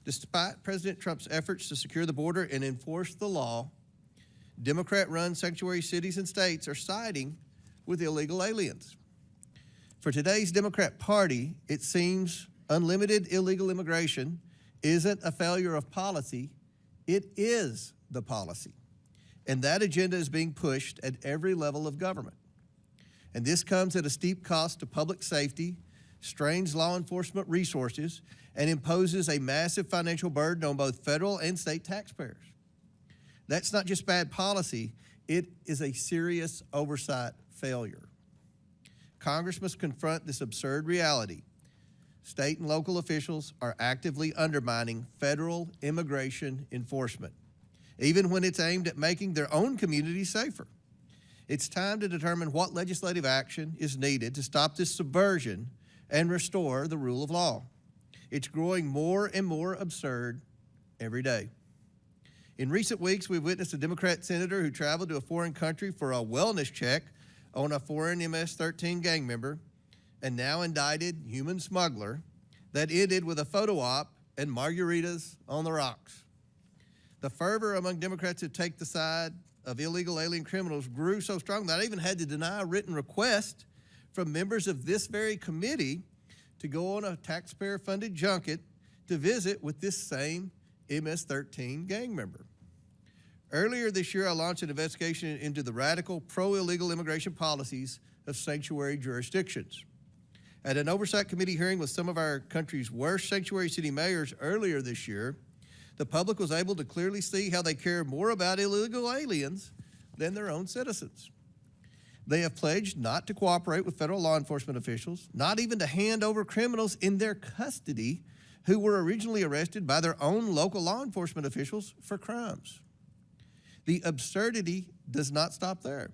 Despite President Trump's efforts to secure the border and enforce the law, Democrat-run sanctuary cities and states are siding with illegal aliens. For today's Democrat Party, it seems unlimited illegal immigration isn't a failure of policy, it is the policy. And that agenda is being pushed at every level of government. And this comes at a steep cost to public safety, strains law enforcement resources, and imposes a massive financial burden on both federal and state taxpayers. That's not just bad policy, it is a serious oversight failure. Congress must confront this absurd reality. State and local officials are actively undermining federal immigration enforcement, even when it's aimed at making their own communities safer. It's time to determine what legislative action is needed to stop this subversion and restore the rule of law. It's growing more and more absurd every day. In recent weeks, we've witnessed a Democrat senator who traveled to a foreign country for a wellness check on a foreign MS-13 gang member and now indicted human smuggler that ended with a photo op and margaritas on the rocks. The fervor among Democrats who take the side of illegal alien criminals grew so strong that I even had to deny a written request from members of this very committee to go on a taxpayer-funded junket to visit with this same MS-13 gang member. Earlier this year, I launched an investigation into the radical pro-illegal immigration policies of sanctuary jurisdictions. At an Oversight Committee hearing with some of our country's worst sanctuary city mayors earlier this year, the public was able to clearly see how they care more about illegal aliens than their own citizens. They have pledged not to cooperate with federal law enforcement officials, not even to hand over criminals in their custody who were originally arrested by their own local law enforcement officials for crimes. The absurdity does not stop there.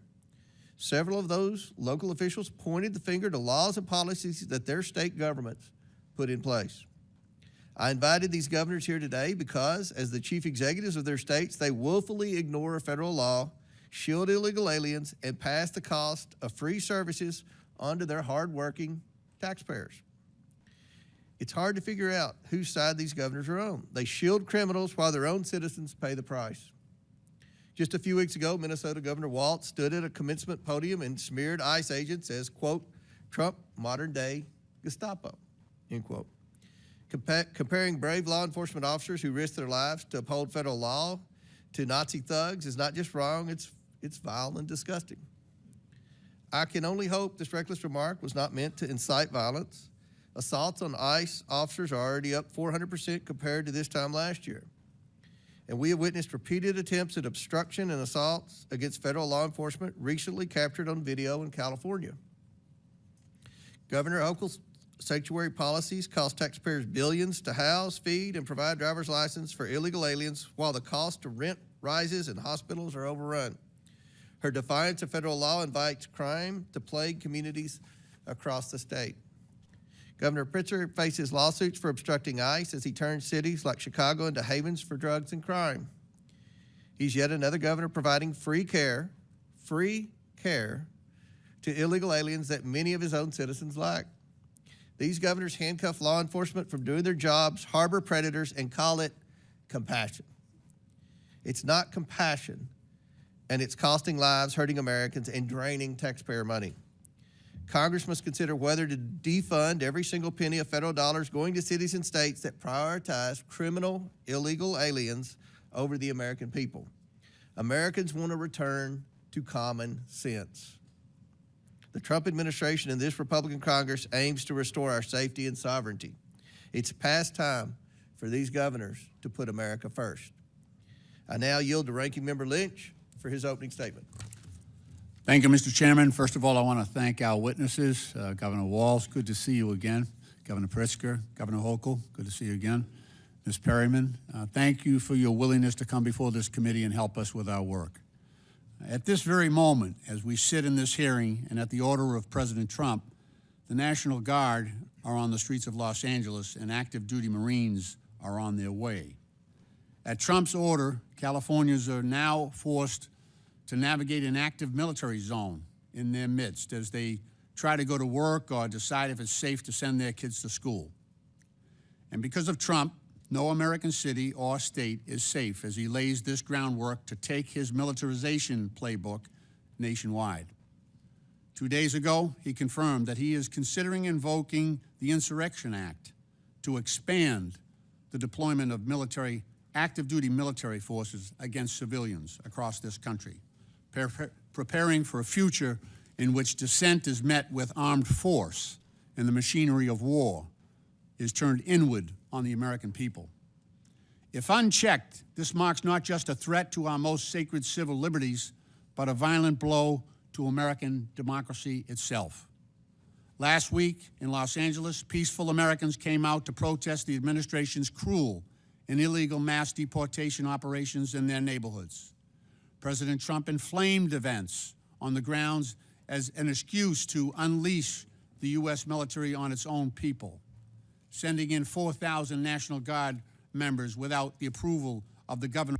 Several of those local officials pointed the finger to laws and policies that their state governments put in place. I invited these governors here today because, as the chief executives of their states, they willfully ignore federal law, shield illegal aliens, and pass the cost of free services onto their hardworking taxpayers. It's hard to figure out whose side these governors are on. They shield criminals while their own citizens pay the price. Just a few weeks ago, Minnesota Governor Walz stood at a commencement podium and smeared ICE agents as, quote, Trump modern-day Gestapo, end quote. Comparing brave law enforcement officers who risk their lives to uphold federal law to Nazi thugs is not just wrong, it's vile and disgusting. I can only hope this reckless remark was not meant to incite violence. Assaults on ICE officers are already up 400% compared to this time last year. And we have witnessed repeated attempts at obstruction and assaults against federal law enforcement recently captured on video in California. Governor Hochul's sanctuary policies cost taxpayers billions to house, feed, and provide driver's license for illegal aliens while the cost to rent rises and hospitals are overrun. Her defiance of federal law invites crime to plague communities across the state. Governor Pritzker faces lawsuits for obstructing ICE as he turns cities like Chicago into havens for drugs and crime. He's yet another governor providing free care to illegal aliens that many of his own citizens lack. These governors handcuff law enforcement from doing their jobs, harbor predators, and call it compassion. It's not compassion, and it's costing lives, hurting Americans, and draining taxpayer money. Congress must consider whether to defund every single penny of federal dollars going to cities and states that prioritize criminal, illegal aliens over the American people. Americans want to return to common sense. The Trump administration and this Republican Congress aims to restore our safety and sovereignty. It's past time for these governors to put America first. I now yield to Ranking Member Lynch for his opening statement. Thank you, Mr. Chairman. First of all, I want to thank our witnesses. Governor Walz, good to see you again. Governor Pritzker, Governor Hochul, good to see you again. Ms. Perryman, thank you for your willingness to come before this committee and help us with our work. At this very moment, as we sit in this hearing and at the order of President Trump, the National Guard are on the streets of Los Angeles and active duty Marines are on their way. At Trump's order, Californians are now forced to navigate an active military zone in their midst as they try to go to work or decide if it's safe to send their kids to school. And because of Trump, No American city or state is safe as he lays this groundwork to take his militarization playbook nationwide. 2 days ago, he confirmed that he is considering invoking the Insurrection Act to expand the deployment of active duty military forces against civilians across this country, preparing for a future in which dissent is met with armed force and the machinery of war is turned inward on the American people. If unchecked, this marks not just a threat to our most sacred civil liberties, but a violent blow to American democracy itself. Last week in Los Angeles, peaceful Americans came out to protest the administration's cruel and illegal mass deportation operations in their neighborhoods. President Trump inflamed events on the grounds as an excuse to unleash the U.S. military on its own people, sending in 4,000 National Guard members without the approval of the governor.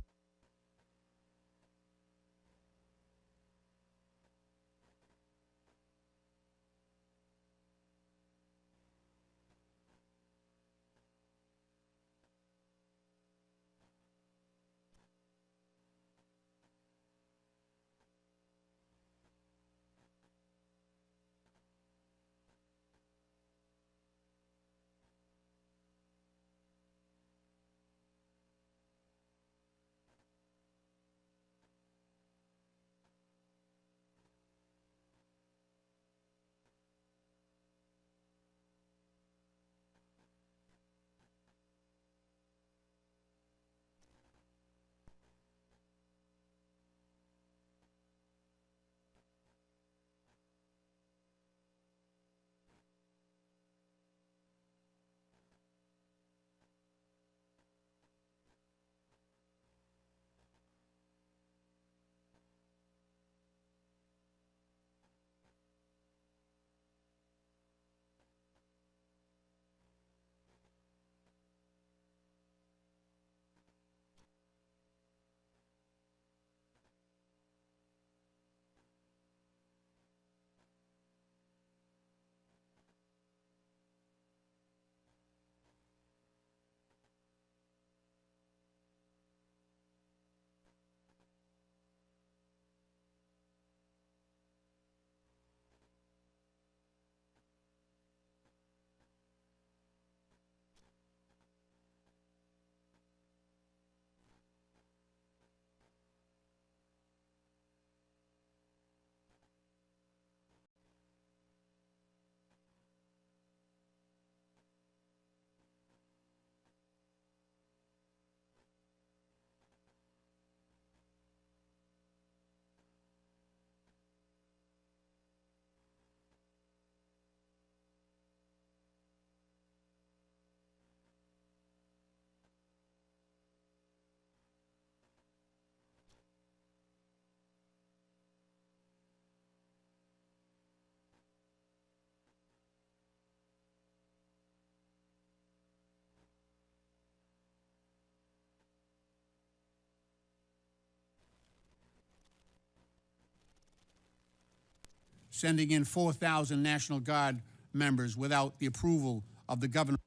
Sending in 4,000 National Guard members without the approval of the governor.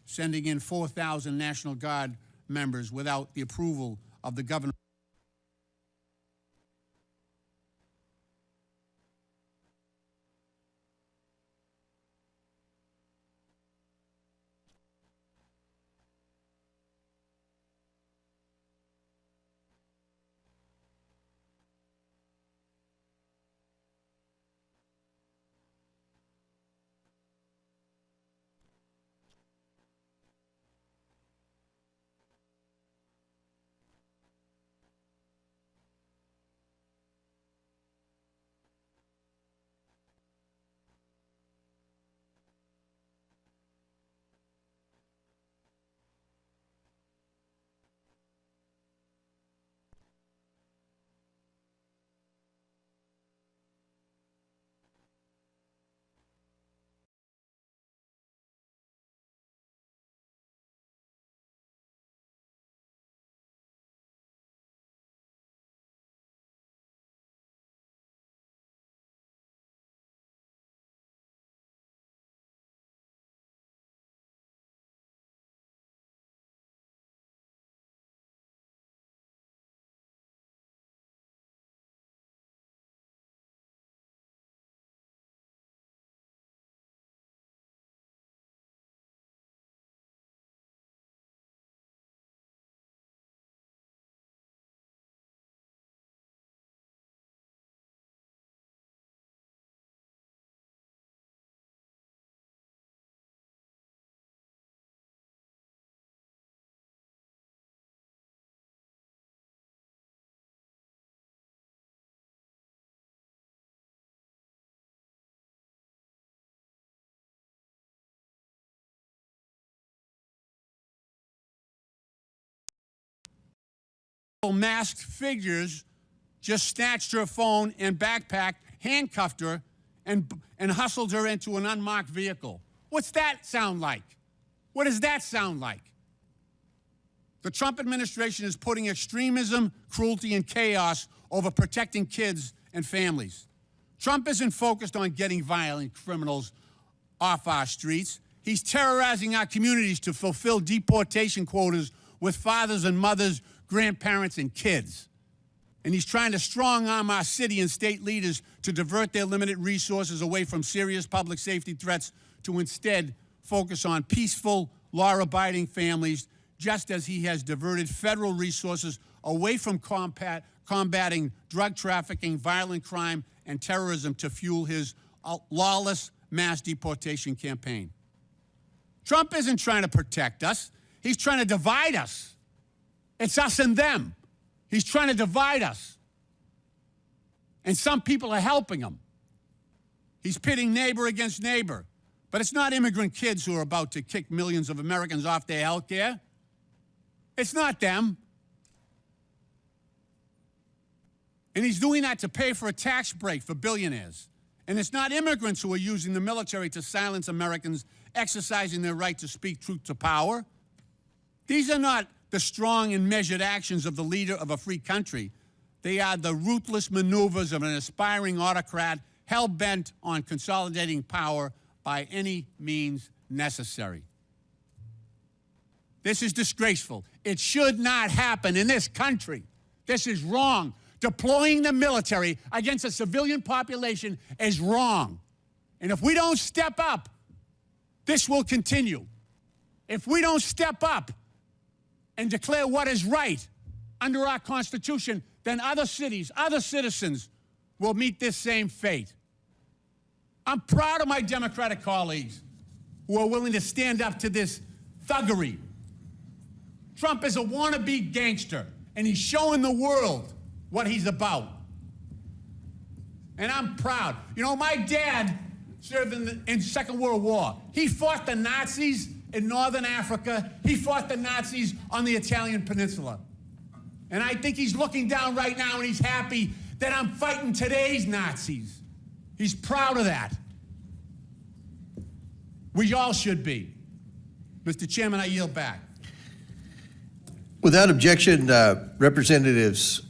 Sending in 4,000 National Guard members without the approval of the governor. masked figures just snatched her phone and backpack, handcuffed her, and hustled her into an unmarked vehicle. What's that sound like? What does that sound like? The Trump administration is putting extremism, cruelty, and chaos over protecting kids and families. Trump isn't focused on getting violent criminals off our streets. He's terrorizing our communities to fulfill deportation quotas with fathers and mothers, grandparents, and kids. And he's trying to strong-arm our city and state leaders to divert their limited resources away from serious public safety threats to instead focus on peaceful, law-abiding families, just as he has diverted federal resources away from combating drug trafficking, violent crime, and terrorism to fuel his lawless mass deportation campaign. Trump isn't trying to protect us. He's trying to divide us. It's us and them. He's trying to divide us. And some people are helping him. He's pitting neighbor against neighbor. But it's not immigrant kids who are about to kick millions of Americans off their health care. It's not them. And he's doing that to pay for a tax break for billionaires. And it's not immigrants who are using the military to silence Americans exercising their right to speak truth to power. These are not the strong and measured actions of the leader of a free country. They are the ruthless maneuvers of an aspiring autocrat hell-bent on consolidating power by any means necessary. This is disgraceful. It should not happen in this country. This is wrong. Deploying the military against a civilian population is wrong. And if we don't step up, this will continue. If we don't step up and declare what is right under our Constitution, then other cities, other citizens will meet this same fate. I'm proud of my Democratic colleagues who are willing to stand up to this thuggery. Trump is a wannabe gangster, and he's showing the world what he's about. And I'm proud. You know, my dad served in the Second World War. He fought the Nazis in Northern Africa. He fought the Nazis on the Italian peninsula. And I think he's looking down right now and he's happy that I'm fighting today's Nazis. He's proud of that. We all should be. Mr. Chairman, I yield back. Without objection, Representatives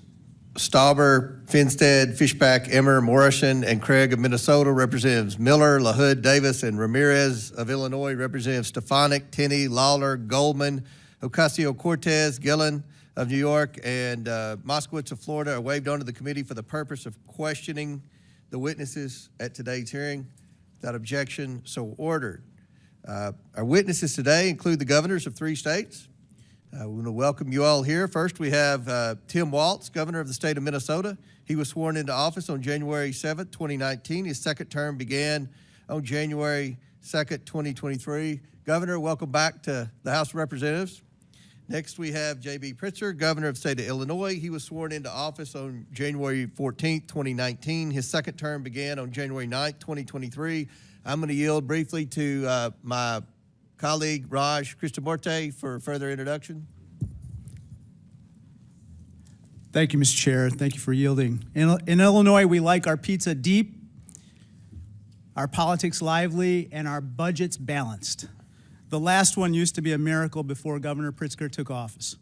Stauber, Finstead, Fishback, Emmer, Morrison, and Craig of Minnesota, Representatives Miller, LaHood, Davis, and Ramirez of Illinois, Representatives Stefanik, Tenney, Lawler, Goldman, Ocasio-Cortez, Gillen of New York, and Moskowitz of Florida are waived onto the committee for the purpose of questioning the witnesses at today's hearing. Without objection, so ordered. Our witnesses today include the governors of 3 states. We want to welcome you all here. First, we have Tim Walz, governor of the state of Minnesota. He was sworn into office on January 7th, 2019. His second term began on January 2nd, 2023. Governor, welcome back to the House of Representatives. Next, we have JB Pritzker, governor of the state of Illinois. He was sworn into office on January 14th, 2019. His second term began on January 9th, 2023. I'm going to yield briefly to my colleague Raj Krishnamurthy for further introduction. Thank you, Mr. Chair. Thank you for yielding. In Illinois, we like our pizza deep, our politics lively, and our budgets balanced. The last one used to be a miracle before Governor Pritzker took office.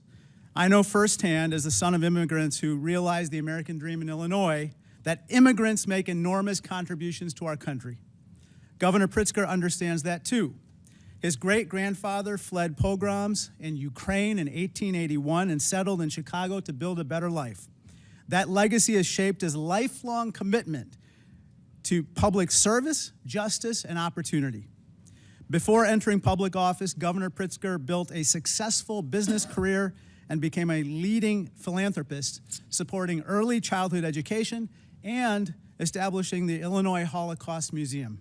I know firsthand, as the son of immigrants who realized the American dream in Illinois, that immigrants make enormous contributions to our country. Governor Pritzker understands that too. His great-grandfather fled pogroms in Ukraine in 1881 and settled in Chicago to build a better life. That legacy has shaped his lifelong commitment to public service, justice, and opportunity. Before entering public office, Governor Pritzker built a successful business career and became a leading philanthropist, supporting early childhood education and establishing the Illinois Holocaust Museum.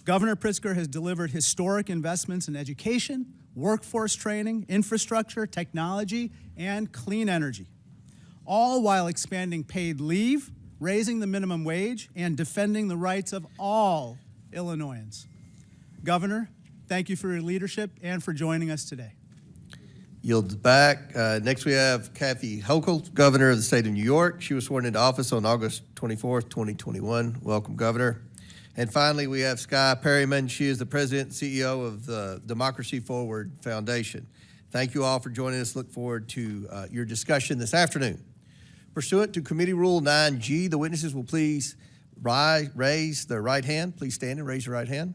Governor Pritzker has delivered historic investments in education, workforce training, infrastructure, technology, and clean energy, all while expanding paid leave, raising the minimum wage, and defending the rights of all Illinoisans. Governor, thank you for your leadership and for joining us today. Yields back. Next, we have Kathy Hochul, Governor of the state of New York. She was sworn into office on August 24th, 2021. Welcome, Governor. And finally, we have Skye Perryman. She is the President and CEO of the Democracy Forward Foundation. Thank you all for joining us. Look forward to your discussion this afternoon. Pursuant to Committee Rule 9G, the witnesses will please raise their right hand. Please stand and raise your right hand.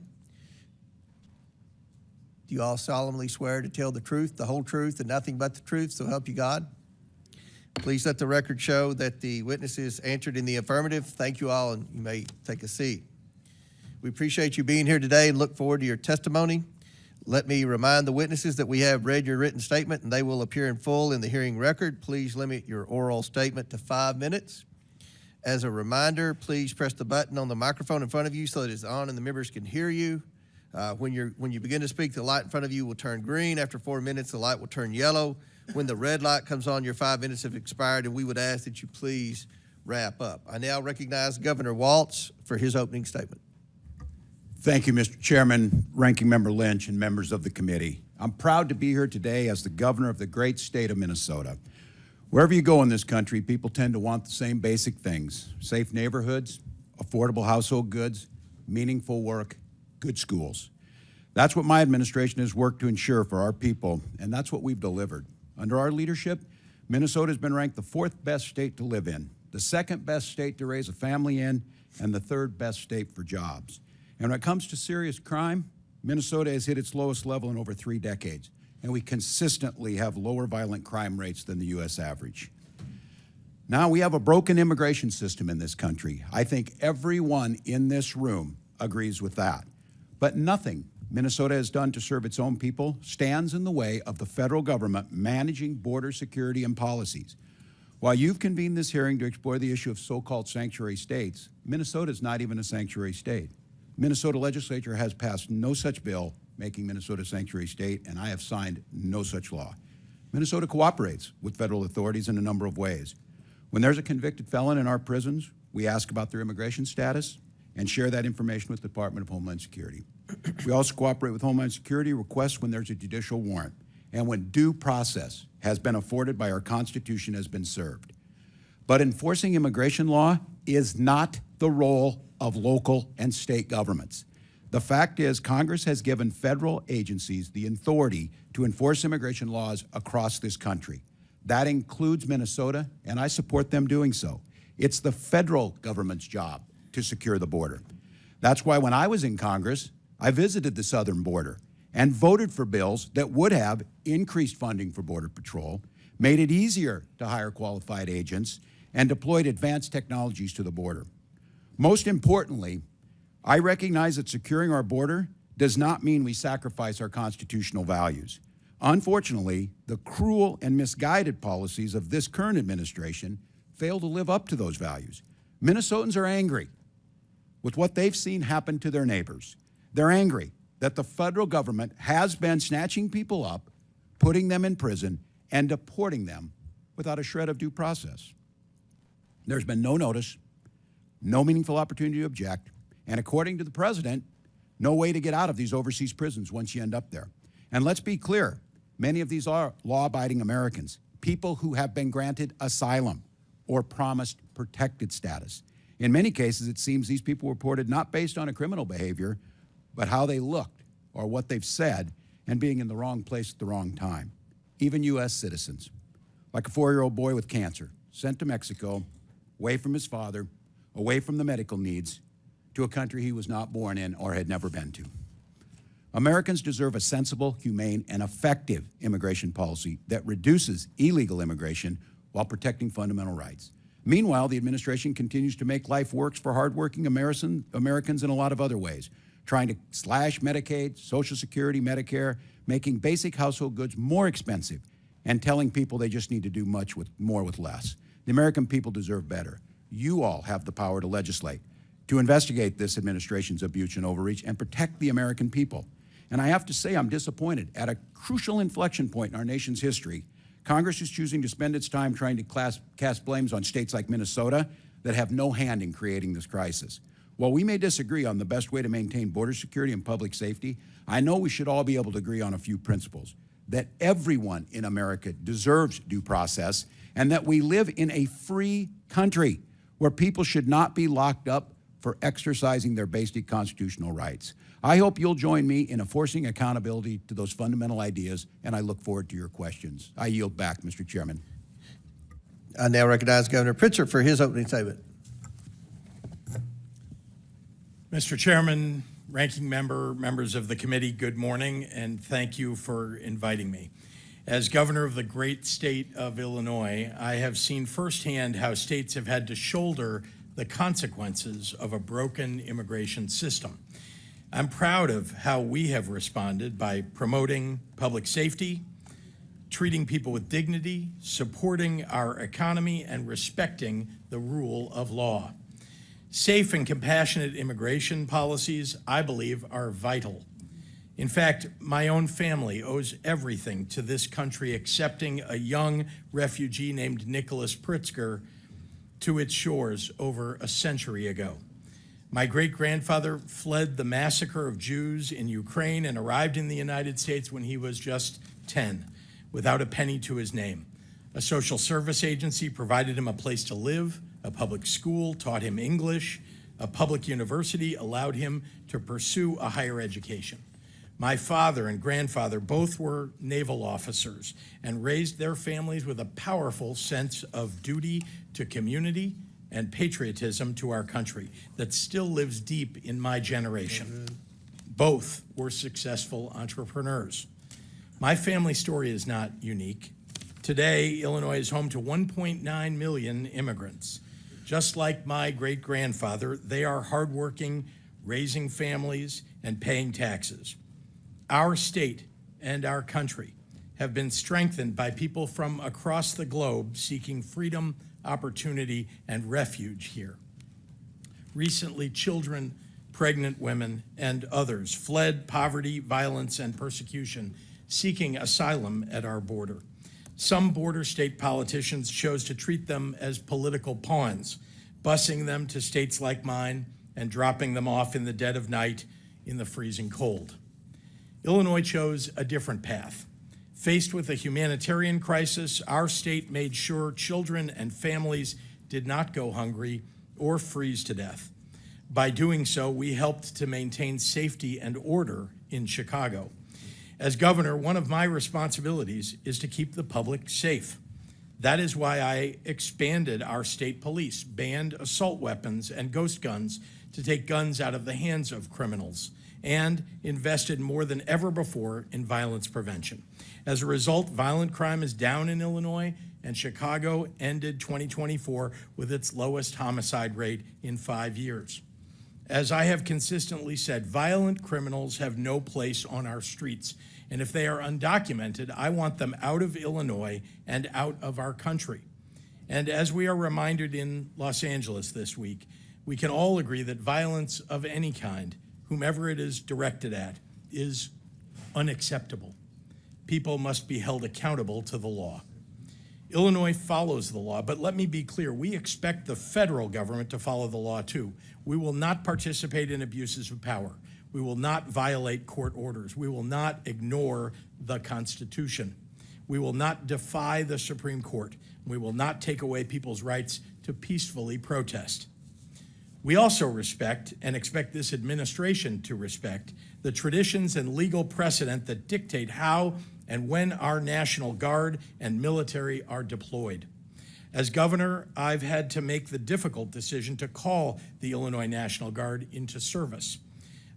Do you all solemnly swear to tell the truth, the whole truth, and nothing but the truth, so help you God? Please let the record show that the witnesses answered in the affirmative. Thank you all, and you may take a seat. We appreciate you being here today and look forward to your testimony. Let me remind the witnesses that we have read your written statement and they will appear in full in the hearing record. Please limit your oral statement to 5 minutes. As a reminder, please press the button on the microphone in front of you so that it's on and the members can hear you. When you begin to speak, the light in front of you will turn green. After 4 minutes, the light will turn yellow. When the red light comes on, your 5 minutes have expired, and we would ask that you please wrap up. I now recognize Governor Walz for his opening statement. Thank you, Mr. Chairman, Ranking Member Lynch, and members of the committee. I'm proud to be here today as the governor of the great state of Minnesota. Wherever you go in this country, people tend to want the same basic things: safe neighborhoods, affordable household goods, meaningful work, good schools. That's what my administration has worked to ensure for our people, and that's what we've delivered. Under our leadership, Minnesota has been ranked the 4th best state to live in, the 2nd best state to raise a family in, and the 3rd best state for jobs. And when it comes to serious crime, Minnesota has hit its lowest level in over 3 decades, and we consistently have lower violent crime rates than the U.S. average. Now, we have a broken immigration system in this country. I think everyone in this room agrees with that. But nothing Minnesota has done to serve its own people stands in the way of the federal government managing border security and policies. While you've convened this hearing to explore the issue of so-called sanctuary states, Minnesota is not even a sanctuary state. Minnesota legislature has passed no such bill making Minnesota a sanctuary state, and I have signed no such law. Minnesota cooperates with federal authorities in a number of ways. When there's a convicted felon in our prisons, we ask about their immigration status and share that information with the Department of Homeland Security. We also cooperate with Homeland Security requests when there's a judicial warrant and when due process has been afforded by our Constitution has been served. But enforcing immigration law is not the role of local and state governments. The fact is, Congress has given federal agencies the authority to enforce immigration laws across this country. That includes Minnesota, and I support them doing so. It's the federal government's job to secure the border. That's why when I was in Congress, I visited the southern border and voted for bills that would have increased funding for Border Patrol, made it easier to hire qualified agents, and deployed advanced technologies to the border. Most importantly, I recognize that securing our border does not mean we sacrifice our constitutional values. Unfortunately, the cruel and misguided policies of this current administration fail to live up to those values. Minnesotans are angry with what they've seen happen to their neighbors. They're angry that the federal government has been snatching people up, putting them in prison, and deporting them without a shred of due process. There's been no notice, no meaningful opportunity to object, and according to the president, no way to get out of these overseas prisons once you end up there. And let's be clear, many of these are law-abiding Americans, people who have been granted asylum or promised protected status. In many cases, it seems these people were reported not based on a criminal behavior, but how they looked or what they've said and being in the wrong place at the wrong time. Even U.S. citizens, like a 4-year-old boy with cancer, sent to Mexico, away from his father, away from the medical needs, to a country he was not born in or had never been to. Americans deserve a sensible, humane, and effective immigration policy that reduces illegal immigration while protecting fundamental rights. Meanwhile, the administration continues to make life worse for hardworking Americans in a lot of other ways, trying to slash Medicaid, Social Security, Medicare, making basic household goods more expensive, and telling people they just need to do more with less. The American people deserve better. You all have the power to legislate, to investigate this administration's abuse and overreach, and protect the American people. And I have to say, I'm disappointed. At a crucial inflection point in our nation's history, Congress is choosing to spend its time trying to cast blames on states like Minnesota that have no hand in creating this crisis. While we may disagree on the best way to maintain border security and public safety, I know we should all be able to agree on a few principles. that everyone in America deserves due process and that we live in a free country where people should not be locked up for exercising their basic constitutional rights. I hope you'll join me in enforcing accountability to those fundamental ideas, and I look forward to your questions. I yield back, Mr. Chairman. I now recognize Governor Pritzker for his opening statement. Mr. Chairman, ranking member, members of the committee, good morning, and thank you for inviting me. As governor of the great state of Illinois, I have seen firsthand how states have had to shoulder the consequences of a broken immigration system. I'm proud of how we have responded by promoting public safety, treating people with dignity, supporting our economy, and respecting the rule of law. Safe and compassionate immigration policies, I believe, are vital. In fact, my own family owes everything to this country accepting a young refugee named Nicholas Pritzker to its shores over a century ago. My great-grandfather fled the massacre of Jews in Ukraine and arrived in the United States when he was just 10, without a penny to his name. A social service agency provided him a place to live, a public school taught him English, a public university allowed him to pursue a higher education. My father and grandfather both were naval officers and raised their families with a powerful sense of duty to community and patriotism to our country that still lives deep in my generation. Both were successful entrepreneurs. My family story is not unique. Today, Illinois is home to 1.9 million immigrants. Just like my great-grandfather, they are hardworking, raising families, and paying taxes. Our state and our country have been strengthened by people from across the globe seeking freedom, opportunity, and refuge here. Recently, children, pregnant women, and others fled poverty, violence, and persecution, seeking asylum at our border. Some border state politicians chose to treat them as political pawns, busing them to states like mine and dropping them off in the dead of night in the freezing cold. Illinois chose a different path. Faced with a humanitarian crisis, our state made sure children and families did not go hungry or freeze to death. By doing so, we helped to maintain safety and order in Chicago. As governor, one of my responsibilities is to keep the public safe. That is why I expanded our state police, banned assault weapons and ghost guns to take guns out of the hands of criminals, and invested more than ever before in violence prevention. As a result, violent crime is down in Illinois, and Chicago ended 2024 with its lowest homicide rate in 5 years. As I have consistently said, violent criminals have no place on our streets, and if they are undocumented, I want them out of Illinois and out of our country. And as we are reminded in Los Angeles this week, we can all agree that violence of any kind, whomever it is directed at, is unacceptable. People must be held accountable to the law. Illinois follows the law, but let me be clear, we expect the federal government to follow the law too. We will not participate in abuses of power. We will not violate court orders. We will not ignore the Constitution. We will not defy the Supreme Court. We will not take away people's rights to peacefully protest. We also respect, and expect this administration to respect, the traditions and legal precedent that dictate how and when our National Guard and military are deployed. As governor, I've had to make the difficult decision to call the Illinois National Guard into service.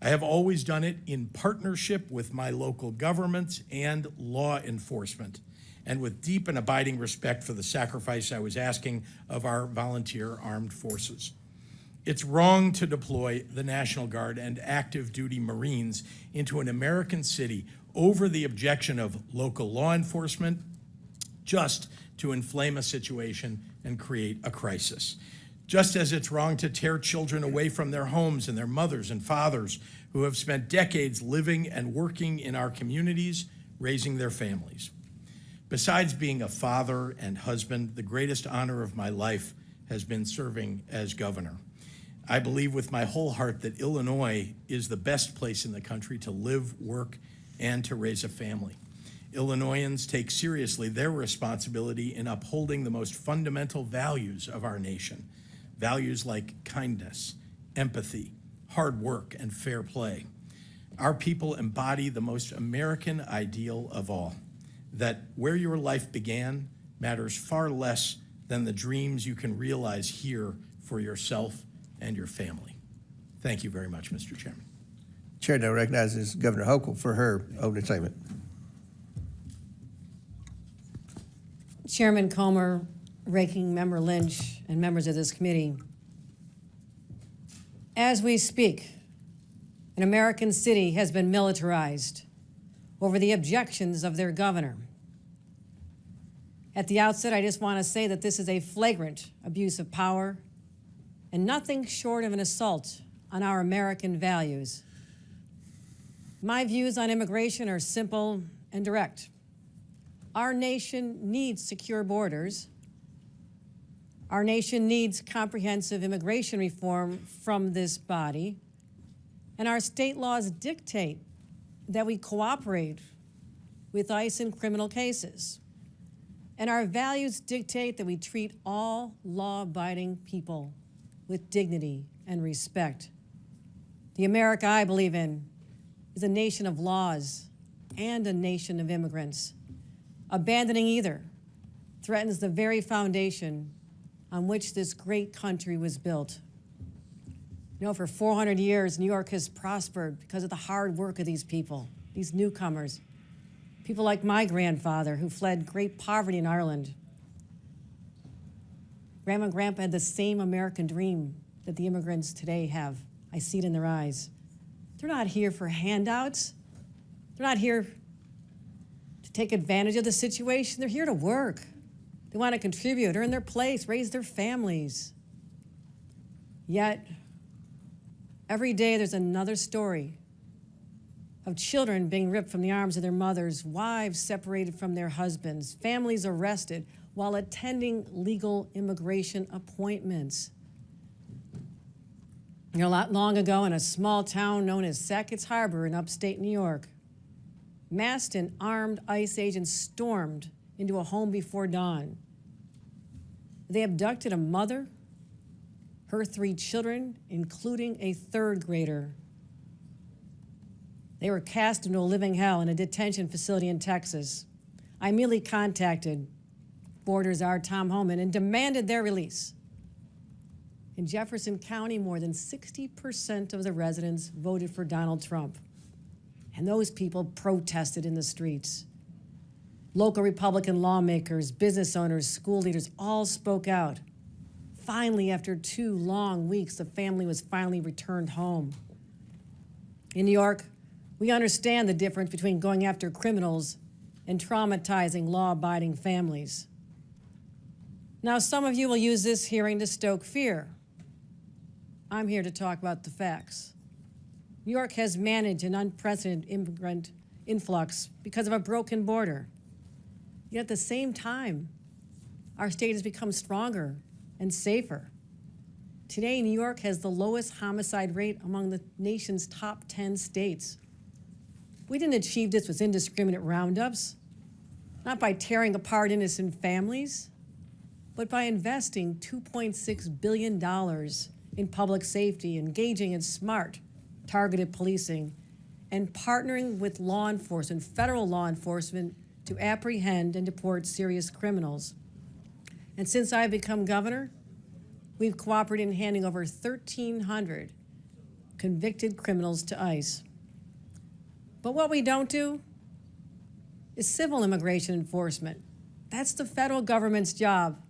I have always done it in partnership with my local governments and law enforcement, and with deep and abiding respect for the sacrifice I was asking of our volunteer armed forces. It's wrong to deploy the National Guard and active duty Marines into an American city over the objection of local law enforcement just to inflame a situation and create a crisis. Just as it's wrong to tear children away from their homes and their mothers and fathers who have spent decades living and working in our communities, raising their families. Besides being a father and husband, the greatest honor of my life has been serving as governor. I believe with my whole heart that Illinois is the best place in the country to live, work, and to raise a family. Illinoisans take seriously their responsibility in upholding the most fundamental values of our nation, values like kindness, empathy, hard work, and fair play. Our people embody the most American ideal of all, that where your life began matters far less than the dreams you can realize here for yourself and your family. Thank you very much, Mr. Chairman. Chair now recognizes Governor Hochul for her opening statement. Chairman Comer, Ranking Member Lynch, and members of this committee, as we speak, an American city has been militarized over the objections of their governor. At the outset, I just want to say that this is a flagrant abuse of power and nothing short of an assault on our American values. My views on immigration are simple and direct. Our nation needs secure borders. Our nation needs comprehensive immigration reform from this body. And our state laws dictate that we cooperate with ICE in criminal cases. And our values dictate that we treat all law-abiding people with dignity and respect. The America I believe in is a nation of laws and a nation of immigrants. Abandoning either threatens the very foundation on which this great country was built. You know, for 400 years, New York has prospered because of the hard work of these people, these newcomers. People like my grandfather who fled great poverty in Ireland. Grandma and Grandpa had the same American dream that the immigrants today have. I see it in their eyes. They're not here for handouts. They're not here to take advantage of the situation. They're here to work. They want to contribute, earn their place, raise their families. Yet, every day there's another story of children being ripped from the arms of their mothers, wives separated from their husbands, families arrested while attending legal immigration appointments. You know, not long ago in a small town known as Sackett's Harbor in upstate New York, masked and armed ICE agents stormed into a home before dawn. They abducted a mother, her 3 children, including a 3rd grader. They were cast into a living hell in a detention facility in Texas. I immediately contacted Border Czar Tom Homan and demanded their release. In Jefferson County, more than 60% of the residents voted for Donald Trump. And those people protested in the streets. Local Republican lawmakers, business owners, school leaders all spoke out. Finally, after 2 long weeks, the family was finally returned home. In New York, we understand the difference between going after criminals and traumatizing law-abiding families. Now, some of you will use this hearing to stoke fear. I'm here to talk about the facts. New York has managed an unprecedented immigrant influx because of a broken border. Yet at the same time, our state has become stronger and safer. Today, New York has the lowest homicide rate among the nation's top 10 states. We didn't achieve this with indiscriminate roundups, not by tearing apart innocent families, but by investing $2.6 billion in public safety, engaging in smart, targeted policing, and partnering with law enforcement, federal law enforcement, to apprehend and deport serious criminals. And since I've become governor, we've cooperated in handing over 1,300 convicted criminals to ICE. But what we don't do is civil immigration enforcement. That's the federal government's job.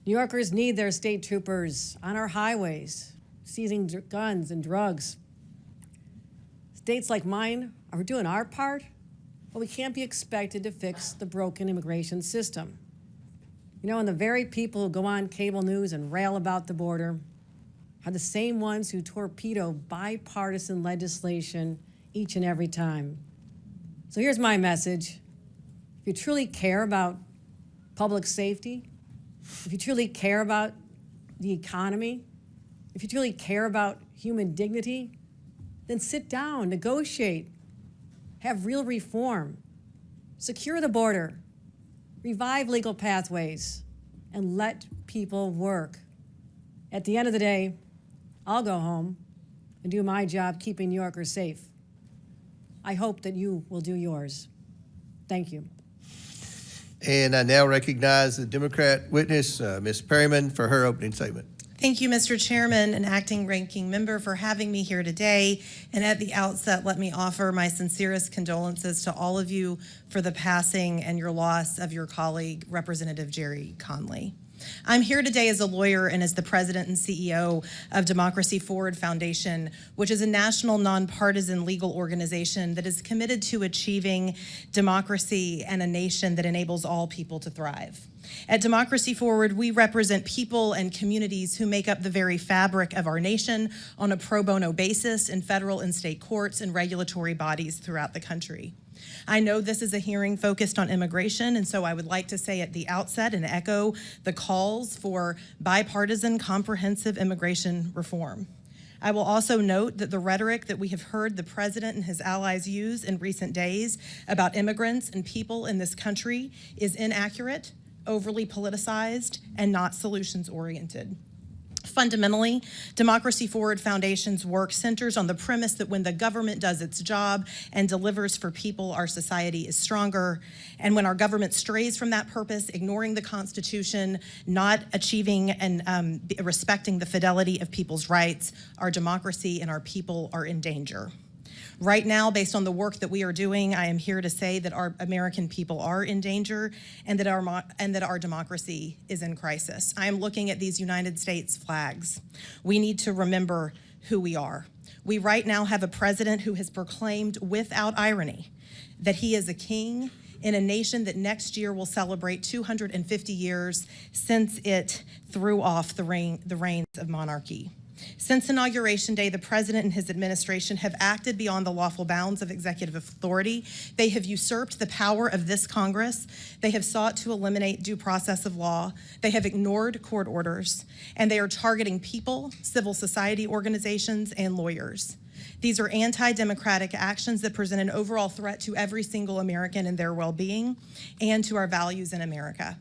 New Yorkers need their state troopers on our highways, seizing guns and drugs. States like mine are doing our part, but we can't be expected to fix the broken immigration system. You know, and the very people who go on cable news and rail about the border are the same ones who torpedo bipartisan legislation each and every time. So here's my message. If you truly care about public safety, if you truly care about the economy, if you truly care about human dignity, then sit down, negotiate, have real reform, secure the border, revive legal pathways, and let people work. At the end of the day, I'll go home and do my job keeping New Yorkers safe. I hope that you will do yours. Thank you. And I now recognize the Democrat witness, Ms. Perryman, for her opening statement. Thank you, Mr. Chairman and Acting Ranking Member, for having me here today. And at the outset, let me offer my sincerest condolences to all of you for the passing and your loss of your colleague, Representative Jerry Conley. I'm here today as a lawyer and as the president and CEO of Democracy Forward Foundation, which is a national nonpartisan legal organization that is committed to achieving democracy and a nation that enables all people to thrive. At Democracy Forward, we represent people and communities who make up the very fabric of our nation on a pro bono basis in federal and state courts and regulatory bodies throughout the country. I know this is a hearing focused on immigration, and so I would like to say at the outset and echo the calls for bipartisan, comprehensive immigration reform. I will also note that the rhetoric that we have heard the president and his allies use in recent days about immigrants and people in this country is inaccurate, overly politicized, and not solutions-oriented. Fundamentally, Democracy Forward Foundation's work centers on the premise that when the government does its job and delivers for people, our society is stronger. And when our government strays from that purpose, ignoring the Constitution, not achieving and respecting the fidelity of people's rights, our democracy and our people are in danger. Right now, based on the work that we are doing, I am here to say that our American people are in danger and that our democracy is in crisis. I am looking at these United States flags. We need to remember who we are. We right now have a president who has proclaimed without irony that he is a king in a nation that next year will celebrate 250 years since it threw off the reins of monarchy. Since Inauguration Day, the president and his administration have acted beyond the lawful bounds of executive authority. They have usurped the power of this Congress. They have sought to eliminate due process of law. They have ignored court orders, and they are targeting people, civil society organizations, and lawyers. These are anti-democratic actions that present an overall threat to every single American and their well-being and to our values in America.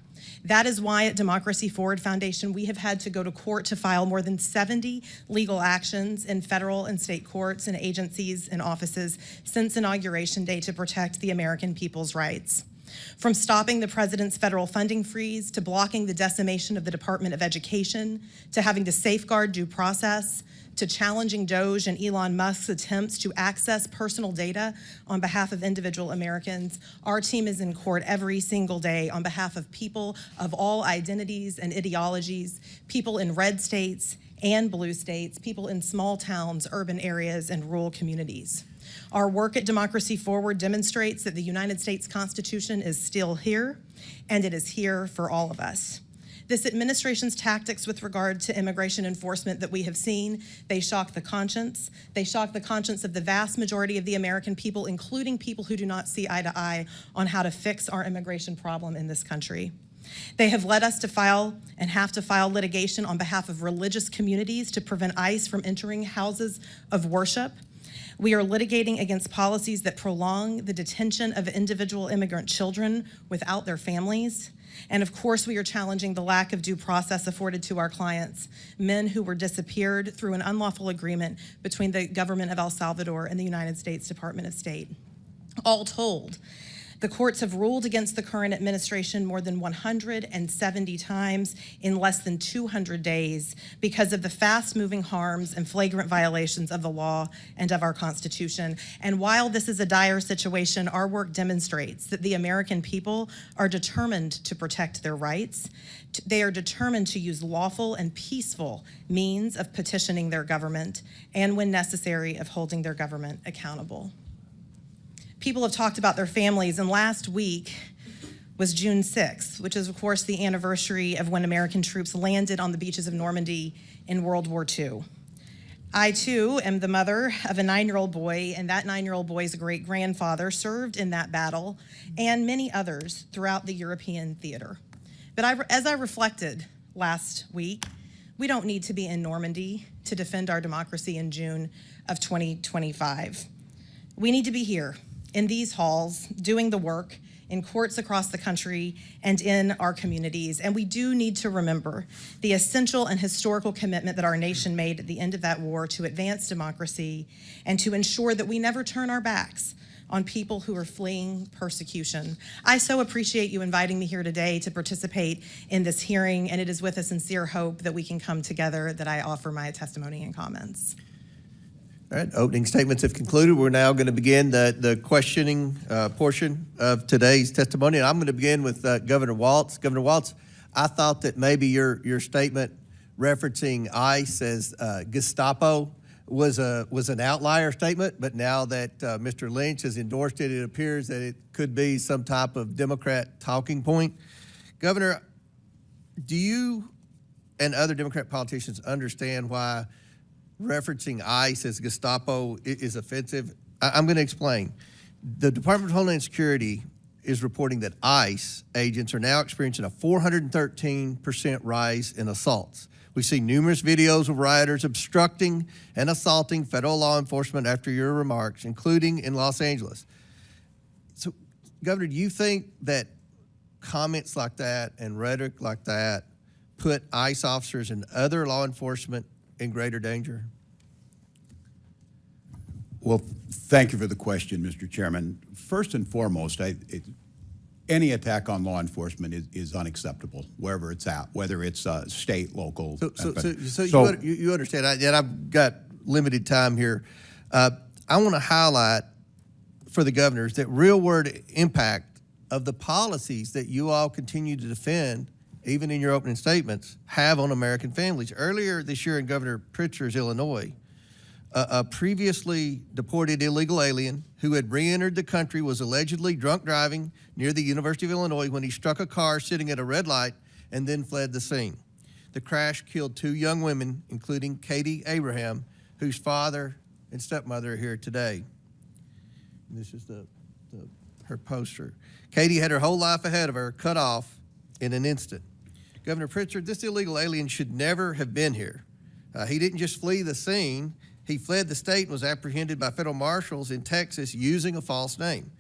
That is why at Democracy Forward Foundation, we have had to go to court to file more than 70 legal actions in federal and state courts and agencies and offices since Inauguration Day to protect the American people's rights. From stopping the president's federal funding freeze, to blocking the decimation of the Department of Education, to having to safeguard due process, to challenging DOJ and Elon Musk's attempts to access personal data on behalf of individual Americans, our team is in court every single day on behalf of people of all identities and ideologies, people in red states and blue states, people in small towns, urban areas, and rural communities. Our work at Democracy Forward demonstrates that the United States Constitution is still here, and it is here for all of us. This administration's tactics with regard to immigration enforcement that we have seen, they shock the conscience. They shock the conscience of the vast majority of the American people, including people who do not see eye to eye on how to fix our immigration problem in this country. They have led us to file and have to file litigation on behalf of religious communities to prevent ICE from entering houses of worship. We are litigating against policies that prolong the detention of individual immigrant children without their families. And of course, we are challenging the lack of due process afforded to our clients, men who were disappeared through an unlawful agreement between the government of El Salvador and the United States Department of State. All told, the courts have ruled against the current administration more than 170 times in less than 200 days because of the fast-moving harms and flagrant violations of the law and of our Constitution. And while this is a dire situation, our work demonstrates that the American people are determined to protect their rights. They are determined to use lawful and peaceful means of petitioning their government and, when necessary, of holding their government accountable. People have talked about their families, and last week was June 6th, which is, of course, the anniversary of when American troops landed on the beaches of Normandy in World War II. I, too, am the mother of a 9-year-old boy, and that 9-year-old boy's great-grandfather served in that battle, and many others throughout the European theater. But as I reflected last week, we don't need to be in Normandy to defend our democracy in June of 2025. We need to be here in these halls, doing the work in courts across the country, and in our communities. And we do need to remember the essential and historical commitment that our nation made at the end of that war to advance democracy and to ensure that we never turn our backs on people who are fleeing persecution. I so appreciate you inviting me here today to participate in this hearing, and it is with a sincere hope that we can come together that I offer my testimony and comments. All right, opening statements have concluded. We're now going to begin the questioning portion of today's testimony. And I'm going to begin with Governor Walz. Governor Walz, I thought that maybe your statement referencing ICE as Gestapo was an outlier statement, but now that Mr. Lynch has endorsed it, it appears that it could be some type of Democrat talking point. Governor, do you and other Democrat politicians understand why referencing ICE as Gestapo is offensive? I'm going to explain. The Department of Homeland Security is reporting that ICE agents are now experiencing a 413% rise in assaults. We see numerous videos of rioters obstructing and assaulting federal law enforcement after your remarks, including in Los Angeles. So, Governor, do you think that comments like that and rhetoric like that put ICE officers and other law enforcement in greater danger? Well, thank you for the question, Mr. Chairman. First and foremost, any attack on law enforcement is unacceptable, wherever it's at, whether it's state, local. So you understand, and I've got limited time here. I want to highlight for the governors that real-world impact of the policies that you all continue to defend, even in your opening statements, have on American families. Earlier this year in Governor Pritzker's Illinois, a previously deported illegal alien who had re-entered the country was allegedly drunk driving near the University of Illinois when he struck a car sitting at a red light and then fled the scene. The crash killed 2 young women, including Katie Abraham, whose father and stepmother are here today. And this is her poster. Katie had her whole life ahead of her, cut off in an instant. Governor Pritzker, this illegal alien should never have been here. He didn't just flee the scene. He fled the state and was apprehended by federal marshals in Texas using a false name.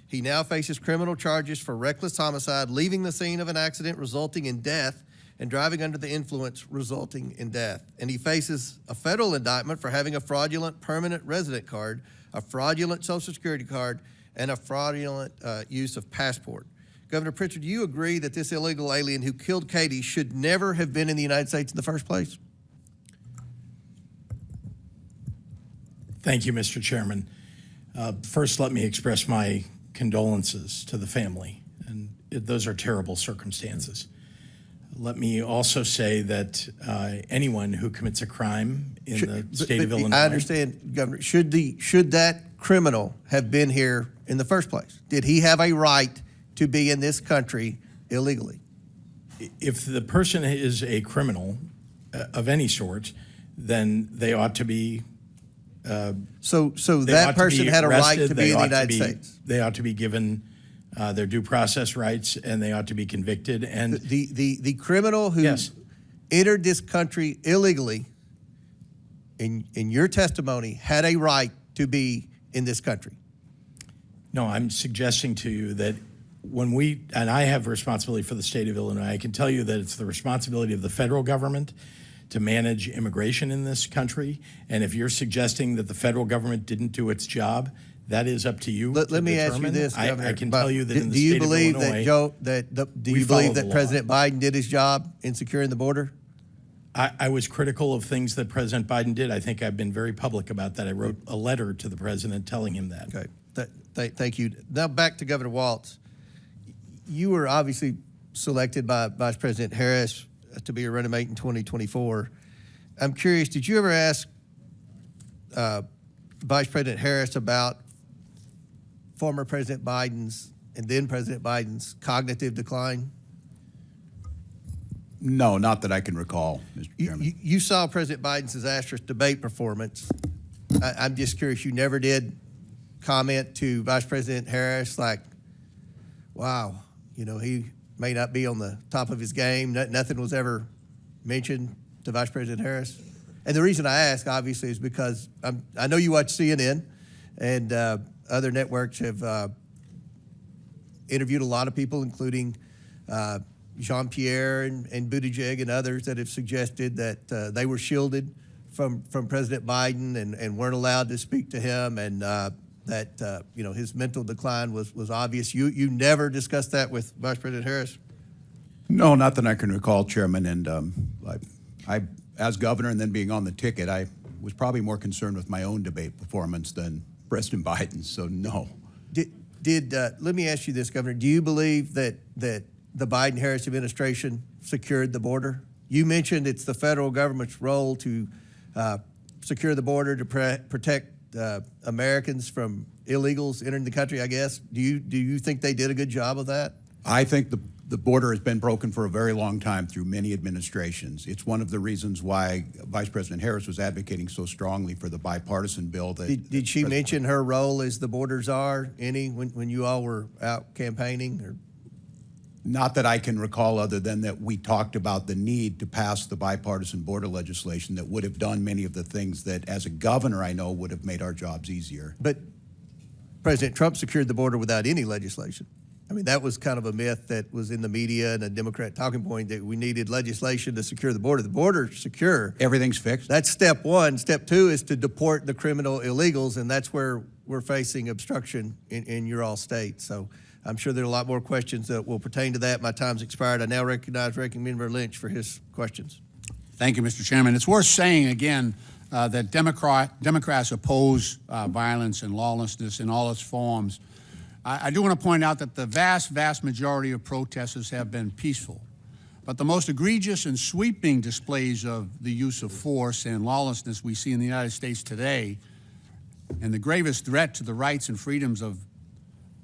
He now faces criminal charges for reckless homicide, leaving the scene of an accident resulting in death, and driving under the influence resulting in death. And he faces a federal indictment for having a fraudulent permanent resident card, a fraudulent Social Security card, and a fraudulent use of passport. Governor Pritzker, do you agree that this illegal alien who killed Katie should never have been in the United States in the first place? Thank you, Mr. Chairman. First, let me express my condolences to the family, and those are terrible circumstances. Let me also say that anyone who commits a crime in the state of Illinois— I understand, Governor. Should that criminal have been here in the first place? Did he have a right to be in this country illegally? If the person is a criminal of any sort, then they ought to be So that person had a right to be in the United States. They ought to be given their due process rights, and they ought to be convicted. And the criminal who entered this country illegally, in your testimony, had a right to be in this country. No, I'm suggesting to you that when and I have responsibility for the state of Illinois, I can tell you that it's the responsibility of the federal government to manage immigration in this country. And if you're suggesting that the federal government didn't do its job, that is up to you. Let me ask you this, Governor. I can tell you that in the state of Illinois— do you believe that President Biden did his job in securing the border? I was critical of things that President Biden did. I think I've been very public about that. I wrote a letter to the president telling him that. Okay, thank you. Now back to Governor Walz. You were obviously selected by Vice President Harris to be a running mate in 2024. I'm curious, did you ever ask Vice President Harris about former President Biden's and then President Biden's cognitive decline? No, not that I can recall, Mr. Chairman. You saw President Biden's disastrous debate performance. I'm just curious, you never did comment to Vice President Harris like, wow, he may not be on the top of his game. Nothing was ever mentioned to Vice President Harris. And the reason I ask, obviously, is because I know you watch CNN, and other networks have interviewed a lot of people, including Jean-Pierre and Buttigieg and others that have suggested that they were shielded from President Biden and weren't allowed to speak to him, and that you know, his mental decline was obvious. You never discussed that with Vice President Harris? No, not that I can recall, Chairman. And I, as governor and then being on the ticket, I was probably more concerned with my own debate performance than President Biden's, so no. Let me ask you this, Governor. Do you believe that the Biden-Harris administration secured the border? You mentioned it's the federal government's role to secure the border, to protect Americans from illegals entering the country, I guess. Do you think they did a good job of that? I think the border has been broken for a very long time through many administrations. It's one of the reasons why Vice President Harris was advocating so strongly for the bipartisan bill. Did she mention her role as the border czar when you all were out campaigning? Or? Not that I can recall, other than that we talked about the need to pass the bipartisan border legislation that would have done many of the things that, as a governor, I know would have made our jobs easier. But President Trump secured the border without any legislation. I mean, that was kind of a myth that was in the media and a Democrat talking point, that we needed legislation to secure the border. The border's secure. Everything's fixed? That's step one. Step two is to deport the criminal illegals, and that's where we're facing obstruction in your all state. So I'm sure there are a lot more questions that will pertain to that. My time's expired. I now recognize Ranking Member Lynch for his questions. Thank you, Mr. Chairman. It's worth saying again that Democrats oppose violence and lawlessness in all its forms. I do want to point out that the vast majority of protesters have been peaceful. But the most egregious and sweeping displays of the use of force and lawlessness we see in the United States today, and the gravest threat to the rights and freedoms of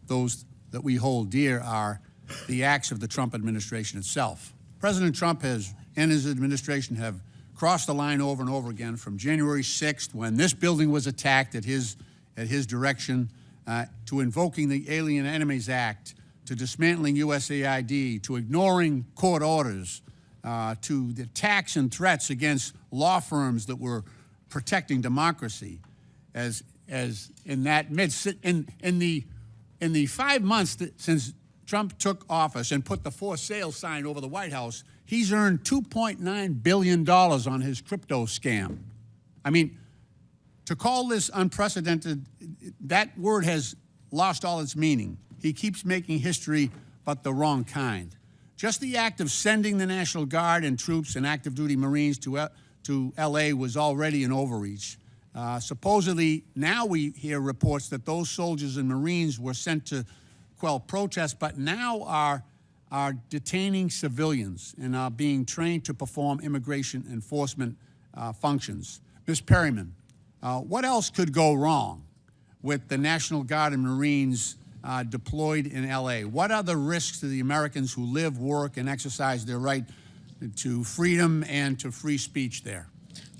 those that we hold dear, are the acts of the Trump administration itself. President Trump and his administration have crossed the line over and over again, from January 6th, when this building was attacked at his direction, to invoking the Alien Enemies Act, to dismantling USAID, to ignoring court orders, to the attacks and threats against law firms that were protecting democracy. As in the 5 months since Trump took office and put the for sale sign over the White House, he's earned $2.9 billion on his crypto scam. I mean, to call this unprecedented, that word has lost all its meaning. He keeps making history, but the wrong kind. Just the act of sending the National Guard and troops and active duty Marines to L.A. was already an overreach. Supposedly, now we hear reports that those soldiers and Marines were sent to quell protests, but now are detaining civilians and are being trained to perform immigration enforcement functions. Ms. Perryman, what else could go wrong with the National Guard and Marines deployed in L.A.? What are the risks to the Americans who live, work, and exercise their right to freedom and to free speech there?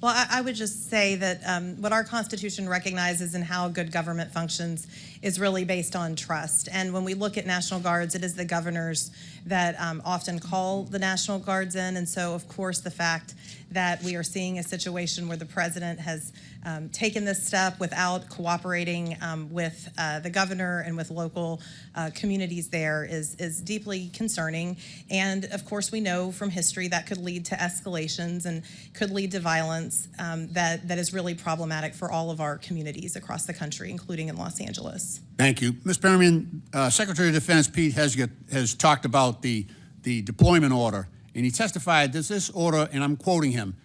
Well, I would just say that what our Constitution recognizes and how good government functions is really based on trust. And when we look at National Guards, it is the governors that often call the National Guards in. And so, of course, the fact that we are seeing a situation where the president has taken this step without cooperating with the governor and with local communities there is deeply concerning. And of course, we know from history that could lead to escalations and could lead to violence that is really problematic for all of our communities across the country, including in Los Angeles. Thank you. Ms. Perryman, Secretary of Defense Pete Hegseth has talked about the deployment order, and he testified that this order, and I'm quoting him,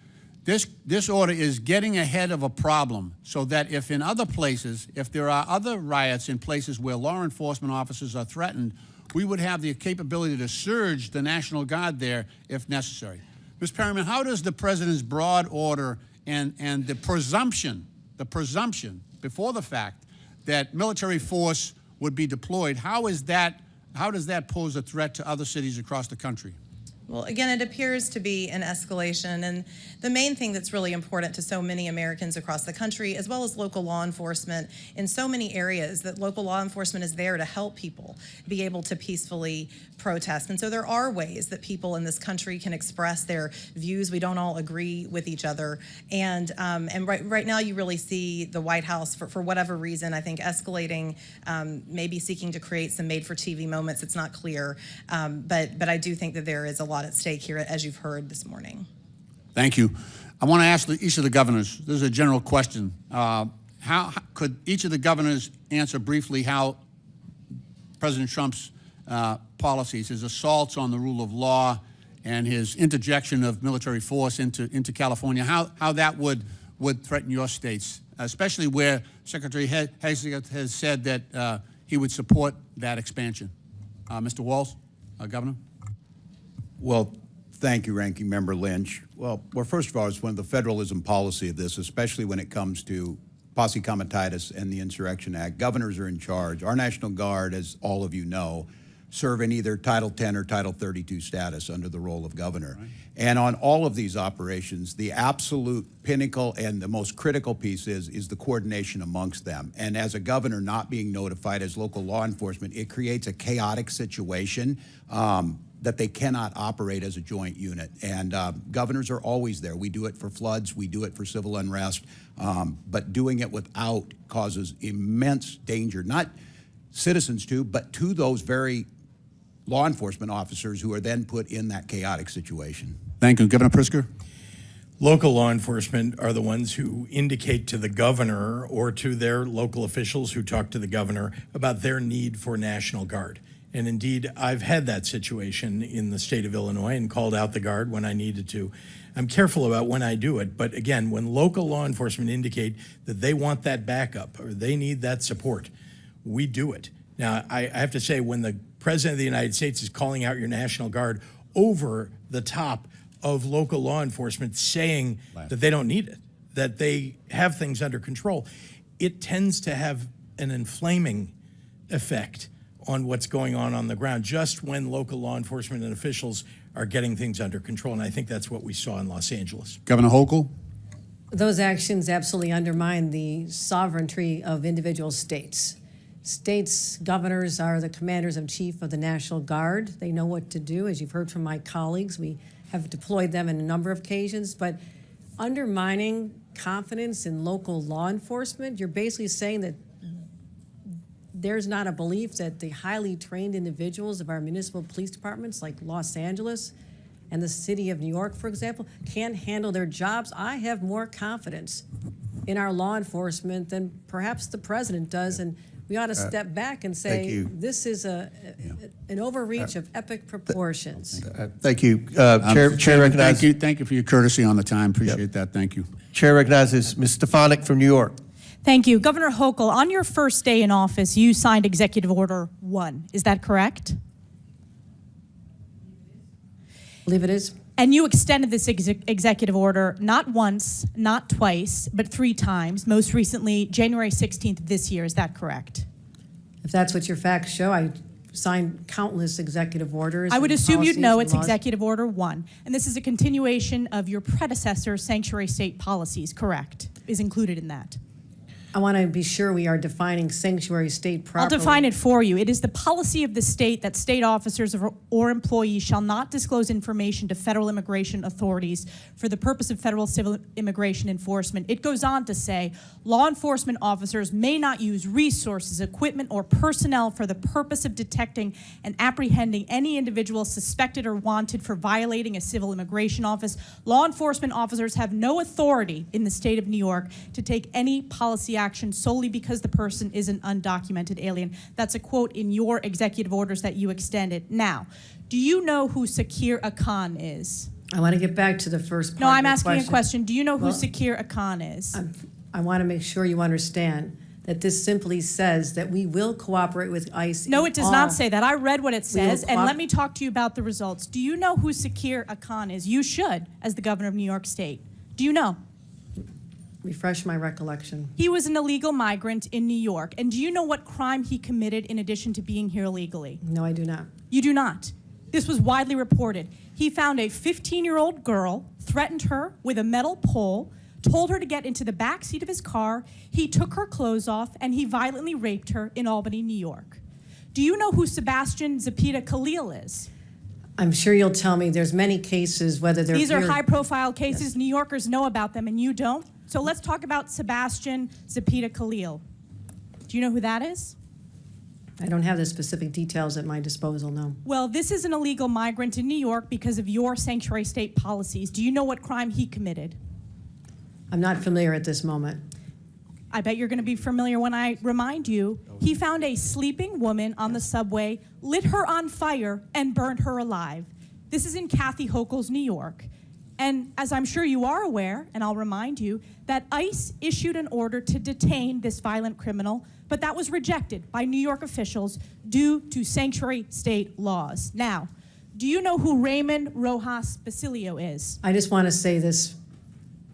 this order is getting ahead of a problem so that if in other places, if there are other riots in places where law enforcement officers are threatened, we would have the capability to surge the National Guard there if necessary. Ms. Perryman, how does the president's broad order and the presumption before the fact that military force would be deployed, how does that pose a threat to other cities across the country? Well, again, it appears to be an escalation, and the main thing that's really important to so many Americans across the country, as well as local law enforcement in so many areas, that local law enforcement is there to help people be able to peacefully protest. And so there are ways that people in this country can express their views. We don't all agree with each other. And right now you really see the White House, for whatever reason, I think escalating, maybe seeking to create some made-for-TV moments. It's not clear. But I do think that there is a lot at stake here, as you've heard this morning. Thank you. I want to ask each of the governors, this is a general question. How could each of the governors answer briefly how President Trump's policies, his assaults on the rule of law and his interjection of military force into California, how that would threaten your states, especially where Secretary Hagel has said that he would support that expansion? Mr. Walz, Governor? Well, thank you, Ranking Member Lynch. Well, first of all, it's one of the federalism policy of this, especially when it comes to posse comitatus and the Insurrection Act. Governors are in charge. Our National Guard, as all of you know, serve in either Title 10 or Title 32 status under the role of governor. Right. And on all of these operations, the absolute pinnacle and the most critical piece is the coordination amongst them. And as a governor not being notified as local law enforcement, it creates a chaotic situation that they cannot operate as a joint unit. And governors are always there. We do it for floods, we do it for civil unrest, but doing it without causes immense danger, not citizens to, but to those very law enforcement officers who are then put in that chaotic situation. Thank you. Governor Pritzker? Local law enforcement are the ones who indicate to the governor or to their local officials who talk to the governor about their need for National Guard. And indeed, I've had that situation in the state of Illinois and called out the Guard when I needed to. I'm careful about when I do it, but again, when local law enforcement indicate that they want that backup or they need that support, we do it. Now, I have to say, when the President of the United States is calling out your National Guard over the top of local law enforcement saying that they don't need it, that they have things under control, it tends to have an inflaming effect on what's going on the ground, just when local law enforcement and officials are getting things under control. And I think that's what we saw in Los Angeles. Governor Hochul? Those actions absolutely undermine the sovereignty of individual states. States' governors are the commanders in chief of the National Guard. They know what to do. As you've heard from my colleagues, we have deployed them in a number of occasions. But undermining confidence in local law enforcement, you're basically saying that there's not a belief that the highly trained individuals of our municipal police departments, like Los Angeles and the city of New York, for example, can handle their jobs. I have more confidence in our law enforcement than perhaps the president does, and we ought to step back and say this is an overreach of epic proportions. Thank you. Chair recognizes. Thank you for your courtesy on the time. Appreciate that. Thank you. Chair recognizes Ms. Stefanik from New York. Thank you. Governor Hochul, on your first day in office, you signed Executive Order 1. Is that correct? I believe it is. And you extended this executive order not once, not twice, but 3 times, most recently January 16th of this year. Is that correct? If that's what your facts show, I signed countless executive orders. I would assume you'd know it's Executive Order 1. And this is a continuation of your predecessor's sanctuary state policies, correct? Is included in that. I want to be sure we are defining sanctuary state properly. I'll define it for you. It is the policy of the state that state officers or employees shall not disclose information to federal immigration authorities for the purpose of federal civil immigration enforcement. It goes on to say, law enforcement officers may not use resources, equipment, or personnel for the purpose of detecting and apprehending any individual suspected or wanted for violating a civil immigration office. Law enforcement officers have no authority in the state of New York to take any policy action solely because the person is an undocumented alien. That's a quote in your executive orders that you extended. Now, do you know who Sakir Akan is? I want to get back to the first part. No, I'm asking a question. Do you know who Sakir Akan is? I want to make sure you understand that this simply says that we will cooperate with ICE. No, it does not say that. I read what it says, and let me talk to you about the results. Do you know who Sakir Akan is? You should, as the governor of New York State. Do you know? Refresh my recollection. He was an illegal migrant in New York. And do you know what crime he committed in addition to being here illegally? No, I do not. You do not. This was widely reported. He found a 15-year-old girl, threatened her with a metal pole, told her to get into the back seat of his car. He took her clothes off, and he violently raped her in Albany, New York. Do you know who Sebastian Zepeda Khalil is? I'm sure you'll tell me there's many cases, whether they're These are here- high-profile cases. Yes. New Yorkers know about them, and you don't. So let's talk about Sebastian Zepeda Khalil. Do you know who that is? I don't have the specific details at my disposal, no. Well, this is an illegal migrant in New York because of your sanctuary state policies. Do you know what crime he committed? I'm not familiar at this moment. I bet you're going to be familiar when I remind you. He found a sleeping woman on the subway, lit her on fire, and burned her alive. This is in Kathy Hochul's New York. And as I'm sure you are aware, and I'll remind you, that ICE issued an order to detain this violent criminal, but that was rejected by New York officials due to sanctuary state laws. Now, do you know who Raymond Rojas Basilio is? I just want to say this.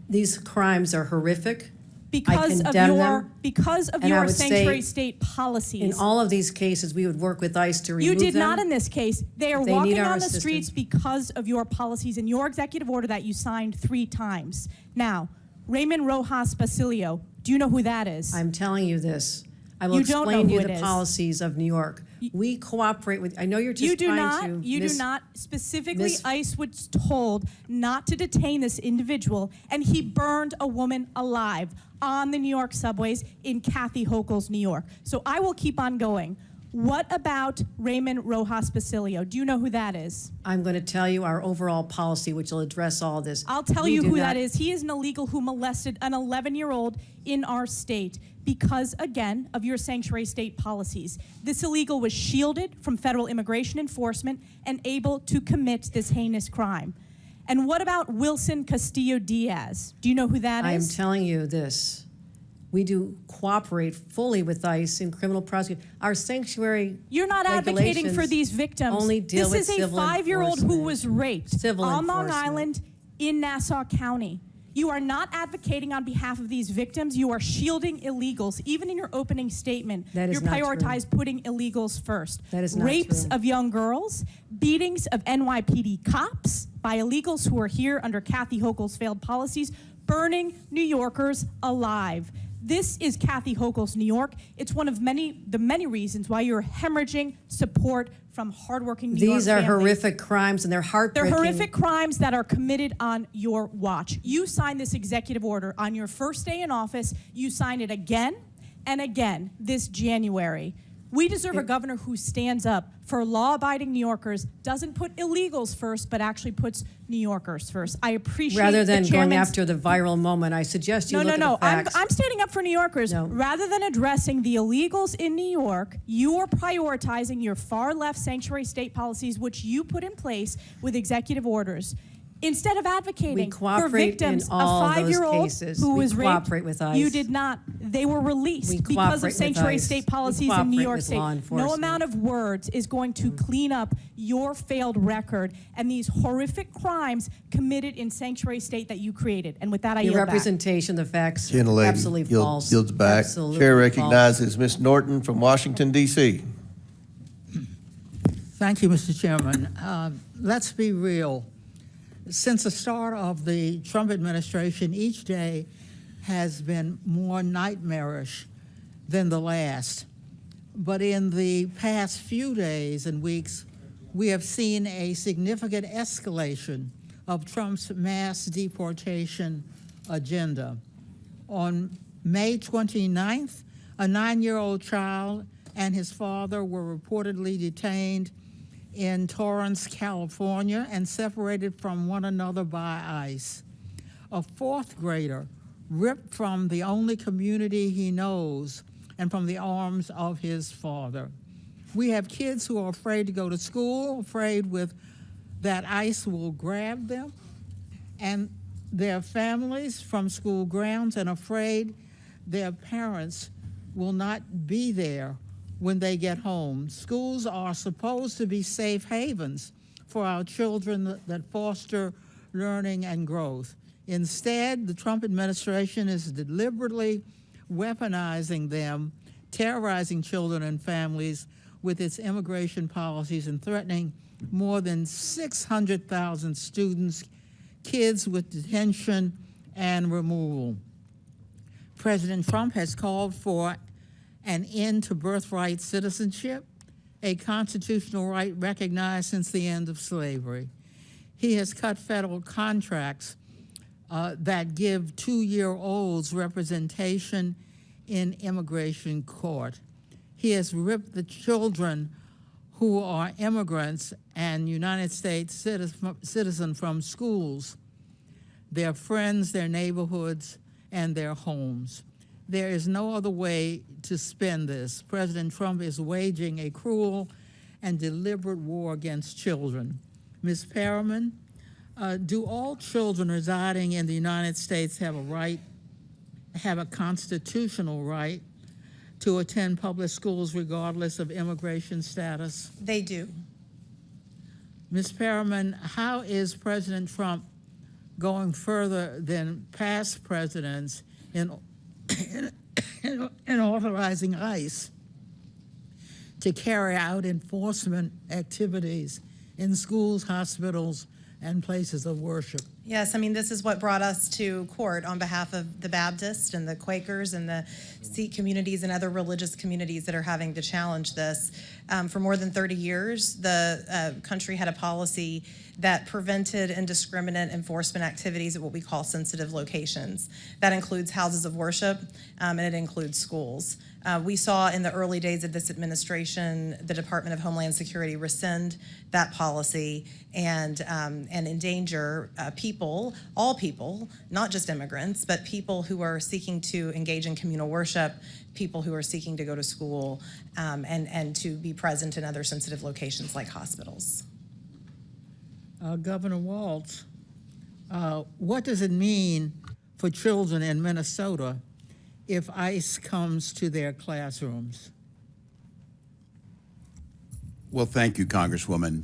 These crimes are horrific. Because of condemn your them, and I your would sanctuary say state policies. In all of these cases, we would work with ICE to remove You did them. not in this case. They are They walking need our on the assistance. streets because of your policies and your executive order that you signed 3 times. Now, Raymond Rojas Basilio, do you know who that is? I'm telling you this. I will You don't explain know you who the it is. policies of New York. We cooperate with, I know you're just You do trying not. to. You do not. Specifically, Miss- ICE was told not to detain this individual, and he burned a woman alive on the New York subways in Kathy Hochul's New York. So I will keep on going. What about Raymond Rojas Basilio? Do you know who that is? I'm going to tell you our overall policy, which will address all this. I'll tell We you do who not- that is. He is an illegal who molested an 11-year-old in our state because, again, of your sanctuary state policies. This illegal was shielded from federal immigration enforcement and able to commit this heinous crime. And what about Wilson Castillo Diaz? Do you know who that I am is? telling you this. We do cooperate fully with ICE in criminal prosecution. Our sanctuary You're not advocating for regulations these victims. only deal This with is a civil 5-year-old who enforcement. was raped Civil on Long enforcement. Island in Nassau County. You are not advocating on behalf of these victims. You are shielding illegals. Even in your opening statement, That is you not true. prioritize putting illegals first. That is not Rapes true. of young girls, beatings of NYPD cops by illegals who are here under Kathy Hochul's failed policies, burning New Yorkers alive. This is Kathy Hochul's New York. It's one of the many reasons why you're hemorrhaging support from hardworking New York These are families. horrific crimes, and they're They're heartbreaking. horrific crimes that are committed on your watch. You signed this executive order on your first day in office. You signed it again and again this January. We deserve a governor who stands up for law-abiding New Yorkers, doesn't put illegals first, but actually puts New Yorkers first. I appreciate Rather than the going chairman's- after the viral moment, I suggest you No, look no, no. at the facts. I'm standing up for New Yorkers. No. Rather than addressing the illegals in New York, you are prioritizing your far-left sanctuary state policies, which you put in place with executive orders. Instead of We advocating for cooperate victims, in all a those 5-year-old cases. who We was raped, cooperate with ICE. you did not. They were released We because cooperate of with sanctuary ICE. state We policies in New cooperate York with State. law No enforcement. amount of words is going to clean up your failed record and these horrific crimes committed in sanctuary state that you created. And with that, I Your yield back. representation, the facts, Gentlelady absolutely false. yields back. Absolutely Chair false. recognizes Ms. Norton from Washington, D.C. Thank you, Mr. Chairman. Let's be real. Since the start of the Trump administration, each day has been more nightmarish than the last. But in the past few days and weeks, we have seen a significant escalation of Trump's mass deportation agenda. On May 29th, a 9-year-old child and his father were reportedly detained in Torrance, California, and separated from one another by ICE. A 4th grader ripped from the only community he knows and from the arms of his father. We have kids who are afraid to go to school, afraid that ICE will grab them, and their families from school grounds, and afraid their parents will not be there when they get home. Schools are supposed to be safe havens for our children that foster learning and growth. Instead, the Trump administration is deliberately weaponizing them, terrorizing children and families with its immigration policies and threatening more than 600,000 students, kids with detention and removal. President Trump has called for an end to birthright citizenship, a constitutional right recognized since the end of slavery. He has cut federal contracts that give 2-year-olds representation in immigration court. He has ripped the children who are immigrants and United States citizen from schools, their friends, their neighborhoods, and their homes. There is no other way to spin this. President Trump is waging a cruel and deliberate war against children. Ms. Perriman, do all children residing in the United States have a constitutional right to attend public schools regardless of immigration status? They do. Ms. Perriman, how is President Trump going further than past presidents in authorizing ICE to carry out enforcement activities in schools, hospitals, and places of worship? Yes, I mean, this is what brought us to court on behalf of the Baptists and the Quakers and the Sikh communities and other religious communities that are having to challenge this. For more than 30 years, the country had a policy that prevented indiscriminate enforcement activities at what we call sensitive locations. That includes houses of worship, and it includes schools. We saw in the early days of this administration, the Department of Homeland Security rescind that policy and endanger people, all people, not just immigrants, but people who are seeking to engage in communal worship, people who are seeking to go to school, and to be present in other sensitive locations like hospitals. Governor Walz, what does it mean for children in Minnesota if ICE comes to their classrooms? Well, thank you, Congresswoman.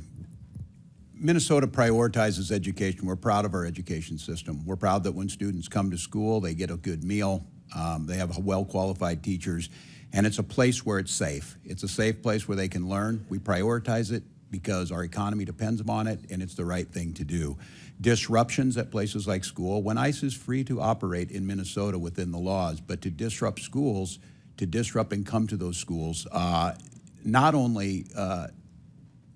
Minnesota prioritizes education. We're proud of our education system. We're proud that when students come to school, they get a good meal, they have well-qualified teachers, and it's a place where it's safe. It's a safe place where they can learn. We prioritize it because our economy depends upon it, and it's the right thing to do. Disruptions at places like school, when ICE is free to operate in Minnesota within the laws, but to disrupt schools, to disrupt and come to those schools, not only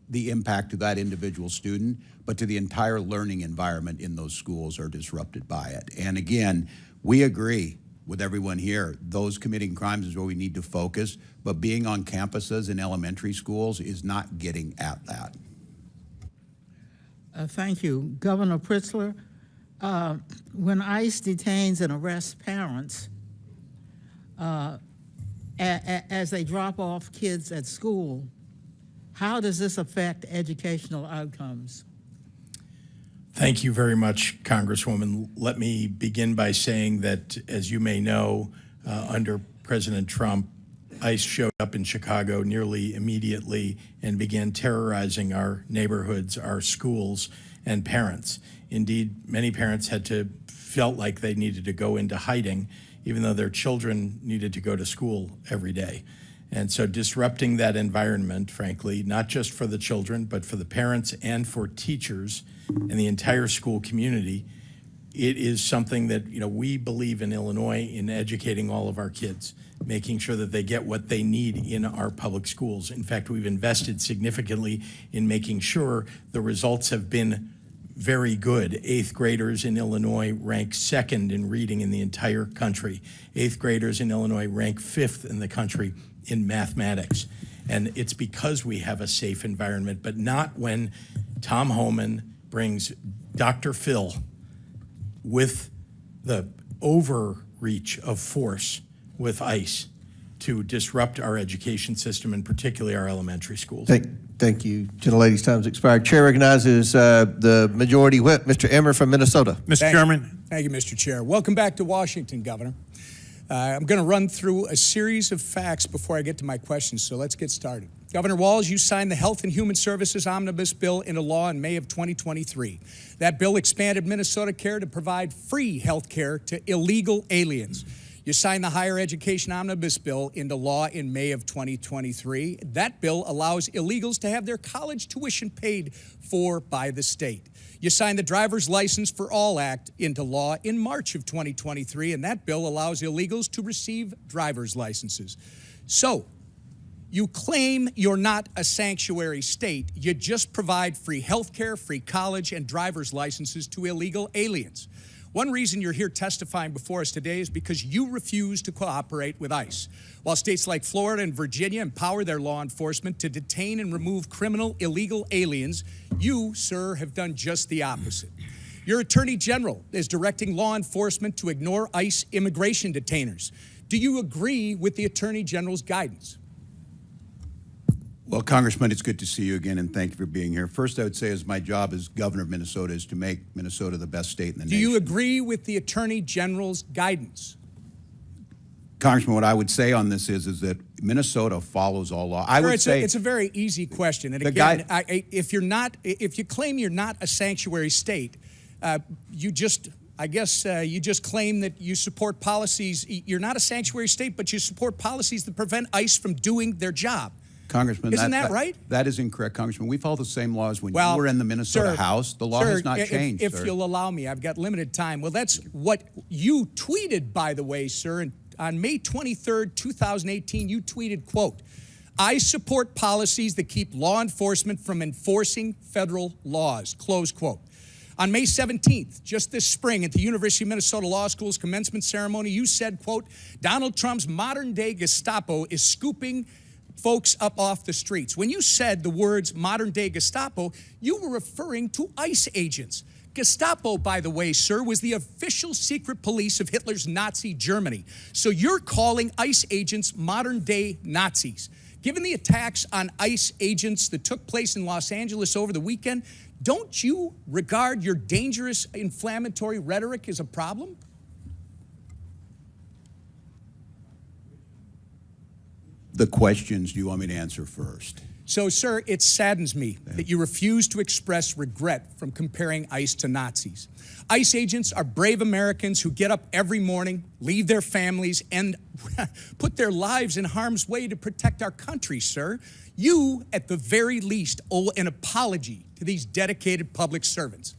the impact to that individual student, but to the entire learning environment in those schools are disrupted by it. And again, we agree with everyone here, those committing crimes is where we need to focus, but being on campuses in elementary schools is not getting at that. Thank you. Governor Pritzker, when ICE detains and arrests parents as they drop off kids at school, how does this affect educational outcomes? Thank you very much, Congresswoman. Let me begin by saying that, as you may know, under President Trump, ICE showed up in Chicago nearly immediately and began terrorizing our neighborhoods, our schools, and parents. Indeed, many parents felt like they needed to go into hiding, even though their children needed to go to school every day. And so disrupting that environment, frankly, not just for the children, but for the parents and for teachers and the entire school community, it is something that, we believe in Illinois in educating all of our kids, making sure that they get what they need in our public schools. In fact, we've invested significantly in making sure the results have been very good. 8th graders in Illinois rank 2nd in reading in the entire country. 8th graders in Illinois rank 5th in the country in mathematics. And it's because we have a safe environment, but not when Tom Homan brings Dr. Phil with the overreach of force with ICE to disrupt our education system, and particularly our elementary schools. Thank you. Gentlelady's time's expired. Chair recognizes the Majority Whip, Mr. Emmer from Minnesota. Mr. Chairman. Thank you, Mr. Chair. Welcome back to Washington, Governor. I'm going to run through a series of facts before I get to my questions, so let's get started. Governor Walz, you signed the Health and Human Services Omnibus Bill into law in May of 2023. That bill expanded Minnesota Care to provide free health care to illegal aliens. You signed the Higher Education Omnibus Bill into law in May of 2023. That bill allows illegals to have their college tuition paid for by the state. You signed the Driver's License for All Act into law in March of 2023, and that bill allows illegals to receive driver's licenses. So, you claim you're not a sanctuary state. You just provide free health care, free college, and driver's licenses to illegal aliens. One reason you're here testifying before us today is because you refuse to cooperate with ICE. While states like Florida and Virginia empower their law enforcement to detain and remove criminal illegal aliens, you, sir, have done just the opposite. Your Attorney General is directing law enforcement to ignore ICE immigration detainers. Do you agree with the Attorney General's guidance? Well, Congressman, it's good to see you again, and thank you for being here. First, I would say as my job as governor of Minnesota is to make Minnesota the best state in the nation. Do you agree with the Attorney General's guidance? Congressman, what I would say on this is that Minnesota follows all law. I would say it's a very easy question. And again, if you claim you're not a sanctuary state, you just claim that you support policies. You're not a sanctuary state, but you support policies that prevent ICE from doing their job. Congressman, isn't that right? That is incorrect, Congressman. We follow the same laws when you were in the Minnesota House. The law has not changed, If you'll allow me, I've got limited time. Well, that's what you tweeted, by the way, sir. And on May 23rd, 2018, you tweeted, quote, "I support policies that keep law enforcement from enforcing federal laws," close quote. On May 17th, just this spring, at the University of Minnesota Law School's commencement ceremony, you said, quote, "Donald Trump's modern-day Gestapo is scooping folks up off the streets." When you said the words modern-day Gestapo, you were referring to ICE agents. Gestapo, by the way, sir, was the official secret police of Hitler's Nazi Germany. So you're calling ICE agents modern-day Nazis. Given the attacks on ICE agents that took place in Los Angeles over the weekend, don't you regard your dangerous, inflammatory rhetoric as a problem? The questions do you want me to answer first? So, sir, it saddens me that you refuse to express regret from comparing ICE to Nazis. ICE agents are brave Americans who get up every morning, leave their families, and put their lives in harm's way to protect our country, sir. You, at the very least, owe an apology to these dedicated public servants.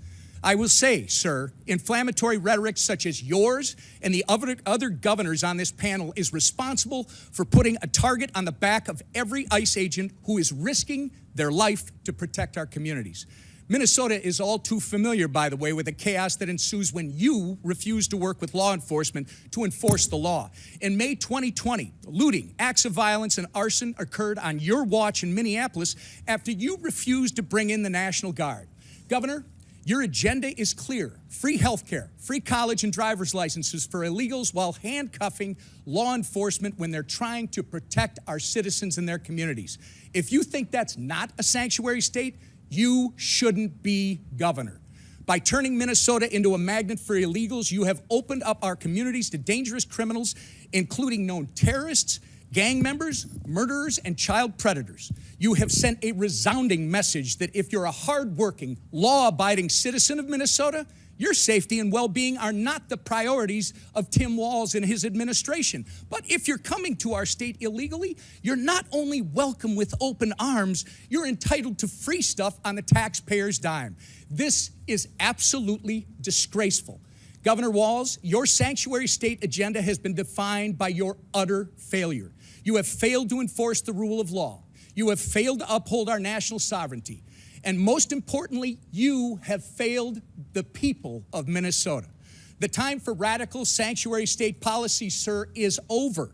I will say, sir, inflammatory rhetoric such as yours and the other governors on this panel is responsible for putting a target on the back of every ICE agent who is risking their life to protect our communities. Minnesota is all too familiar, by the way, with the chaos that ensues when you refuse to work with law enforcement to enforce the law. In May 2020, looting, acts of violence, and arson occurred on your watch in Minneapolis after you refused to bring in the National Guard. Governor, your agenda is clear: free health care, free college and driver's licenses for illegals while handcuffing law enforcement when they're trying to protect our citizens and their communities. If you think that's not a sanctuary state, you shouldn't be governor. By turning Minnesota into a magnet for illegals, you have opened up our communities to dangerous criminals, including known terrorists, gang members, murderers, and child predators. You have sent a resounding message that if you're a hardworking, law-abiding citizen of Minnesota, your safety and well-being are not the priorities of Tim Walz and his administration. But if you're coming to our state illegally, you're not only welcome with open arms, you're entitled to free stuff on the taxpayer's dime. This is absolutely disgraceful. Governor Walz, your sanctuary state agenda has been defined by your utter failure. You have failed to enforce the rule of law. You have failed to uphold our national sovereignty. And most importantly, you have failed the people of Minnesota. The time for radical sanctuary state policy, sir, is over.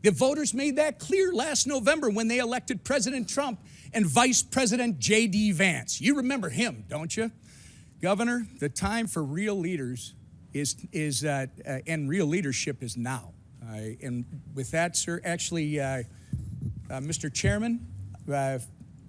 The voters made that clear last November when they elected President Trump and Vice President J.D. Vance. You remember him, don't you? Governor, the time for real leaders and real leadership is now. And with that, sir, actually, Mr. Chairman, I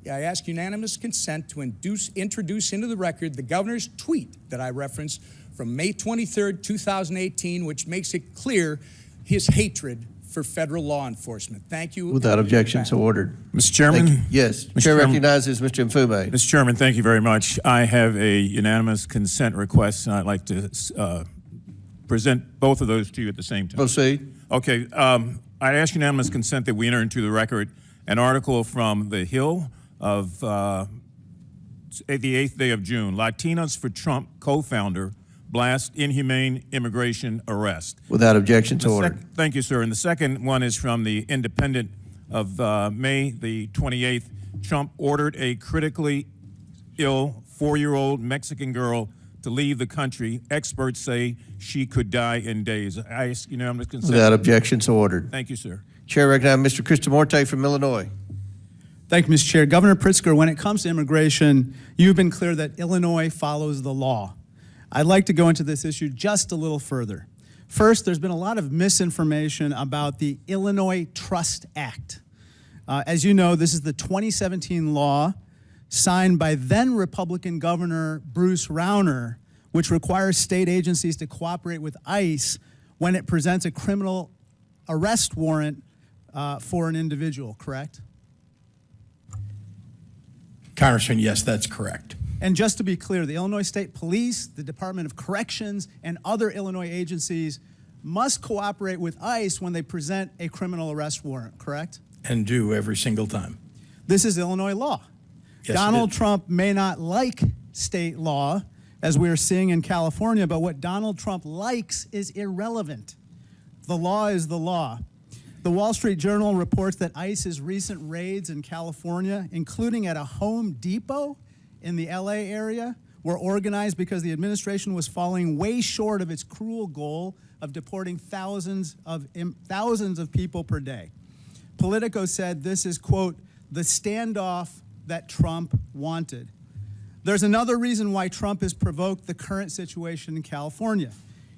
ask unanimous consent to introduce into the record the governor's tweet that I referenced from May 23rd, 2018, which makes it clear his hatred for federal law enforcement. Thank you. Without objection, so ordered. Mr. Chairman? Yes. Mr. Chair Chairman, recognizes Mr. Mfume. Mr. Chairman, thank you very much. I have a unanimous consent request, and I'd like to present both of those to you at the same time. Proceed. Okay. I ask unanimous consent that we enter into the record an article from The Hill of the 8th day of June. Latinos for Trump co-founder blast inhumane immigration arrest. Without objection to order. Thank you, sir. And the second one is from The Independent of May the 28th. Trump ordered a critically ill 4-year-old Mexican girl to leave the country. Experts say she could die in days. I ask unanimous consent. Without objection to order. Thank you, sir. Chair recognizes Mr. Kristamorte from Illinois. Thank you, Mr. Chair. Governor Pritzker, when it comes to immigration, you've been clear that Illinois follows the law. I'd like to go into this issue just a little further. First, there's been a lot of misinformation about the Illinois Trust Act. As you know, this is the 2017 law signed by then Republican Governor Bruce Rauner, which requires state agencies to cooperate with ICE when it presents a criminal arrest warrant for an individual, correct? Congressman, yes, that's correct. And just to be clear, the Illinois State Police, the Department of Corrections, and other Illinois agencies must cooperate with ICE when they present a criminal arrest warrant, correct? And do every single time. This is Illinois law. Yes, Donald Trump may not like state law, as we're seeing in California, but what Donald Trump likes is irrelevant. The law is the law. The Wall Street Journal reports that ICE's recent raids in California, including at a Home Depot in the LA area, were organized because the administration was falling way short of its cruel goal of deporting thousands of people per day. Politico said this is, quote, the standoff that Trump wanted. There's another reason why Trump has provoked the current situation in California.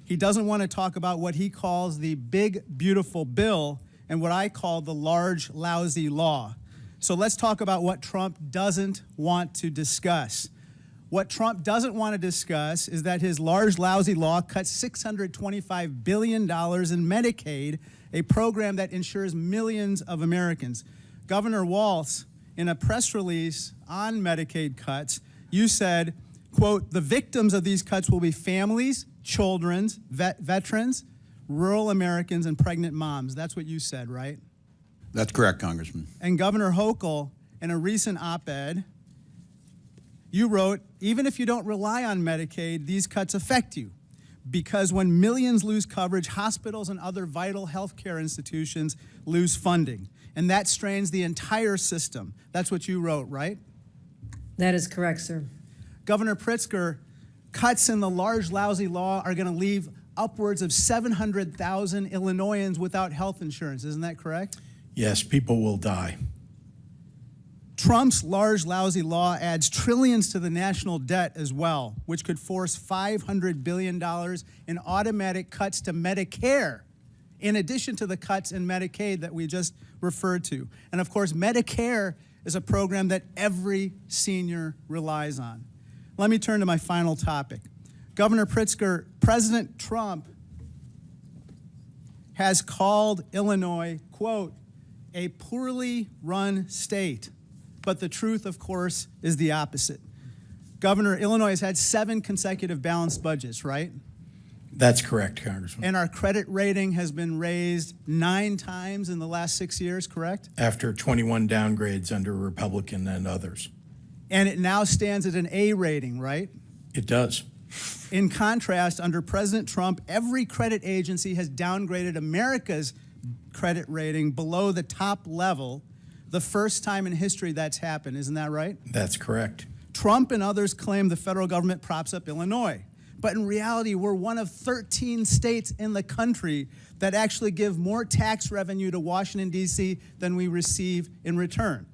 He doesn't want to talk about what he calls the big, beautiful bill and what I call the large, lousy law. So let's talk about what Trump doesn't want to discuss. What Trump doesn't want to discuss is that his large, lousy law cuts $625 billion in Medicaid, a program that insures millions of Americans. Governor Walz, in a press release on Medicaid cuts, you said, quote, the victims of these cuts will be families, children, veterans, rural Americans, and pregnant moms. That's what you said, right? That's correct, Congressman. And Governor Hochul, in a recent op-ed, you wrote, even if you don't rely on Medicaid, these cuts affect you. Because when millions lose coverage, hospitals and other vital healthcare institutions lose funding. And that strains the entire system. That's what you wrote, right? That is correct, sir. Governor Pritzker, cuts in the large, lousy law are going to leave upwards of 700,000 Illinoisans without health insurance. Isn't that correct? Yes, people will die. Trump's large, lousy law adds trillions to the national debt as well, which could force $500 billion in automatic cuts to Medicare, in addition to the cuts in Medicaid that we just referred to. And of course, Medicare is a program that every senior relies on. Let me turn to my final topic. Governor Pritzker, President Trump has called Illinois, quote, a poorly run state. But the truth, of course, is the opposite. Governor, Illinois has had 7 consecutive balanced budgets, right? That's correct, Congressman. And our credit rating has been raised 9 times in the last 6 years, correct? After 21 downgrades under Republican and others. And it now stands at an A rating, right? It does. In contrast, under President Trump, every credit agency has downgraded America's credit rating below the top level, the first time in history that's happened. Isn't that right? That's correct. Trump and others claim the federal government props up Illinois. But in reality, we're one of 13 states in the country that actually give more tax revenue to Washington, D.C. than we receive in return.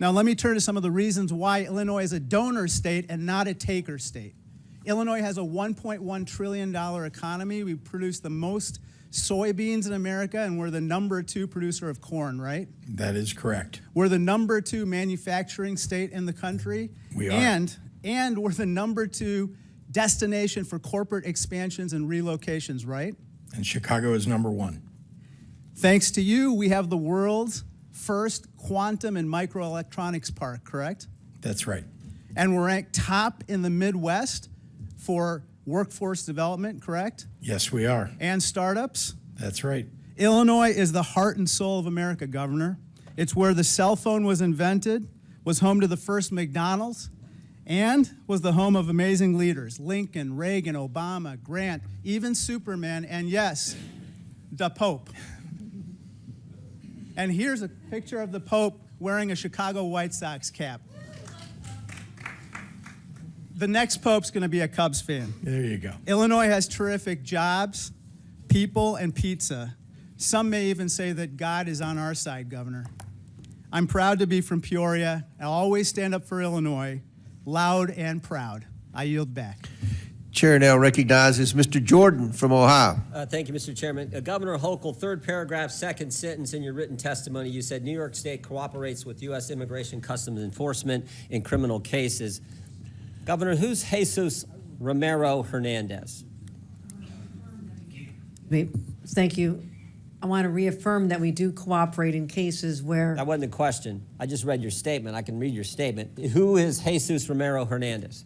Now, let me turn to some of the reasons why Illinois is a donor state and not a taker state. Illinois has a $1.1 trillion economy. We produce the most soybeans in America, and we're the #2 producer of corn, right? That is correct. We're the #2 manufacturing state in the country. We are. And we're the #2 destination for corporate expansions and relocations, right? And Chicago is #1. Thanks to you, we have the world's first quantum and microelectronics park, correct? That's right. And we're ranked top in the Midwest for workforce development, correct? Yes, we are. And startups. That's right. Illinois is the heart and soul of America, Governor. It's where the cell phone was invented, was home to the first McDonald's, and was the home of amazing leaders, Lincoln, Reagan, Obama, Grant, even Superman, and yes, the Pope. And here's a picture of the Pope wearing a Chicago White Sox cap. The next Pope's going to be a Cubs fan. There you go. Illinois has terrific jobs, people, and pizza. Some may even say that God is on our side, Governor. I'm proud to be from Peoria. I'll always stand up for Illinois, loud and proud. I yield back. Chair now recognizes Mr. Jordan from Ohio. Thank you, Mr. Chairman. Governor Hochul, third paragraph, second sentence in your written testimony, you said New York State cooperates with U.S. Immigration Customs Enforcement in criminal cases. Governor, who's Jesus Romero Hernandez? Thank you. I want to reaffirm that we do cooperate in cases where... That wasn't a question. I just read your statement. I can read your statement. Who is Jesus Romero Hernandez?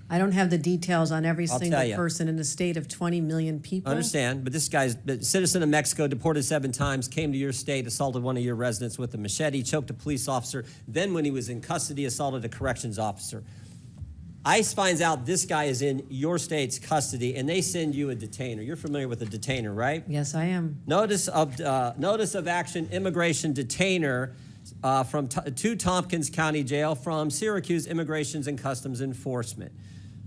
I don't have the details on every I'll single tell you. person in the state of 20 million people. I understand, but this guy's a citizen of Mexico, deported 7 times, came to your state, assaulted one of your residents with a machete, choked a police officer, then when he was in custody, assaulted a corrections officer. ICE finds out this guy is in your state's custody, and they send you a detainer. You're familiar with a detainer, right? Yes, I am. Notice of action, immigration detainer to Tompkins County Jail from Syracuse Immigrations and Customs Enforcement.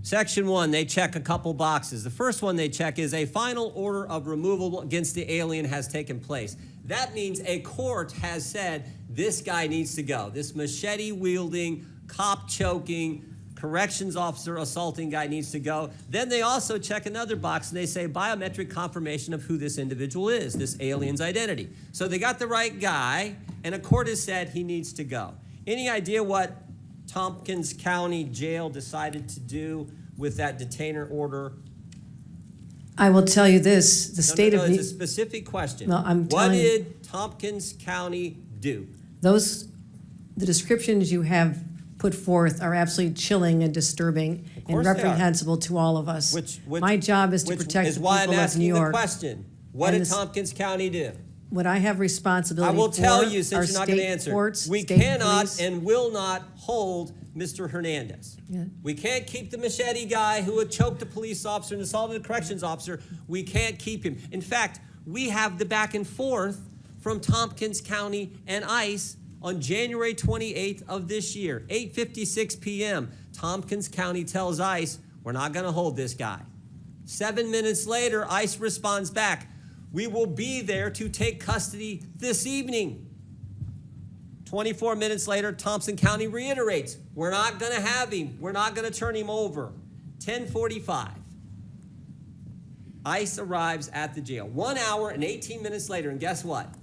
Section 1, they check a couple boxes. The first one they check is a final order of removal against the alien has taken place. That means a court has said this guy needs to go. This machete-wielding, cop-choking, corrections officer assaulting guy needs to go. Then they also check another box and they say biometric confirmation of who this individual is, this alien's identity. So they got the right guy and a court has said he needs to go. Any idea what Tompkins County Jail decided to do with that detainer order? I will tell you this, the state of... It's a specific question. No, I'm what telling you, did Tompkins County do? the descriptions you have put forth are absolutely chilling and disturbing and reprehensible to all of us. My job is to protect the people of New York. Which is why I'm asking the question. What did Tompkins County do? What I have responsibility for I will tell you, since you're not going to answer. Courts, we cannot and will not hold Mr. Hernandez. Yeah. We can't keep the machete guy who had choked a police officer and assaulted a corrections officer. We can't keep him. In fact, we have the back and forth from Tompkins County and ICE on January 28th of this year, 8:56 p.m., Tompkins County tells ICE, we're not going to hold this guy. 7 minutes later, ICE responds back, we will be there to take custody this evening. 24 minutes later, Thompson County reiterates, we're not going to have him. We're not going to turn him over. 10:45. ICE arrives at the jail. 1 hour and 18 minutes later, and guess what?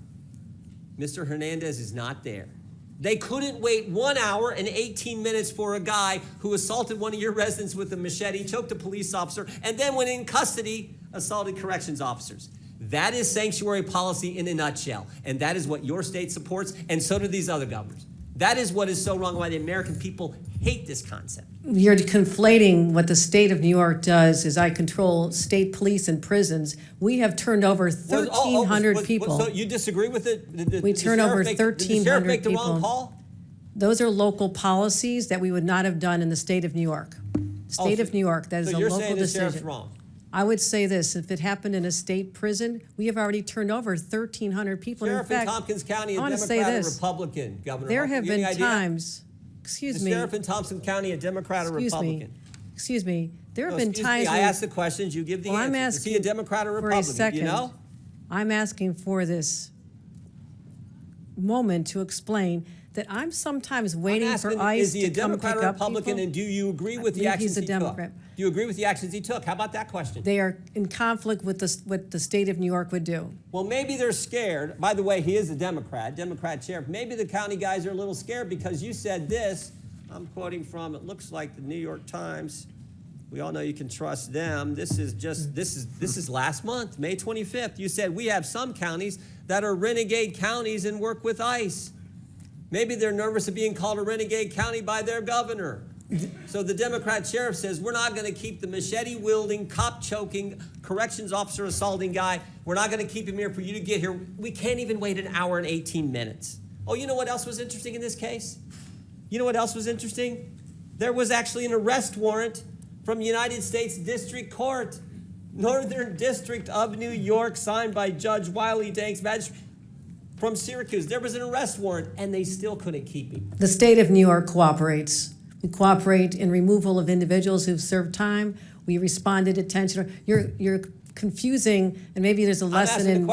Mr. Hernandez is not there. They couldn't wait 1 hour and 18 minutes for a guy who assaulted one of your residents with a machete, choked a police officer, and then when in custody, assaulted corrections officers. That is sanctuary policy in a nutshell, and that is what your state supports, and so do these other governors. That is what is so wrong, why the American people hate this concept. You're conflating what the state of New York does is I control state police and prisons. We have turned over 1,300 people. So you disagree with it? We turn over 1,300 people. Did the sheriff make the wrong call? Those are local policies that we would not have done in the state of New York. State of New York, that is a local decision. So you're saying the sheriff's wrong? I would say this, if it happened in a state prison, we have already turned over 1,300 people. Sheriff in Tompkins County, a Democrat or Republican, Governor? There have been times, excuse me. The sheriff in Thompson County, a Democrat or Republican? Excuse me. There have been times. I ask the questions, you give the answers. I'm asking. Is he a Democrat or Republican? Do you know? I'm asking for this moment to explain that I'm sometimes waiting for ICE to come pick up people. Is he a Democrat or Republican, and do you agree with the actions he took? He's a Democrat. Do you agree with the actions he took? How about that question? They are in conflict with what the state of New York would do. Well, maybe they're scared. By the way, he is a Democrat sheriff. Maybe the county guys are a little scared because you said this. I'm quoting from, it looks like the New York Times. We all know you can trust them. This is last month, May 25th. You said we have some counties that are renegade counties and work with ICE. Maybe they're nervous of being called a renegade county by their governor. So the Democrat sheriff says, we're not going to keep the machete-wielding, cop-choking, corrections officer assaulting guy. We're not going to keep him here for you to get here. We can't even wait an hour and 18 minutes. Oh, you know what else was interesting in this case? You know what else was interesting? There was actually an arrest warrant from United States District Court, Northern District of New York, signed by Judge Wiley Danks, magistrate from Syracuse. There was an arrest warrant, and they still couldn't keep him. The state of New York cooperates. We cooperate in removal of individuals who've served time. We respond to detention. You're confusing, and maybe there's a lesson in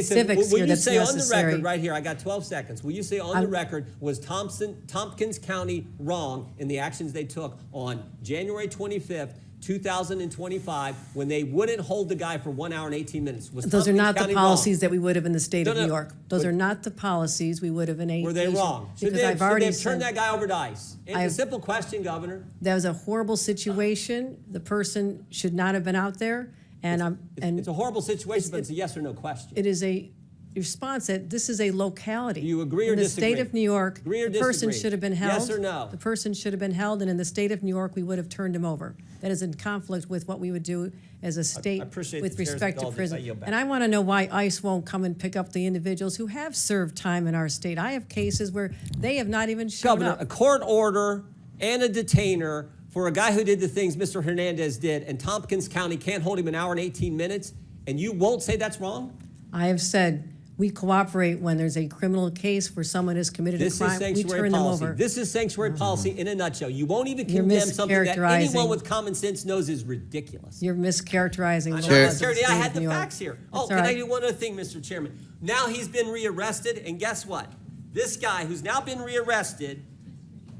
civics here that's necessary. Will you say on the record right here, I got 12 seconds, will you say on the record, was Tompkins County wrong in the actions they took on January 25th, 2025, when they wouldn't hold the guy for 1 hour and 18 minutes? Those are not the policies that we would have in the state of New York. Those are not the policies we would have in a. Were they wrong? Should they have turned that guy over to ICE? It's a simple question, Governor. That was a horrible situation. The person should not have been out there. And it's a horrible situation, but it's a yes or no question. It is a response that this is a locality. Do you agree or disagree? In the state of New York, the person should have been held. Yes or no? The person should have been held, and in the state of New York, we would have turned him over. That is in conflict with what we would do as a state with respect to prison. And I want to know why ICE won't come and pick up the individuals who have served time in our state. I have cases where they have not even shown up. Governor, a court order and a detainer for a guy who did the things Mr. Hernandez did, and Tompkins County can't hold him an hour and 18 minutes, and you won't say that's wrong? I have said we cooperate when there's a criminal case where someone has committed a crime. We turn them over. This is sanctuary policy in a nutshell. You won't even condemn something that anyone with common sense knows is ridiculous. You're mischaracterizing the laws. I had the facts here. Oh, can I do one other thing, Mr. Chairman? Now he's been rearrested, and guess what? This guy who's now been rearrested,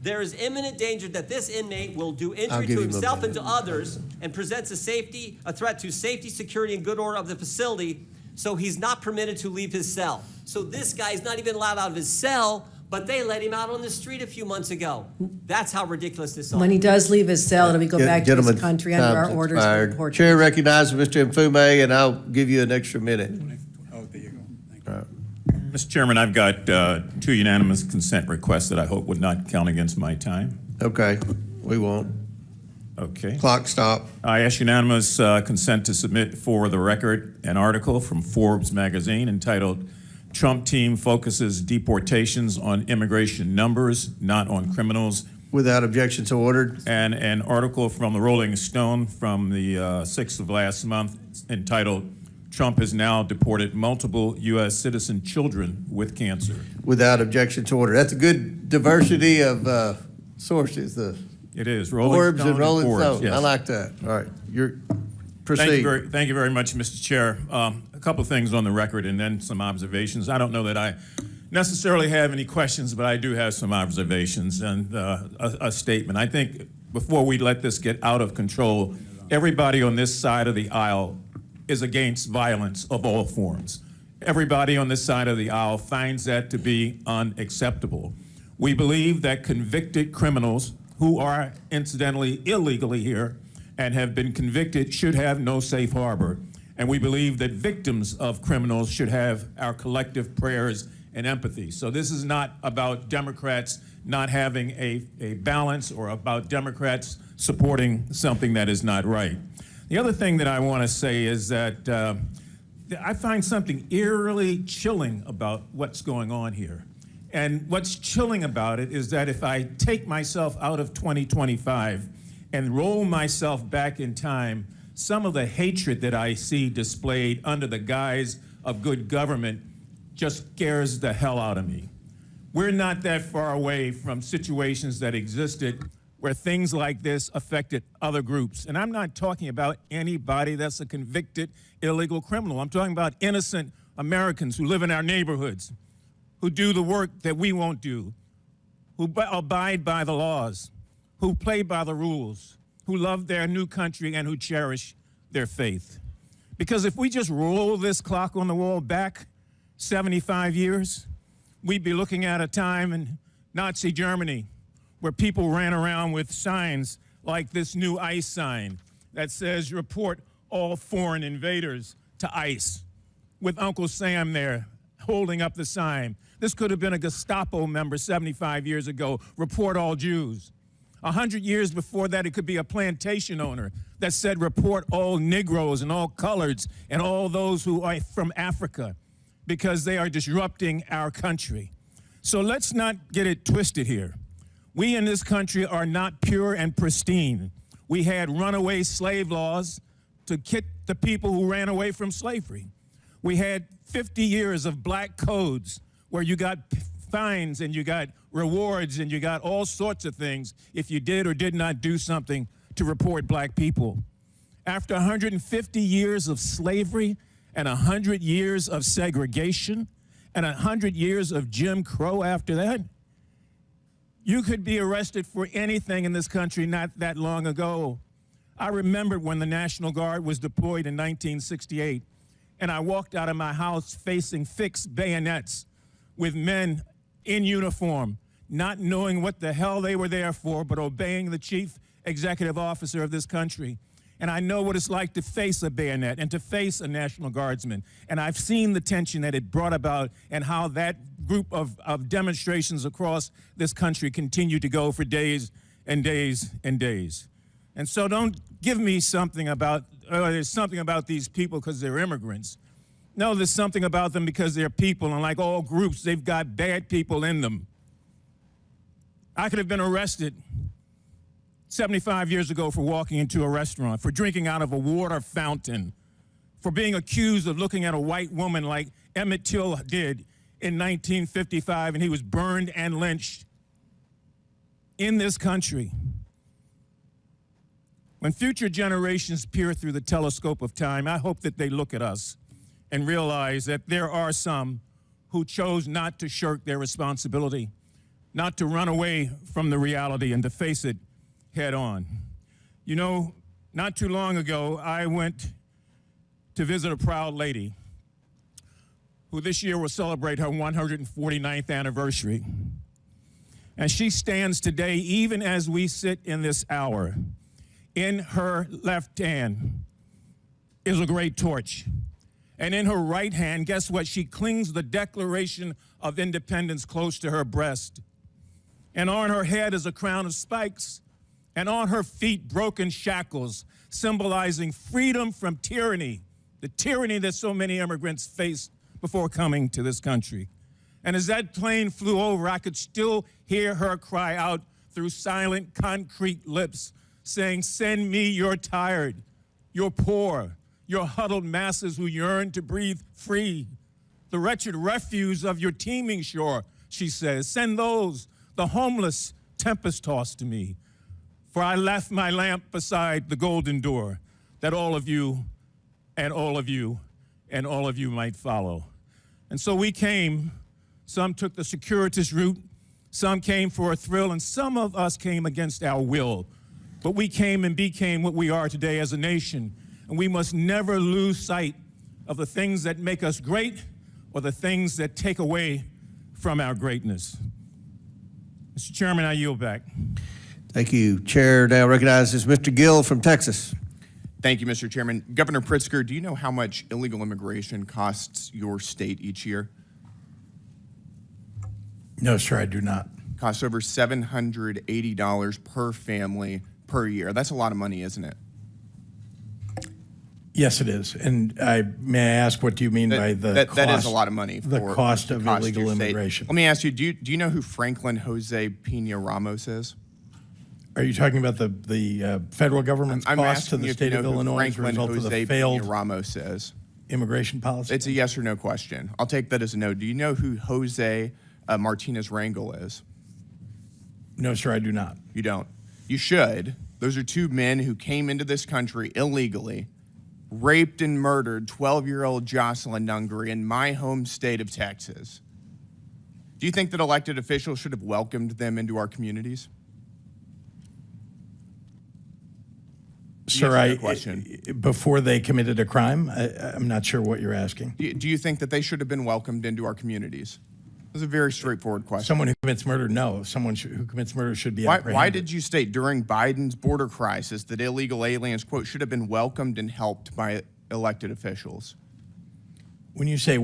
there is imminent danger that this inmate will do injury to himself and to others and presents a threat to safety, security, and good order of the facility, so he's not permitted to leave his cell. So this guy is not even allowed out of his cell, but they let him out on the street a few months ago. That's how ridiculous this is. When he does leave his cell, we go back to his country under our orders. For Chair recognizes Mr. Mfume, and I'll give you an extra minute. Oh, there you go. Thank you. Mr. Chairman, I've got 2 unanimous consent requests that I hope would not count against my time. Okay, we won't. Okay. Clock stop. I ask unanimous consent to submit for the record an article from Forbes magazine entitled "Trump Team Focuses Deportations on Immigration Numbers, Not on Criminals." Without objection, so ordered. And an article from the Rolling Stone from the 6th of last month entitled "Trump has now deported multiple U.S. citizen children with cancer." Without objection to order. That's a good diversity of sources. It is. Forbes and Rolling Stone. Yes. I like that. All right. Proceed. Thank you very much, Mr. Chair. A couple of things on the record and then some observations. I don't know that I necessarily have any questions, but I do have some observations and a statement. I think before we let this get out of control, everybody on this side of the aisle is against violence of all forms. Everybody on this side of the aisle finds that to be unacceptable. We believe that convicted criminals who are incidentally illegally here and have been convicted should have no safe harbor. And we believe that victims of criminals should have our collective prayers and empathy. So this is not about Democrats not having a balance or about Democrats supporting something that is not right. The other thing that I want to say is that I find something eerily chilling about what's going on here. And what's chilling about it is that if I take myself out of 2025 and roll myself back in time, some of the hatred that I see displayed under the guise of good government just scares the hell out of me. We're not that far away from situations that existed where things like this affected other groups. And I'm not talking about anybody that's a convicted illegal criminal. I'm talking about innocent Americans who live in our neighborhoods, who do the work that we won't do, who abide by the laws, who play by the rules, who love their new country and who cherish their faith. Because if we just roll this clock on the wall back 75 years, we'd be looking at a time in Nazi Germany where people ran around with signs like this new ICE sign that says, "Report all foreign invaders to ICE," with Uncle Sam there holding up the sign. This could have been a Gestapo member 75 years ago, "Report all Jews." 100 years before that, it could be a plantation owner that said, report all Negroes and all coloreds and all those who are from Africa, because they are disrupting our country. So let's not get it twisted here. We in this country are not pure and pristine. We had runaway slave laws to kick the people who ran away from slavery. We had 50 years of black codes where you got fines and you got rewards and you got all sorts of things if you did or did not do something to report black people. After 150 years of slavery and 100 years of segregation and 100 years of Jim Crow after that, you could be arrested for anything in this country not that long ago. I remember when the National Guard was deployed in 1968, and I walked out of my house facing fixed bayonets with men in uniform, not knowing what the hell they were there for, but obeying the chief executive officer of this country. And I know what it's like to face a bayonet and to face a National Guardsman. And I've seen the tension that it brought about and how that group of demonstrations across this country continue to go for days and days and days. And so don't give me something about, there's something about these people because they're immigrants. No, there's something about them because they're people, and like all groups, they've got bad people in them. I could have been arrested 75 years ago for walking into a restaurant, for drinking out of a water fountain, for being accused of looking at a white woman like Emmett Till did in 1955, and he was burned and lynched in this country. When future generations peer through the telescope of time, I hope that they look at us and realize that there are some who chose not to shirk their responsibility, not to run away from the reality and to face it head on. You know, not too long ago, I went to visit a proud lady who this year will celebrate her 149th anniversary. And she stands today, even as we sit in this hour. In her left hand is a great torch. And in her right hand, guess what? She clings the Declaration of Independence close to her breast. And on her head is a crown of spikes. And on her feet, broken shackles, symbolizing freedom from tyranny, the tyranny that so many immigrants faced before coming to this country. And as that plane flew over, I could still hear her cry out through silent, concrete lips, saying, "Send me your tired, your poor, your huddled masses who yearn to breathe free. The wretched refuse of your teeming shore," she says. "Send those, the homeless, tempest-tossed to me. For I left my lamp beside the golden door, that all of you and all of you and all of you might follow." And so we came. Some took the circuitous route, some came for a thrill, and some of us came against our will. But we came and became what we are today as a nation. And we must never lose sight of the things that make us great or the things that take away from our greatness. Mr. Chairman, I yield back. Thank you. Chair now recognizes Mr. Gill from Texas. Thank you, Mr. Chairman. Governor Pritzker, do you know how much illegal immigration costs your state each year? No, sir, I do not. Costs over $780 per family per year. That's a lot of money, isn't it? Yes, it is. And may I ask, what do you mean by the cost? That is a lot of money for the cost of illegal your state. immigration. Let me ask you, do you know who Franklin Jose Pena Ramos is? Are you talking about the federal government's cost to the state of Illinois as a result of the failed Ramos is? Immigration policy? It's a yes or no question. I'll take that as a no. Do you know who Jose Martinez Rangel is? No, sir, I do not. You don't. You should. Those are two men who came into this country illegally, raped and murdered 12-year-old Jocelyn Nungary in my home state of Texas. Do you think that elected officials should have welcomed them into our communities? Sir, before they committed a crime, I'm not sure what you're asking. Do you think that they should have been welcomed into our communities? That's a very straightforward question. Someone who commits murder, no. Someone who commits murder should be apprehended. Why did you state during Biden's border crisis that illegal aliens, quote, should have been welcomed and helped by elected officials? When you say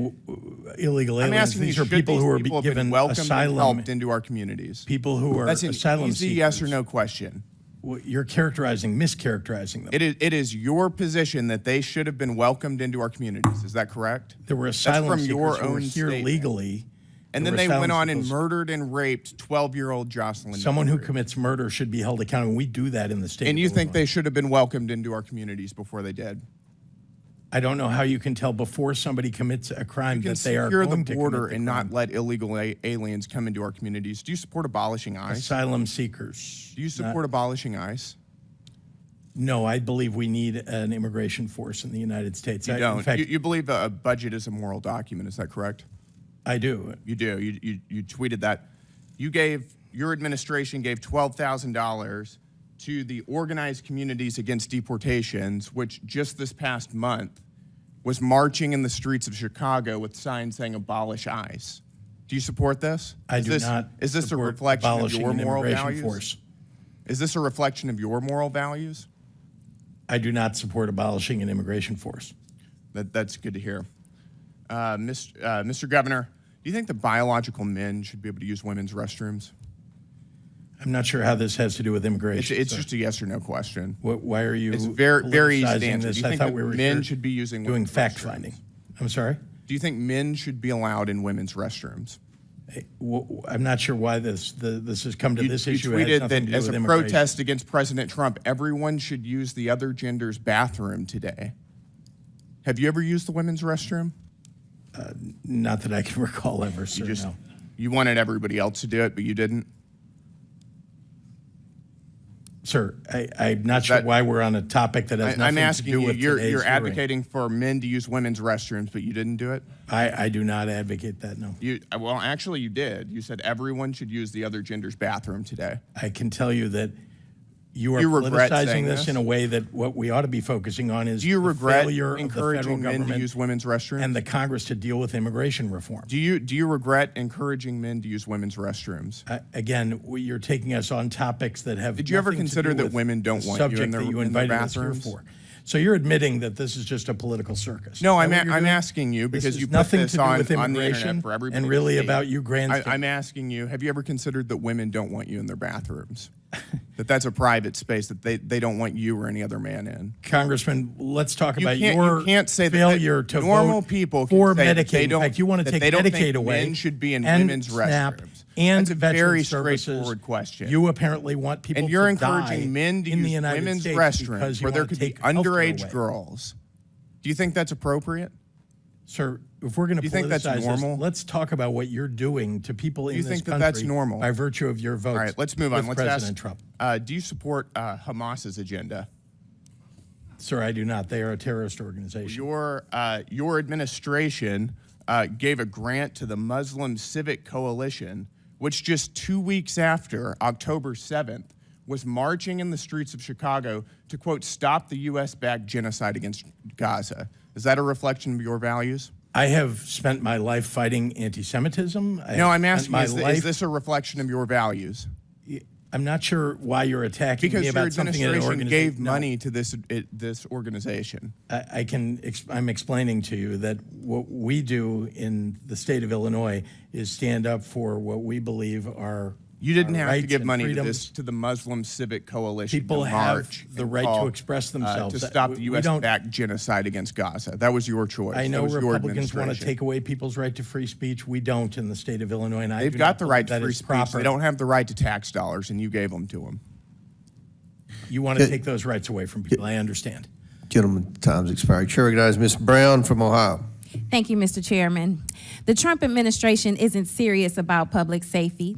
illegal I'm aliens, asking these you, are should people these who are people have been given welcomed and asylum. helped into our communities? People who are That's an asylum easy seekers. yes or no question. Well, you're mischaracterizing them. It is your position that they should have been welcomed into our communities. Is that correct? There were asylum That's from your seekers who were own here statement. legally. And There then were they went asylum on and seekers. murdered and raped 12-year-old Jocelyn. Someone who Nunnery. commits murder should be held accountable. We do that in the state. And of you think Illinois. they should have been welcomed into our communities before they did? I don't know how you can tell before somebody commits a crime You can that they are secure going the to border commit the and crime. not let illegal aliens come into our communities. Do you support abolishing ICE? Asylum seekers. Do you support abolishing ICE? No, I believe we need an immigration force in the United States. You In don't. fact, You believe a budget is a moral document. Is that correct? I do. You do. You tweeted that. Your administration gave $12,000 to the Organized Communities Against Deportations, which just this past month was marching in the streets of Chicago with signs saying abolish ICE. Do you support this? I do not. Is this a support reflection of abolishing your an moral immigration values? force. Is this a reflection of your moral values? I do not support abolishing an immigration force. That's good to hear. Mr. Governor, do you think that biological men should be able to use women's restrooms? I'm not sure how this has to do with immigration. It's sir. just a yes or no question. Why are you? It's very easy to politicizing answer. this? Do you I think thought that we were men here should be using doing women's fact restrooms? finding. I'm sorry. Do you think men should be allowed in women's restrooms? I'm not sure why this has come to this issue. You It has tweeted nothing to that do as with a immigration. protest against President Trump, everyone should use the other gender's bathroom today. Have you ever used the women's restroom? Not that I can recall ever, sir. No. You wanted everybody else to do it, but you didn't? Sir, I'm not sure why we're on a topic that has nothing I'm asking to do you, with you're today's hearing. advocating for men to use women's restrooms, but you didn't do it? I do not advocate that, no. Well, actually, you did. You said everyone should use the other gender's bathroom today. I can tell you that you are Do you regret politicizing saying this this? in a way that what we ought to be focusing on is Do you the regret failure of the federal encouraging men to government use women's restrooms? and the Congress to deal with immigration reform. Do you regret encouraging men to use women's restrooms? Again, you're taking us on topics that have. Did you ever nothing to consider do that with women don't the want you in subject their- that you in their invited us here bathrooms? for? So you're admitting that this is just a political circus. No, Is that I'm what you're doing? asking you This because is you put nothing this to do on with the immigration internet for everybody and really to see. about you grandstanding. I'm asking you, have you ever considered that women don't want you in their bathrooms? That's a private space that they don't want you or any other man in. Congressman, let's talk about You your can't say that failure to normal vote people can for say that Medicaid. they In don't- fact, you want to that take they don't Medicaid think away. men should be in and women's SNAP restrooms. and That's a veteran very services. straightforward question. You apparently want people And you're to die encouraging men to in the use United women's States restrooms because you where there want to could be take healthcare underage away. girls. Do you think that's appropriate? Sir, if we're going to Do you think that's politicize normal? this, let's talk about what you're doing to people in you this think that country that's normal? by virtue of your votes. All right, let's move on. with Let's President ask, Trump. do you support Hamas's agenda? Sir, I do not. They are a terrorist organization. Your administration gave a grant to the Muslim Civic Coalition, which just 2 weeks after October 7th was marching in the streets of Chicago to, quote, stop the U.S.-backed genocide against Gaza. Is that a reflection of your values? I have spent my life fighting anti-Semitism. No, I'm asking, is this a reflection of your values? I'm not sure why you're attacking Because me your about something in an administration organization. gave money to this organization. I'm explaining to you that what we do in the state of Illinois is stand up for what we believe are You didn't our have to rights give and money to freedoms. the Muslim Civic Coalition. People to have march the and right to call, express themselves. to stop the We don't- U.S.-backed genocide against Gaza. That was your choice. I know that was your Republicans want to administration. take away people's right to free speech. We don't in the state of Illinois. And I They've do got not the believe right to that free is speech. proper. They don't have the right to tax dollars, and you gave them to them. You want to take those rights away from people. I understand. Gentlemen, time's expired. Chair recognizes Ms. Brown from Ohio. Thank you, Mr. Chairman. The Trump administration isn't serious about public safety.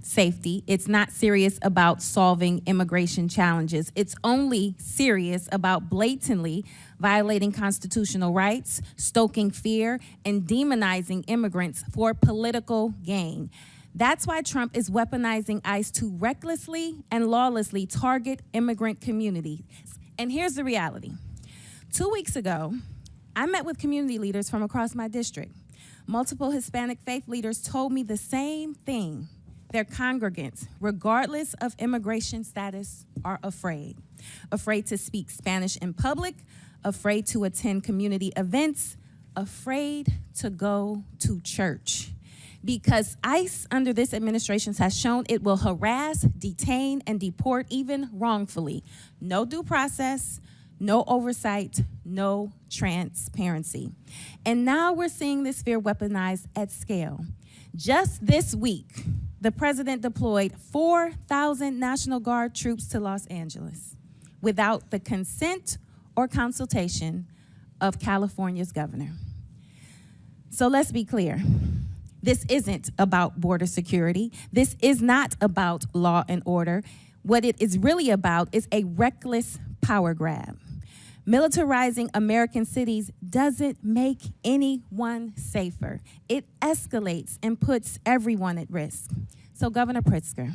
It's not serious about solving immigration challenges. It's only serious about blatantly violating constitutional rights, stoking fear, and demonizing immigrants for political gain. That's why Trump is weaponizing ICE to recklessly and lawlessly target immigrant communities. And here's the reality. 2 weeks ago, I met with community leaders from across my district. Multiple Hispanic faith leaders told me the same thing. Their congregants, regardless of immigration status, are afraid. Afraid to speak Spanish in public, afraid to attend community events, afraid to go to church because ICE under this administration has shown it will harass, detain, and deport even wrongfully. No due process, no oversight, no transparency. And now we're seeing this fear weaponized at scale. Just this week, the president deployed 4,000 National Guard troops to Los Angeles without the consent or consultation of California's governor. So let's be clear. This isn't about border security. This is not about law and order. What it is really about is a reckless power grab. Militarizing American cities doesn't make anyone safer. It escalates and puts everyone at risk. So, Governor Pritzker,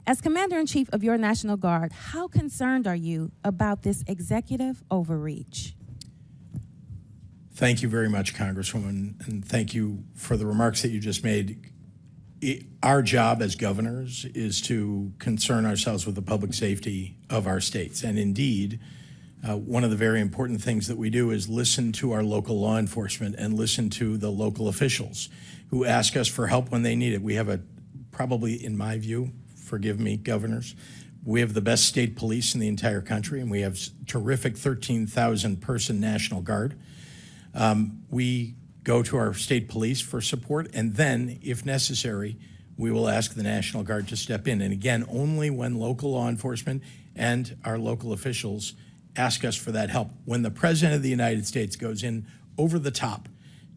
as Commander-in-Chief of your National Guard, how concerned are you about this executive overreach? Thank you very much, Congresswoman, and thank you for the remarks that you just made. Our job as governors is to concern ourselves with the public safety of our states, and indeed, one of the very important things that we do is listen to our local law enforcement and listen to the local officials who ask us for help when they need it. We have probably, in my view, forgive me, governors, we have the best state police in the entire country, and we have terrific 13,000 person National Guard. We go to our state police for support, and then, if necessary, we will ask the National Guard to step in. And again, only when local law enforcement and our local officials ask us for that help. When the President of the United States goes in over the top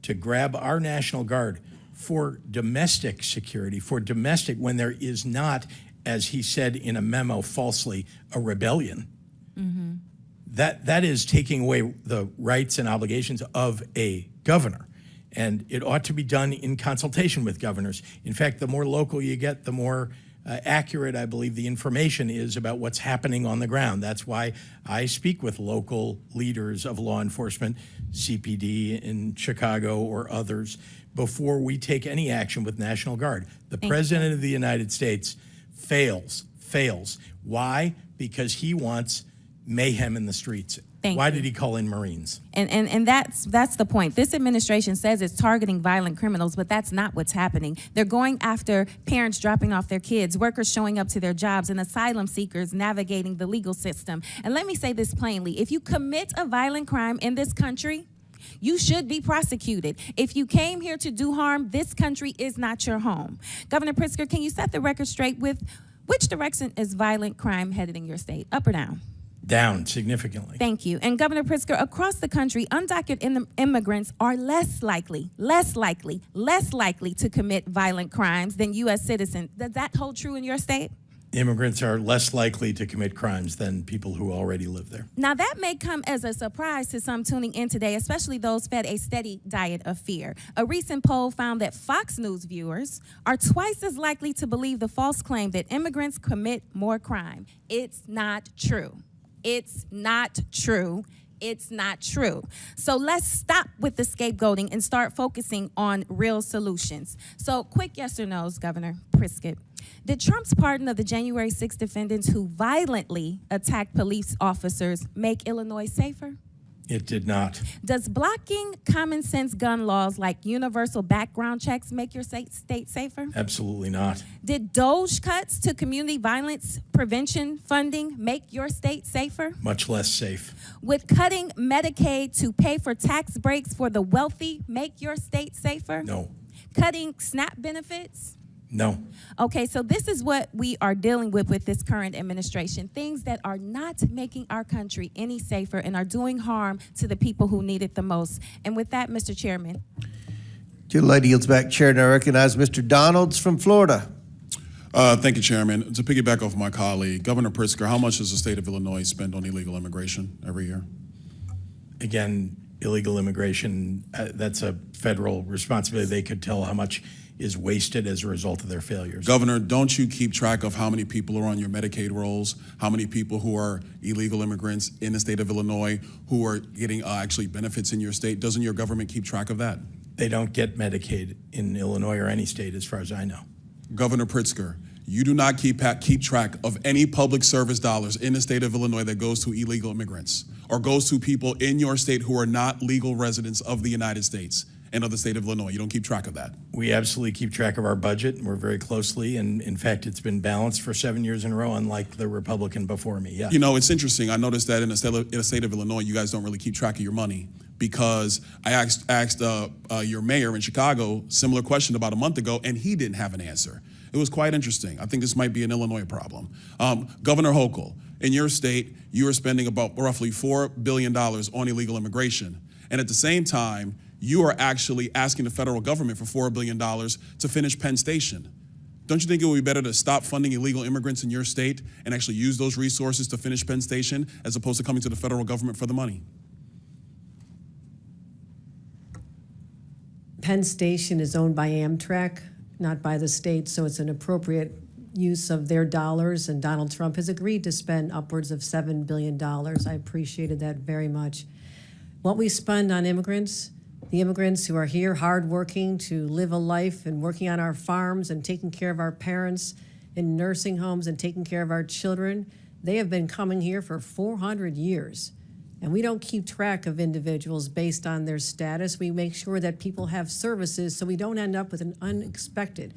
to grab our National Guard for domestic security, for domestic, when there is not, as he said in a memo falsely, a rebellion, that is taking away the rights and obligations of a governor. And it ought to be done in consultation with governors. In fact, the more local you get, the more accurate, I believe, the information is about what's happening on the ground. That's why I speak with local leaders of law enforcement, CPD in Chicago or others, before we take any action with National Guard. The President of the United States fails. Why? Because he wants mayhem in the streets. Why did he call in Marines? And that's the point. This administration says it's targeting violent criminals, but that's not what's happening. They're going after parents dropping off their kids, workers showing up to their jobs, and asylum seekers navigating the legal system. And let me say this plainly. If you commit a violent crime in this country, you should be prosecuted. If you came here to do harm, this country is not your home. Governor Pritzker, can you set the record straight with which direction is violent crime headed in your state, up or down? Down significantly. Thank you. And Governor Pritzker, across the country, undocumented immigrants are less likely to commit violent crimes than U.S. citizens. Does that hold true in your state? Immigrants are less likely to commit crimes than people who already live there. Now, that may come as a surprise to some tuning in today, especially those fed a steady diet of fear. A recent poll found that Fox News viewers are twice as likely to believe the false claim that immigrants commit more crime. It's not true. It's not true. It's not true. So let's stop with the scapegoating and start focusing on real solutions. So quick yes or no's, Governor Pritzker. Did Trump's pardon of the January 6 defendants who violently attacked police officers make Illinois safer? It did not. Does blocking common sense gun laws like universal background checks make your state safer? Absolutely not. Did DOGE cuts to community violence prevention funding make your state safer? Much less safe. Would cutting Medicaid to pay for tax breaks for the wealthy make your state safer? No. Cutting SNAP benefits? No. Okay, so this is what we are dealing with this current administration. Things that are not making our country any safer and are doing harm to the people who need it the most. And with that, Mr. Chairman. Till the lady yields back chair, and I recognize Mr. Donalds from Florida. Thank you, Chairman. To piggyback off my colleague, Governor Pritzker, how much does the state of Illinois spend on illegal immigration every year? Again, illegal immigration, that's a federal responsibility. They could tell how much is wasted as a result of their failures. Governor, don't you keep track of how many people are on your Medicaid rolls, how many people who are illegal immigrants in the state of Illinois who are getting actually benefits in your state? Doesn't your government keep track of that? They don't get Medicaid in Illinois or any state as far as I know. Governor Pritzker, You do not keep track of any public service dollars in the state of Illinois that goes to illegal immigrants or goes to people in your state who are not legal residents of the United States and of the state of Illinois. You don't keep track of that. We absolutely keep track of our budget, and we're very closely, and in fact, it's been balanced for 7 years in a row, unlike the Republican before me, yeah. You know, it's interesting. I noticed that in the state of Illinois, you guys don't really keep track of your money, because I asked your mayor in Chicago similar question about a month ago, and he didn't have an answer. It was quite interesting. I think this might be an Illinois problem. Governor Hochul, in your state, you are spending about roughly $4 billion on illegal immigration, and at the same time, you are actually asking the federal government for $4 billion to finish Penn Station. Don't you think it would be better to stop funding illegal immigrants in your state and actually use those resources to finish Penn Station as opposed to coming to the federal government for the money? Penn Station is owned by Amtrak, not by the state, so it's an appropriate use of their dollars, and Donald Trump has agreed to spend upwards of $7 billion. I appreciated that very much. What we spend on immigrants, the immigrants who are here hardworking to live a life and working on our farms and taking care of our parents in nursing homes and taking care of our children, they have been coming here for 400 years. And we don't keep track of individuals based on their status. We make sure that people have services so we don't end up with an unexpected.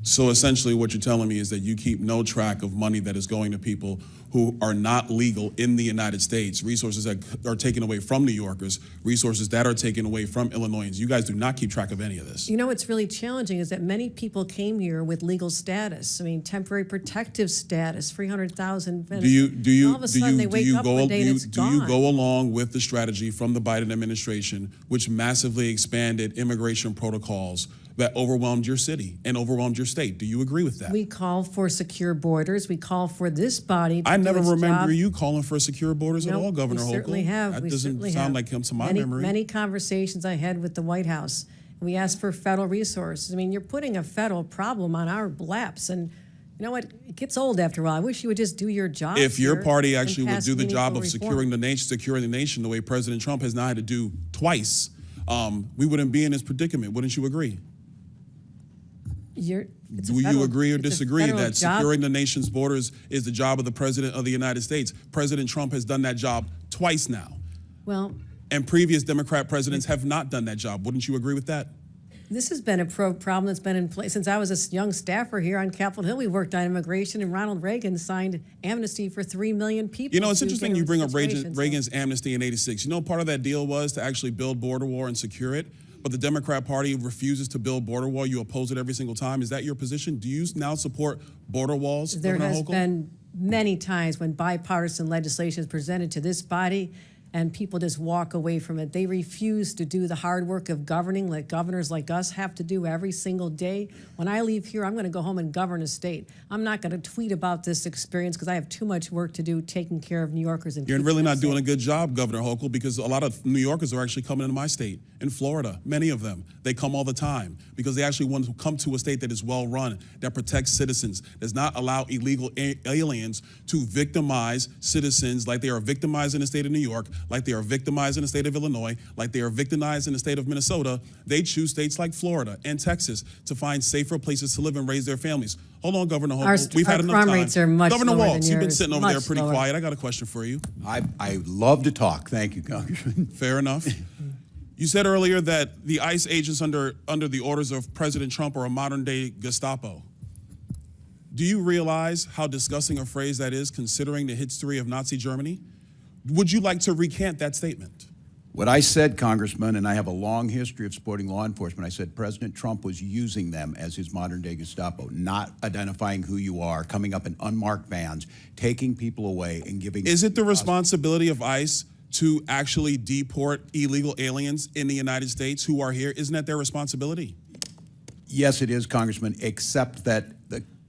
So essentially what you're telling me is that you keep no track of money that is going to people who are not legal in the United States, resources that are taken away from New Yorkers, resources that are taken away from Illinoisans. You guys do not keep track of any of this. You know what's really challenging is that many people came here with legal status. I mean, temporary protective status, 300,000. Do you all of a sudden they wake up one day and it's gone. Do you go along with the strategy from the Biden administration, which massively expanded immigration protocols that overwhelmed your city and overwhelmed your state? Do you agree with that? We call for secure borders. We call for this body to I do never its remember job. you calling for secure borders at all, Governor Hochul. We certainly have. That we doesn't certainly sound have. like him to my memory. Many conversations I had with the White House. We asked for federal resources. I mean, you're putting a federal problem on our laps, and you know what? It gets old after a while. I wish you would just do your job. If your here party and actually would pass do the job of meaningful securing the nation the way President Trump has now had to do twice, we wouldn't be in this predicament. Wouldn't you agree? Do you agree or disagree that securing the nation's borders is the job of the President of the United States? President Trump has done that job twice now. Well, and previous Democrat presidents have not done that job. Wouldn't you agree with that? this has been a problem that's been in place since I was a young staffer here on Capitol Hill. We worked on immigration, and Ronald Reagan signed amnesty for 3 million people. You know, it's interesting you bring up Reagan's amnesty in '86. You know, part of that deal was to actually build border wall and secure it. But the Democrat Party refuses to build border wall. You oppose it every single time. Is that your position? Do you now support border walls, There Governor has Hochul? been many times when bipartisan legislation is presented to this body and people just walk away from it. They refuse to do the hard work of governing like governors like us have to do every single day. When I leave here, I'm going to go home and govern a state. I'm not going to tweet about this experience because I have too much work to do taking care of New Yorkers. And You're keeping really them not doing safe. a good job, Governor Hochul, because a lot of New Yorkers are actually coming into my state, in Florida, many of them. They come all the time because they actually want to come to a state that is well run, that protects citizens, does not allow illegal aliens to victimize citizens like they are victimized in the state of New York, like they are victimized in the state of Illinois, like they are victimized in the state of Minnesota. They choose states like Florida and Texas to find safer places to live and raise their families. Hold on, Governor Hochul. We've had enough crime time. rates are much Governor lower Walz, than you've been yours, sitting over there much pretty lower. quiet. I got a question for you. I love to talk. Thank you, Congressman. Fair enough. You said earlier that the ICE agents under the orders of President Trump are a modern-day Gestapo. Do you realize how disgusting a phrase that is, considering the history of Nazi Germany? Would you like to recant that statement? What I said, Congressman, and I have a long history of supporting law enforcement, I said President Trump was using them as his modern-day Gestapo, not identifying who you are, coming up in unmarked vans, taking people away and giving... Is it the responsibility of ICE to actually deport illegal aliens in the United States who are here? Isn't that their responsibility? Yes, it is, Congressman, except that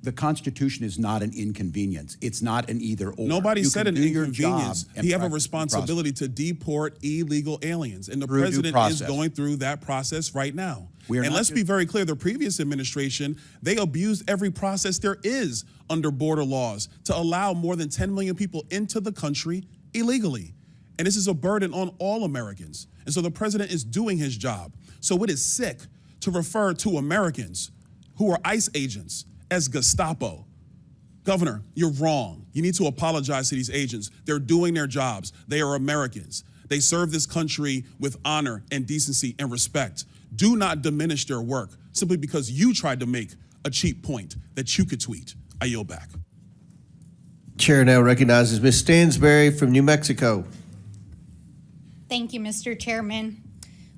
the Constitution is not an inconvenience. It's not an either-or. Nobody said an inconvenience. He have a responsibility to deport illegal aliens, and the president is going through that process right now. And let's be very clear, the previous administration, they abused every process there is under border laws to allow more than 10 million people into the country illegally. And this is a burden on all Americans. And so the president is doing his job. So it is sick to refer to Americans who are ICE agents as Gestapo. Governor, you're wrong. You need to apologize to these agents. They're doing their jobs. They are Americans. They serve this country with honor and decency and respect. Do not diminish their work simply because you tried to make a cheap point that you could tweet. I yield back. Chair now recognizes Ms. Stansberry from New Mexico. Thank you, Mr. Chairman.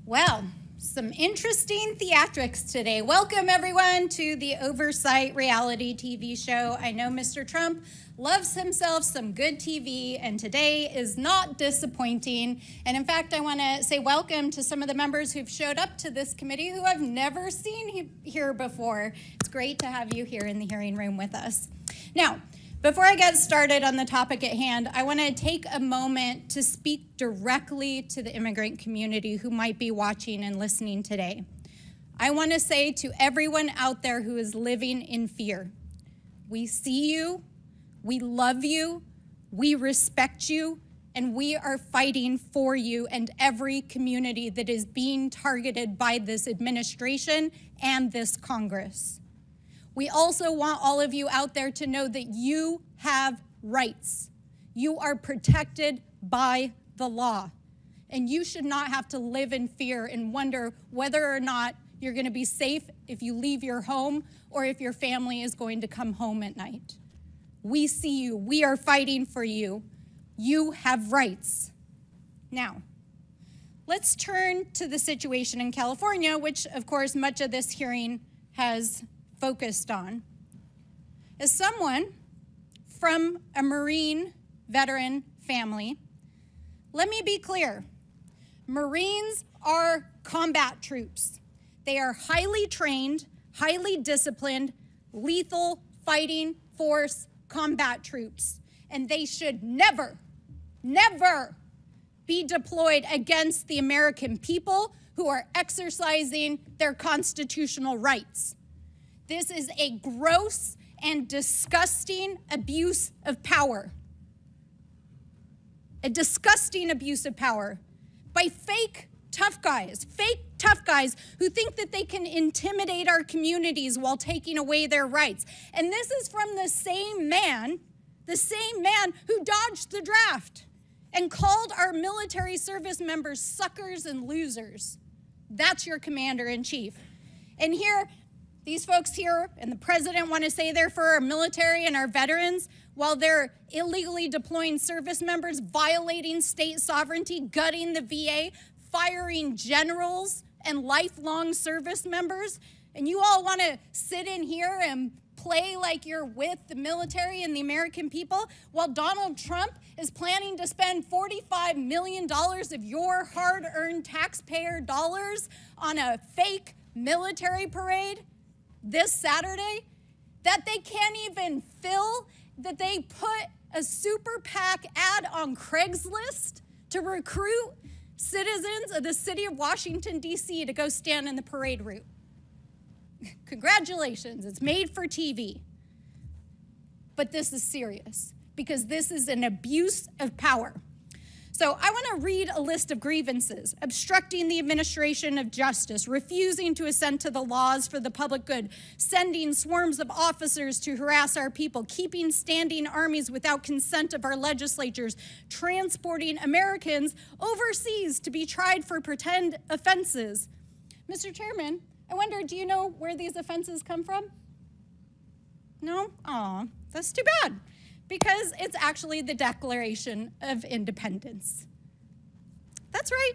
Well, some interesting theatrics today. Welcome, everyone, to the Oversight reality TV show. I know Mr. Trump loves himself some good TV, and today is not disappointing. And in fact, I want to say welcome to some of the members who've showed up to this committee who I've never seen here before. It's great to have you here in the hearing room with us. Now, before I get started on the topic at hand, I want to take a moment to speak directly to the immigrant community who might be watching and listening today. I want to say to everyone out there who is living in fear, we see you, we love you, we respect you, and we are fighting for you and every community that is being targeted by this administration and this Congress. We also want all of you out there to know that you have rights. You are protected by the law, and you should not have to live in fear and wonder whether or not you're going to be safe if you leave your home or if your family is going to come home at night. We see you. We are fighting for you. You have rights. Now, let's turn to the situation in California, which, of course, much of this hearing has focused on. As someone from a Marine veteran family, let me be clear. Marines are combat troops. They are highly trained, highly disciplined, lethal fighting force combat troops. And they should never, never be deployed against the American people who are exercising their constitutional rights. This is a gross and disgusting abuse of power. A disgusting abuse of power by fake tough guys who think that they can intimidate our communities while taking away their rights. And this is from the same man who dodged the draft and called our military service members suckers and losers. That's your commander-in-chief. And here, these folks here and the president want to say they're for our military and our veterans while they're illegally deploying service members, violating state sovereignty, gutting the VA, firing generals and lifelong service members. And you all want to sit in here and play like you're with the military and the American people while Donald Trump is planning to spend $45 million of your hard-earned taxpayer dollars on a fake military parade this Saturday that they can't even fill, that they put a super PAC ad on Craigslist to recruit citizens of the city of Washington, D.C. to go stand in the parade route. Congratulations, it's made for TV. But this is serious because this is an abuse of power. So I want to read a list of grievances: obstructing the administration of justice, refusing to assent to the laws for the public good, sending swarms of officers to harass our people, keeping standing armies without consent of our legislatures, transporting Americans overseas to be tried for pretend offenses. Mr. Chairman, I wonder, do you know where these offenses come from? No? Aw, that's too bad. Because it's actually the Declaration of Independence. That's right.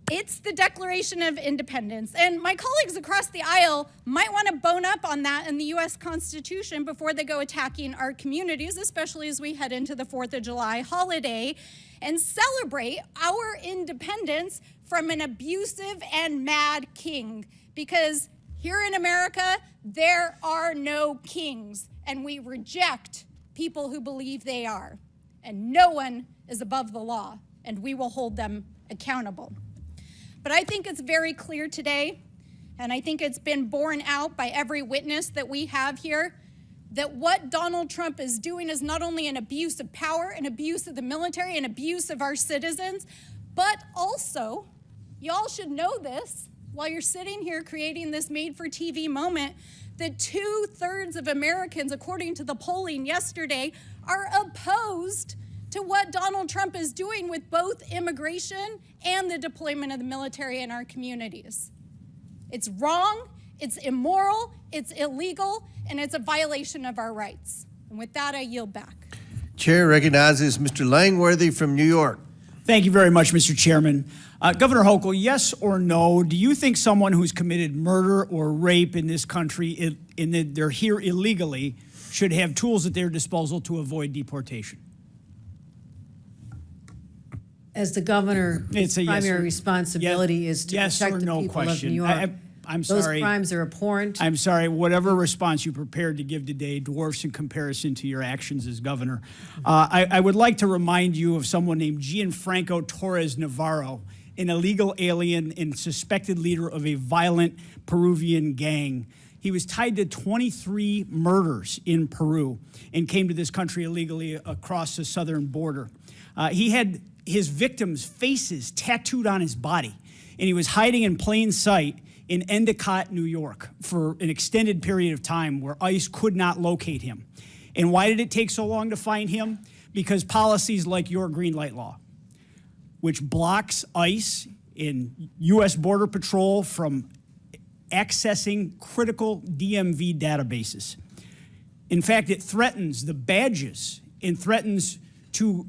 It's the Declaration of Independence. And my colleagues across the aisle might want to bone up on that in the U.S. Constitution before they go attacking our communities, especially as we head into the 4th of July holiday and celebrate our independence from an abusive and mad king. Because here in America, there are no kings, and we reject people who believe they are. And no one is above the law, and we will hold them accountable. But I think it's very clear today, and I think it's been borne out by every witness that we have here, that what Donald Trump is doing is not only an abuse of power, an abuse of the military, an abuse of our citizens, but also, y'all should know this while you're sitting here creating this made-for-TV moment, that 2/3 of Americans, according to the polling yesterday, are opposed to what Donald Trump is doing with both immigration and the deployment of the military in our communities. It's wrong, it's immoral, it's illegal, and it's a violation of our rights. And with that, I yield back. Chair recognizes Mr. Langworthy from New York. Thank you very much, Mr. Chairman. Governor Hochul, yes or no, do you think someone who's committed murder or rape in this country, in that they're here illegally, should have tools at their disposal to avoid deportation? As the governor, his primary responsibility is to yes protect or the no people question. of New York. I'm Those sorry. crimes are abhorrent. I'm sorry. Whatever response you prepared to give today dwarfs in comparison to your actions as governor. I would like to remind you of someone named Gianfranco Torres Navarro, an illegal alien and suspected leader of a violent Peruvian gang. He was tied to 23 murders in Peru and came to this country illegally across the southern border. He had his victims' faces tattooed on his body, and he was hiding in plain sight in Endicott, New York, for an extended period of time where ICE could not locate him. And why did it take so long to find him? Because policies like your green light law, which blocks ICE and U.S. Border Patrol from accessing critical DMV databases. In fact, it threatens the badges and threatens to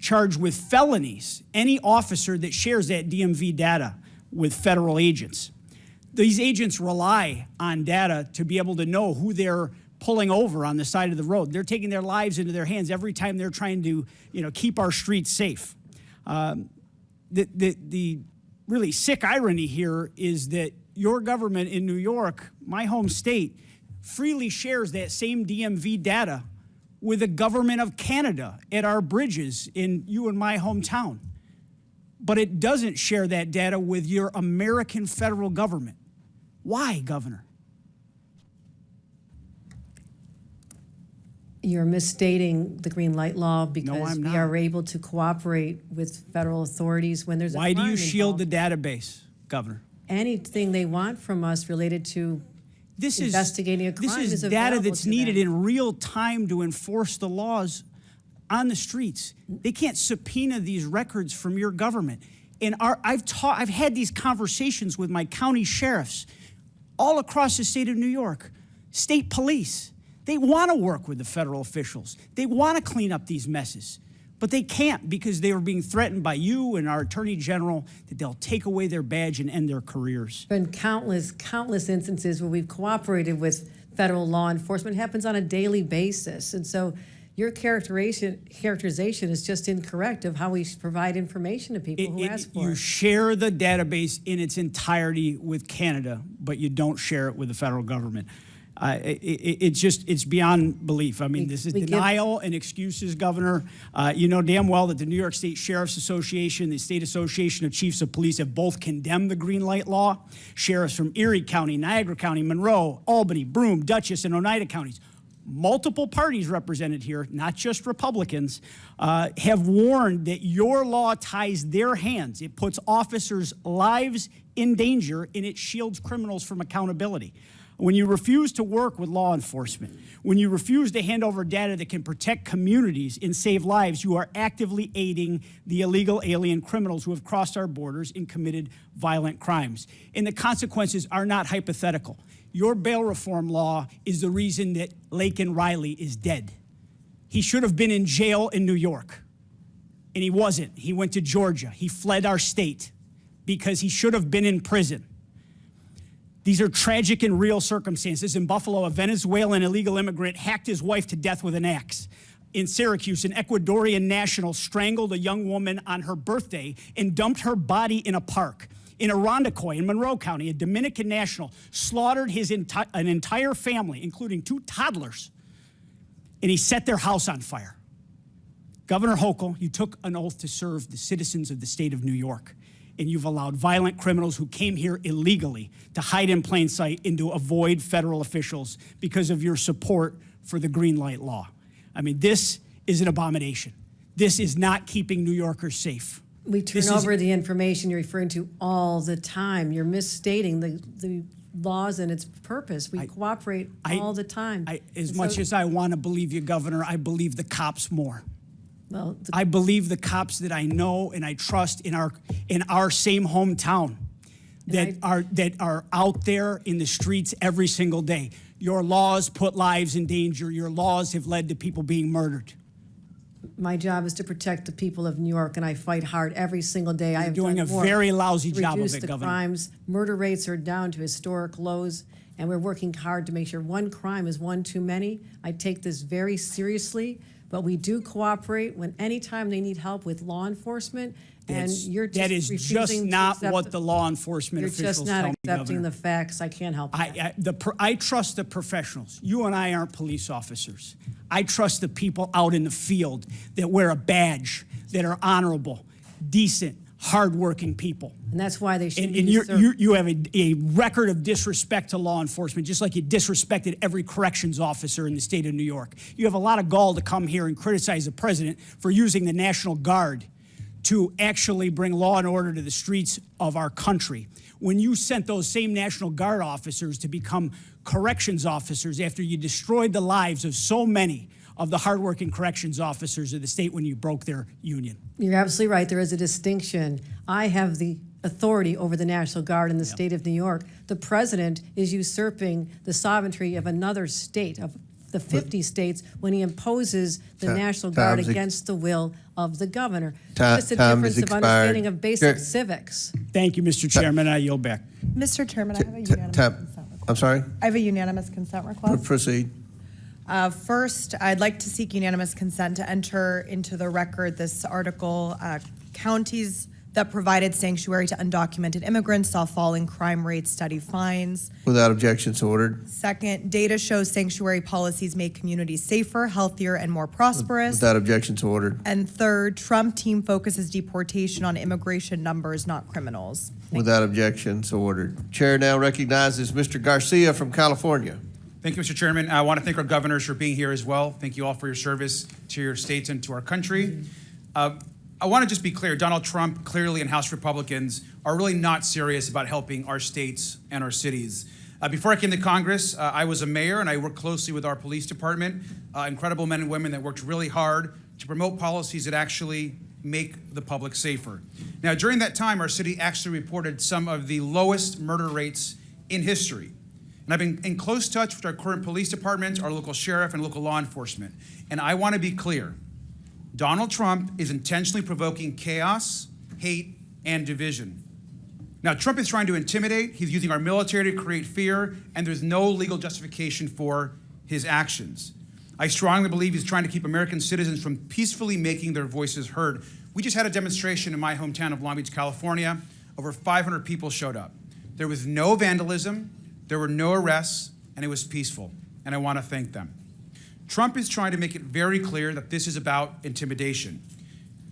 charge with felonies any officer that shares that DMV data with federal agents. These agents rely on data to be able to know who they're pulling over on the side of the road. They're taking their lives into their hands every time they're trying to, keep our streets safe. The really sick irony here is that your government in New York, my home state, freely shares that same DMV data with the government of Canada at our bridges in you and my hometown. But it doesn't share that data with your American federal government. Why, Governor? You're misstating the green light law because I'm we not. are able to cooperate with federal authorities when there's a Why do crime you shield involved. the database, Governor? Anything they want from us related to investigating a crime This is data available that's to needed them. in real time to enforce the laws on the streets. They can't subpoena these records from your government. And I've had these conversations with my county sheriffs all across the state of New York, state police. They want to work with the federal officials. They want to clean up these messes, but they can't because they are being threatened by you and our Attorney General that they'll take away their badge and end their careers. Been countless instances where we've cooperated with federal law enforcement. It happens on a daily basis. And so your characterization is just incorrect of how we provide information to people who ask for You it. share the database in its entirety with Canada, but you don't share it with the federal government. It's beyond belief. I mean, this is denial and excuses, Governor. You know damn well that the New York State Sheriff's Association, the State Association of Chiefs of Police have both condemned the green light law. Sheriffs from Erie County, Niagara County, Monroe, Albany, Broome, Dutchess, and Oneida counties, multiple parties represented here, not just Republicans, have warned that your law ties their hands. It puts officers' lives in danger, and it shields criminals from accountability. When you refuse to work with law enforcement, when you refuse to hand over data that can protect communities and save lives, you are actively aiding the illegal alien criminals who have crossed our borders and committed violent crimes. And the consequences are not hypothetical. Your bail reform law is the reason that Laken Riley is dead. He should have been in jail in New York, and he wasn't. He went to Georgia. He fled our state because he should have been in prison. These are tragic and real circumstances. In Buffalo, a Venezuelan illegal immigrant hacked his wife to death with an axe. In Syracuse, an Ecuadorian national strangled a young woman on her birthday and dumped her body in a park. In Irondequoit, in Monroe County, a Dominican national slaughtered an entire family, including 2 toddlers, and he set their house on fire. Governor Hochul, you took an oath to serve the citizens of the state of New York, and you've allowed violent criminals who came here illegally to hide in plain sight and to avoid federal officials because of your support for the green light law. I mean, this is an abomination. This is not keeping New Yorkers safe. We turn over the information you're referring to all the time. You're misstating the laws and its purpose. We cooperate all the time. As much as I want to believe you, Governor, I believe the cops more. Well, I believe the cops that I know and I trust in our same hometown that are out there in the streets every single day. Your laws put lives in danger. Your laws have led to people being murdered. my job is to protect the people of New York, and I fight hard every single day. I have doing done a more very lousy to job of reduce it, the Governor. crimes. Murder rates are down to historic lows, and we're working hard to make sure one crime is one too many. I take this very seriously, but we do cooperate when anytime they need help with law enforcement. And you're just that is just refusing to not accept what the law enforcement You're officials just not tell me, accepting Governor. the facts. I can't help that. I trust the professionals. You and I aren't police officers. I trust the people out in the field that wear a badge, that are honorable, decent, hardworking people. And that's why they should And be you have a record of disrespect to law enforcement, just like you disrespected every corrections officer in the state of New York. You have a lot of gall to come here and criticize the president for using the National Guard to actually bring law and order to the streets of our country. When you sent those same National Guard officers to become corrections officers after you destroyed the lives of so many of the hardworking corrections officers of the state when you broke their union. You're absolutely right. There is a distinction. I have the authority over the National Guard in the state of New York. The president is usurping the sovereignty of another state, of the 50 states, when he imposes the National Guard against the will of the governor. Just a difference of understanding of basic civics. Thank you, Mr. Chairman. I yield back. Mr. Chairman, I have a unanimous consent request. I'm sorry? I have a unanimous consent request. Proceed. First, I'd like to seek unanimous consent to enter into the record this article. Counties that provided sanctuary to undocumented immigrants saw falling crime rates, steady fines. Without objection, so ordered. Second, data shows sanctuary policies make communities safer, healthier, and more prosperous. Without objection, so ordered. And third, Trump team focuses deportation on immigration numbers, not criminals. Without objection, so ordered. Chair now recognizes Mr. Garcia from California. Thank you, Mr. Chairman. I want to thank our governors for being here as well. Thank you all for your service to your states and to our country. I want to just be clear, Donald Trump clearly and House Republicans are really not serious about helping our states and our cities. Before I came to Congress, I was a mayor and I worked closely with our police department, incredible men and women that worked really hard to promote policies that actually make the public safer. Now, during that time, our city actually reported some of the lowest murder rates in history. And I've been in close touch with our current police departments, our local sheriff, and local law enforcement. And I want to be clear. Donald Trump is intentionally provoking chaos, hate, and division. Now, Trump is trying to intimidate. He's using our military to create fear, and there's no legal justification for his actions. I strongly believe he's trying to keep American citizens from peacefully making their voices heard. We just had a demonstration in my hometown of Long Beach, California. Over 500 people showed up. There was no vandalism, there were no arrests, and it was peaceful, and I want to thank them. Trump is trying to make it very clear that this is about intimidation.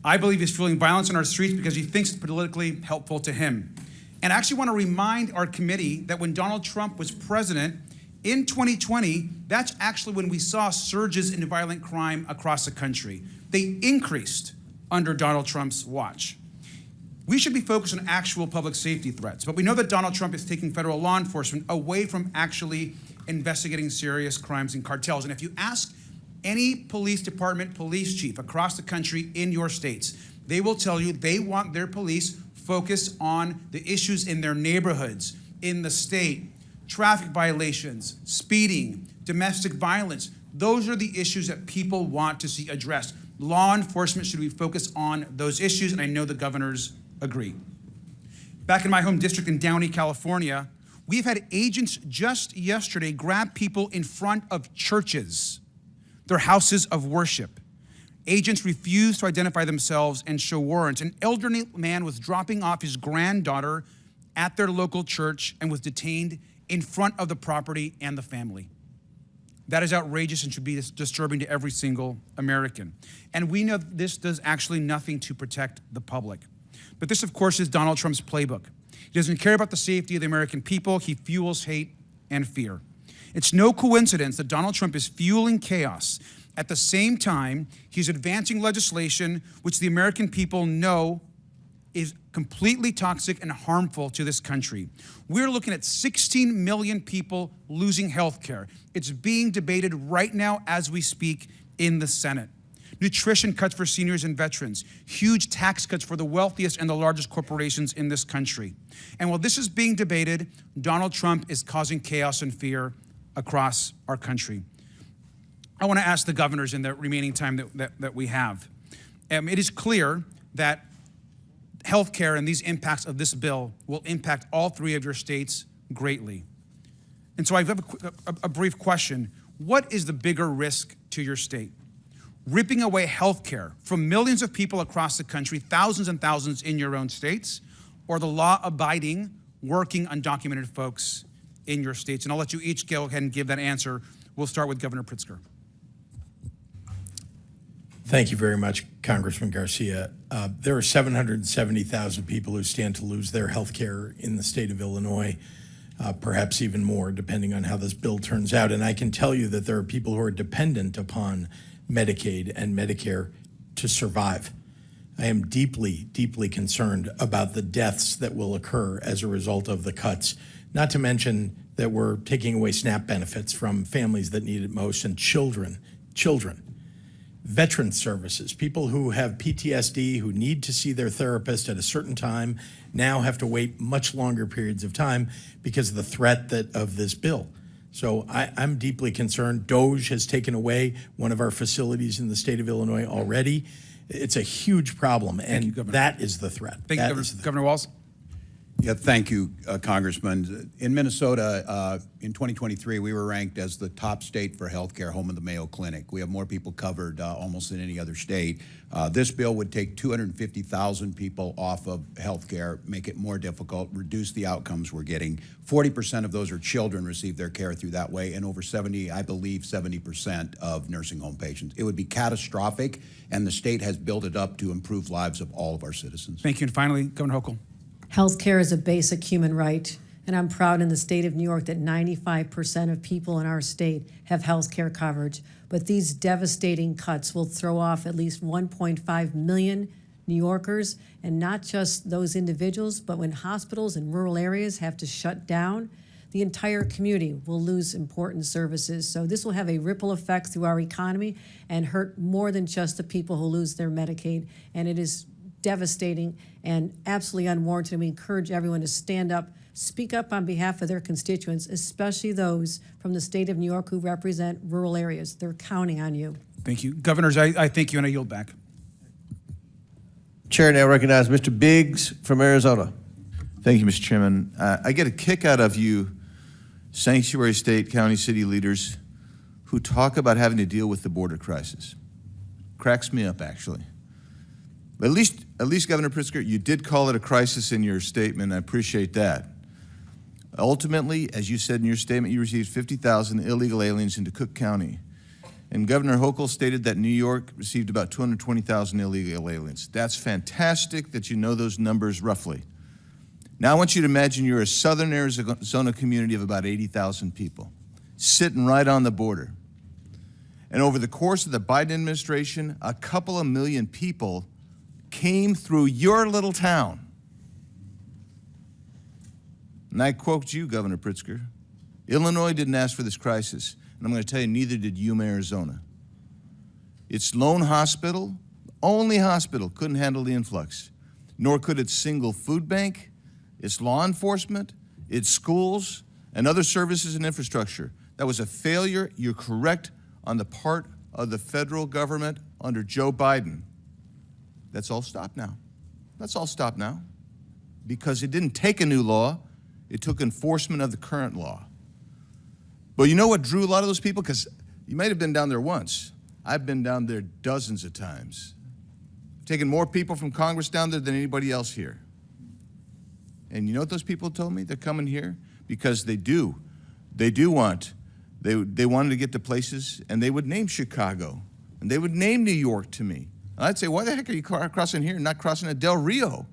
I believe he's fueling violence on our streets because he thinks it's politically helpful to him. And I actually want to remind our committee that when Donald Trump was president in 2020, that's actually when we saw surges in violent crime across the country. They increased under Donald Trump's watch. We should be focused on actual public safety threats, but we know that Donald Trump is taking federal law enforcement away from actually investigating serious crimes and cartels. And if you ask any police department, police chief across the country in your states, they will tell you they want their police focused on the issues in their neighborhoods, in the state, traffic violations, speeding, domestic violence. Those are the issues that people want to see addressed. Law enforcement should be focused on those issues, and I know the governors agree. Back in my home district in Downey, California, we've had agents just yesterday grab people in front of churches, their houses of worship. Agents refused to identify themselves and show warrants. An elderly man was dropping off his granddaughter at their local church and was detained in front of the property and the family. That is outrageous and should be disturbing to every single American. And we know this does actually nothing to protect the public. But this, of course, is Donald Trump's playbook. He doesn't care about the safety of the American people. He fuels hate and fear. It's no coincidence that Donald Trump is fueling chaos. At the same time, he's advancing legislation which the American people know is completely toxic and harmful to this country. We're looking at 16 million people losing health care. It's being debated right now as we speak in the Senate. Nutrition cuts for seniors and veterans, huge tax cuts for the wealthiest and the largest corporations in this country. And while this is being debated, Donald Trump is causing chaos and fear across our country. I want to ask the governors in the remaining time that we have. It is clear that healthcare and these impacts of this bill will impact all three of your states greatly. And so I have a brief question. What is the bigger risk to your state? Ripping away healthcare from millions of people across the country, thousands and thousands in your own states, or the law-abiding, working, undocumented folks in your states? And I'll let you each go ahead and give that answer. We'll start with Governor Pritzker. Thank you very much, Congressman Garcia. There are 770,000 people who stand to lose their health care in the state of Illinois, perhaps even more, depending on how this bill turns out. And I can tell you that there are people who are dependent upon Medicaid and Medicare to survive. I am deeply, deeply concerned about the deaths that will occur as a result of the cuts, not to mention that we're taking away SNAP benefits from families that need it most, and children. Veteran services, people who have PTSD, who need to see their therapist at a certain time, now have to wait much longer periods of time because of the threat of this bill. So I'm deeply concerned. DOJ has taken away one of our facilities in the state of Illinois already. It's a huge problem, and that is the threat. Thank you, Governor Walz. Yeah, thank you, Congressman. In Minnesota, in 2023, we were ranked as the top state for healthcare, home of the Mayo Clinic. We have more people covered almost than any other state. This bill would take 250,000 people off of healthcare, make it more difficult, reduce the outcomes we're getting. 40% of those are children receive their care through that way, and over 70% of nursing home patients. It would be catastrophic, and the state has built it up to improve lives of all of our citizens. Thank you. And finally, Governor Hochul. Health care is a basic human right, and I'm proud in the state of New York that 95% of people in our state have health care coverage. But these devastating cuts will throw off at least 1.5 million New Yorkers, and not just those individuals, but when hospitals in rural areas have to shut down, the entire community will lose important services. So this will have a ripple effect through our economy and hurt more than just the people who lose their Medicaid, and it is devastating and absolutely unwarranted. We encourage everyone to stand up, speak up on behalf of their constituents, especially those from the state of New York who represent rural areas. They're counting on you. Thank you. Governors, I thank you, and I yield back. Chair now recognizes Mr. Biggs from Arizona. Thank you, Mr. Chairman. I get a kick out of you sanctuary state, county, city leaders who talk about having to deal with the border crisis. Cracks me up, actually. But at least, Governor Pritzker, you did call it a crisis in your statement. I appreciate that. Ultimately, as you said in your statement, you received 50,000 illegal aliens into Cook County. And Governor Hochul stated that New York received about 220,000 illegal aliens. That's fantastic that you know those numbers roughly. Now I want you to imagine you're a southern Arizona community of about 80,000 people, sitting right on the border. And over the course of the Biden administration, a couple of million people came through your little town. And I quote you, Governor Pritzker, Illinois didn't ask for this crisis, and I'm going to tell you, neither did Yuma, Arizona. Its lone hospital, only hospital, couldn't handle the influx, nor could its single food bank, its law enforcement, its schools, and other services and infrastructure. That was a failure, you're correct, on the part of the federal government under Joe Biden. That's all stopped now. That's all stopped now. Because it didn't take a new law, it took enforcement of the current law. But you know what drew a lot of those people? Because you might have been down there once. I've been down there dozens of times. I've taken more people from Congress down there than anybody else here. And you know what those people told me? They're coming here because they wanted to get to places, and they would name Chicago, and they would name New York to me. I'd say, why the heck are you crossing here and not crossing at Del Rio?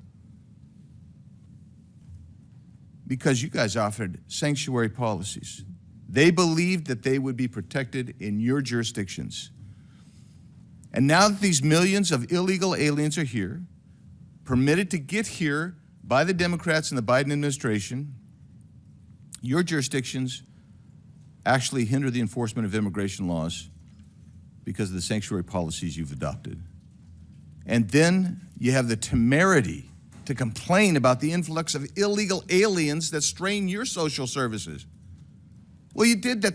Because you guys offered sanctuary policies. They believed that they would be protected in your jurisdictions. And now that these millions of illegal aliens are here, permitted to get here by the Democrats and the Biden administration, your jurisdictions actually hinder the enforcement of immigration laws because of the sanctuary policies you've adopted. And then you have the temerity to complain about the influx of illegal aliens that strain your social services. Well, you did that.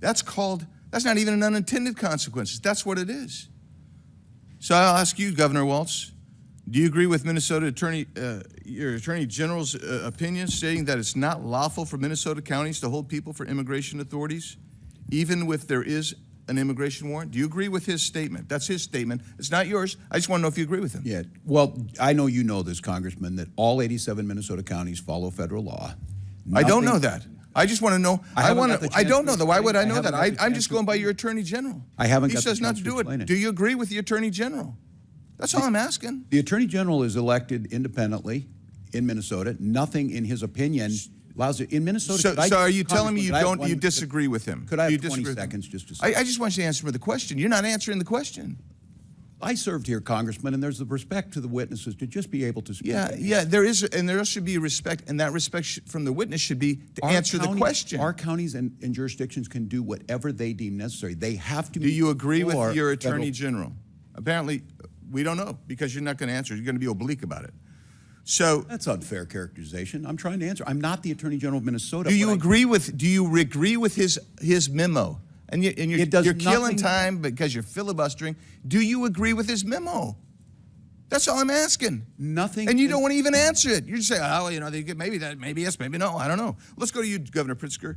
That's not even an unintended consequence. That's what it is. So I'll ask you, Governor Walz, do you agree with Minnesota your Attorney General's opinion stating that it's not lawful for Minnesota counties to hold people for immigration authorities, even if there is an immigration warrant? Do you agree with his statement? That's his statement. It's not yours. I just want to know if you agree with him. Yeah, well, I know you know this, Congressman, that all 87 Minnesota counties follow federal law. I don't know that. I just want to know. I don't know that. Why would I know that? I'm just going by your Attorney General. I haven't He got says the not chance to to do explain it. it. Do you agree with the Attorney General? That's all I'm asking. The Attorney General is elected independently in Minnesota. Nothing in his opinion allows it. In Minnesota, So are you telling me you disagree with him? Could I You have 20 disagree with him? seconds just to say? I just want you to answer the question. You're not answering the question. I served here, Congressman, and there's the respect to the witnesses to just be able to speak. Yeah, there is, and there should be respect, and that respect from the witness should be to answer the question. Our counties and jurisdictions can do whatever they deem necessary. They have to. Do you agree with your Attorney General? Apparently, we don't know because you're not going to answer. You're going to be oblique about it. So that's unfair characterization. I'm trying to answer. I'm not the Attorney General of Minnesota. Do you agree with his memo? And you're killing time because you're filibustering. Do you agree with his memo? That's all I'm asking. Nothing. And you don't want to even answer it. You just say, oh, you know, maybe yes, maybe no. I don't know. Let's go to you, Governor Pritzker.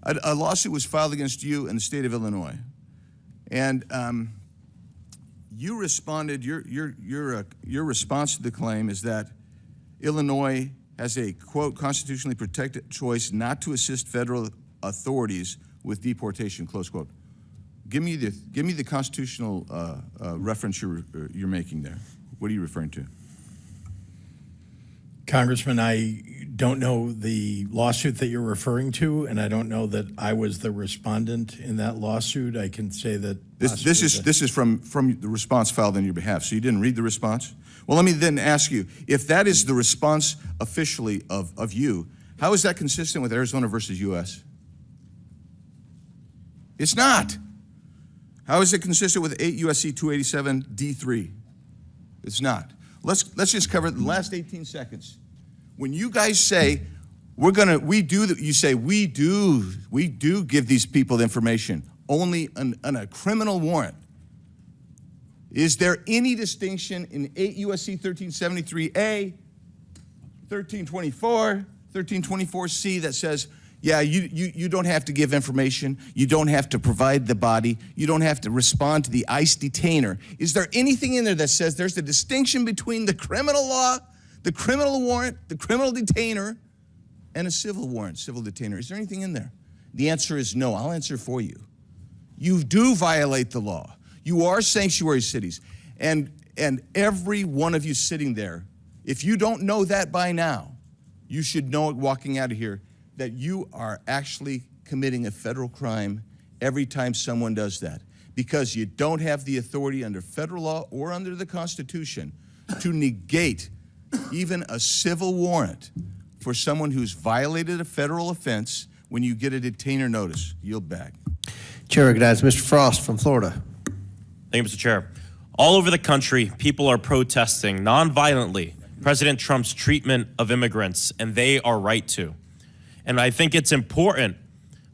A lawsuit was filed against you in the state of Illinois, and you responded. Your response to the claim is that Illinois has a quote constitutionally protected choice not to assist federal authorities with deportation, close quote. Give me the constitutional reference you're making there. What are you referring to? Congressman, I don't know the lawsuit that you're referring to, and I don't know that I was the respondent in that lawsuit. I can say that this is from the response filed on your behalf. So you didn't read the response? Well, let me then ask you, if that is the response officially of you, how is that consistent with Arizona versus U.S.? It's not. How is it consistent with 8 U.S.C. 287 D3? It's not. Let's just cover the last 18 seconds. When you guys say we do give these people the information only on a criminal warrant. Is there any distinction in 8 U.S.C. 1373A, 1324, 1324C that says, yeah, you don't have to give information. You don't have to provide the body. You don't have to respond to the ICE detainer. Is there anything in there that says there's a distinction between the criminal law, the criminal warrant, the criminal detainer, and a civil warrant, civil detainer? Is there anything in there? The answer is no. I'll answer for you. You do violate the law. You are sanctuary cities. And every one of you sitting there, if you don't know that by now, you should know it walking out of here, that you are actually committing a federal crime every time someone does that, because you don't have the authority under federal law or under the Constitution to negate even a civil warrant for someone who's violated a federal offense when you get a detainer notice. Yield back. Chair recognizes Mr. Frost from Florida. Thank you, Mr. Chair. All over the country, people are protesting nonviolently President Trump's treatment of immigrants, and they are right to. And I think it's important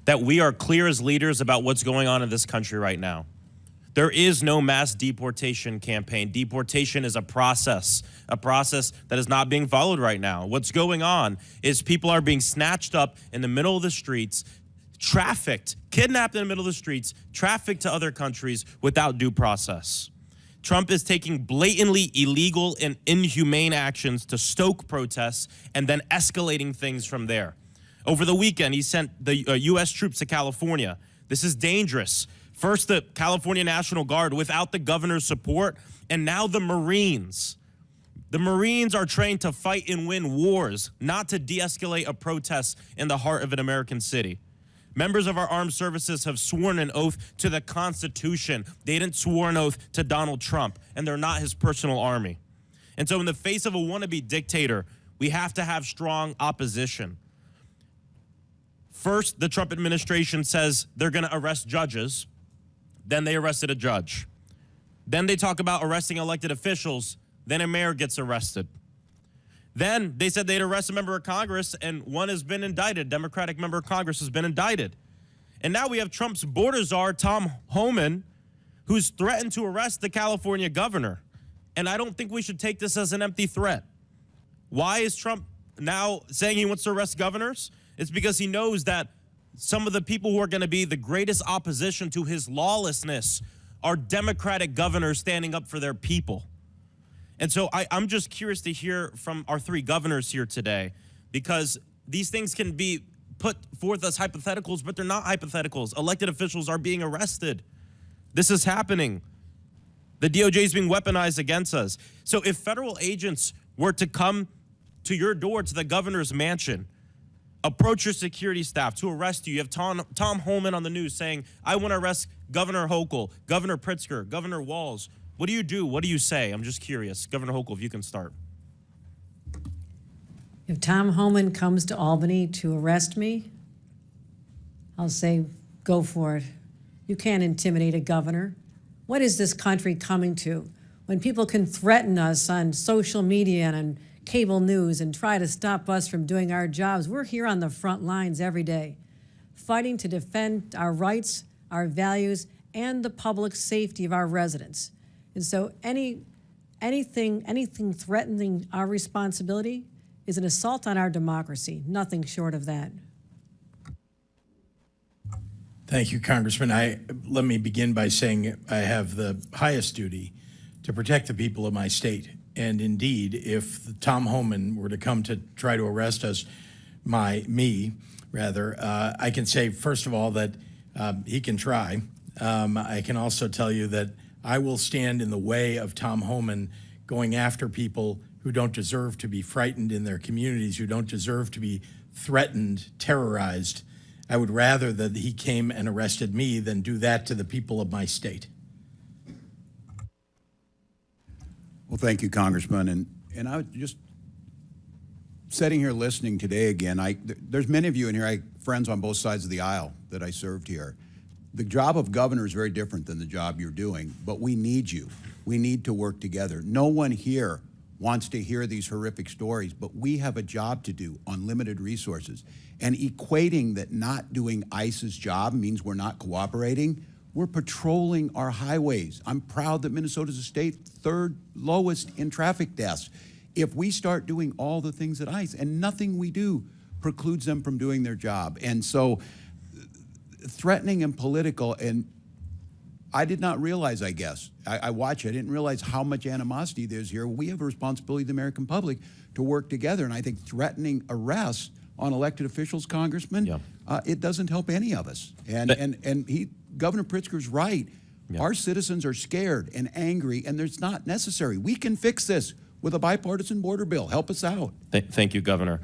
that we are clear as leaders about what's going on in this country right now. There is no mass deportation campaign. Deportation is a process that is not being followed right now. What's going on is people are being snatched up in the middle of the streets, trafficked, kidnapped in the middle of the streets, trafficked to other countries without due process. Trump is taking blatantly illegal and inhumane actions to stoke protests and then escalating things from there. Over the weekend, he sent the U.S. troops to California. This is dangerous. First, the California National Guard without the governor's support, and now the Marines. The Marines are trained to fight and win wars, not to de-escalate a protest in the heart of an American city. Members of our armed services have sworn an oath to the Constitution. They didn't swear an oath to Donald Trump, and they're not his personal army. And so in the face of a wannabe dictator, we have to have strong opposition. First, the Trump administration says they're going to arrest judges. Then they arrested a judge. Then they talk about arresting elected officials. Then a mayor gets arrested. Then they said they'd arrest a member of Congress, and one has been indicted. A Democratic member of Congress has been indicted. And now we have Trump's border czar, Tom Homan, who's threatened to arrest the California governor. And I don't think we should take this as an empty threat. Why is Trump now saying he wants to arrest governors? It's because he knows that some of the people who are going to be the greatest opposition to his lawlessness are Democratic governors standing up for their people. And so I'm just curious to hear from our three governors here today, because these things can be put forth as hypotheticals, but they're not hypotheticals. Elected officials are being arrested. This is happening. The DOJ is being weaponized against us. So if federal agents were to come to your door, to the governor's mansion, approach your security staff to arrest you, you have Tom Homan on the news saying, I want to arrest Governor Hochul, Governor Pritzker, Governor Walz. What do you do? What do you say? I'm just curious. Governor Hochul, if you can start. If Tom Homan comes to Albany to arrest me, I'll say, go for it. You can't intimidate a governor. What is this country coming to? When people can threaten us on social media and on cable news and try to stop us from doing our jobs, we're here on the front lines every day, fighting to defend our rights, our values, and the public safety of our residents. And so anything threatening our responsibility is an assault on our democracy, nothing short of that. Thank you, Congressman. Let me begin by saying I have the highest duty to protect the people of my state. And indeed, if Tom Homan were to come to try to arrest us, I can say, first of all, that he can try. I can also tell you that I will stand in the way of Tom Homan going after people who don't deserve to be frightened in their communities, who don't deserve to be threatened, terrorized. I would rather that he came and arrested me than do that to the people of my state. Well, thank you, Congressman. And I was just sitting here listening today again. There's many of you in here, I friends on both sides of the aisle that I served here. The job of governor is very different than the job you're doing, but we need you. We need to work together. No one here wants to hear these horrific stories, but we have a job to do on limited resources. And equating that not doing ICE's job means we're not cooperating, we're patrolling our highways. I'm proud that Minnesota's a state third lowest in traffic deaths. If we start doing all the things at ICE, and nothing we do precludes them from doing their job. And so threatening and political, and I did not realize, I guess, I watch it, I didn't realize how much animosity there's here. We have a responsibility, the American public, to work together. And I think threatening arrests on elected officials, Congressman, it doesn't help any of us. And Governor Pritzker's right. Our citizens are scared and angry, and it's not necessary. We can fix this with a bipartisan border bill. Help us out. Thank you, Governor.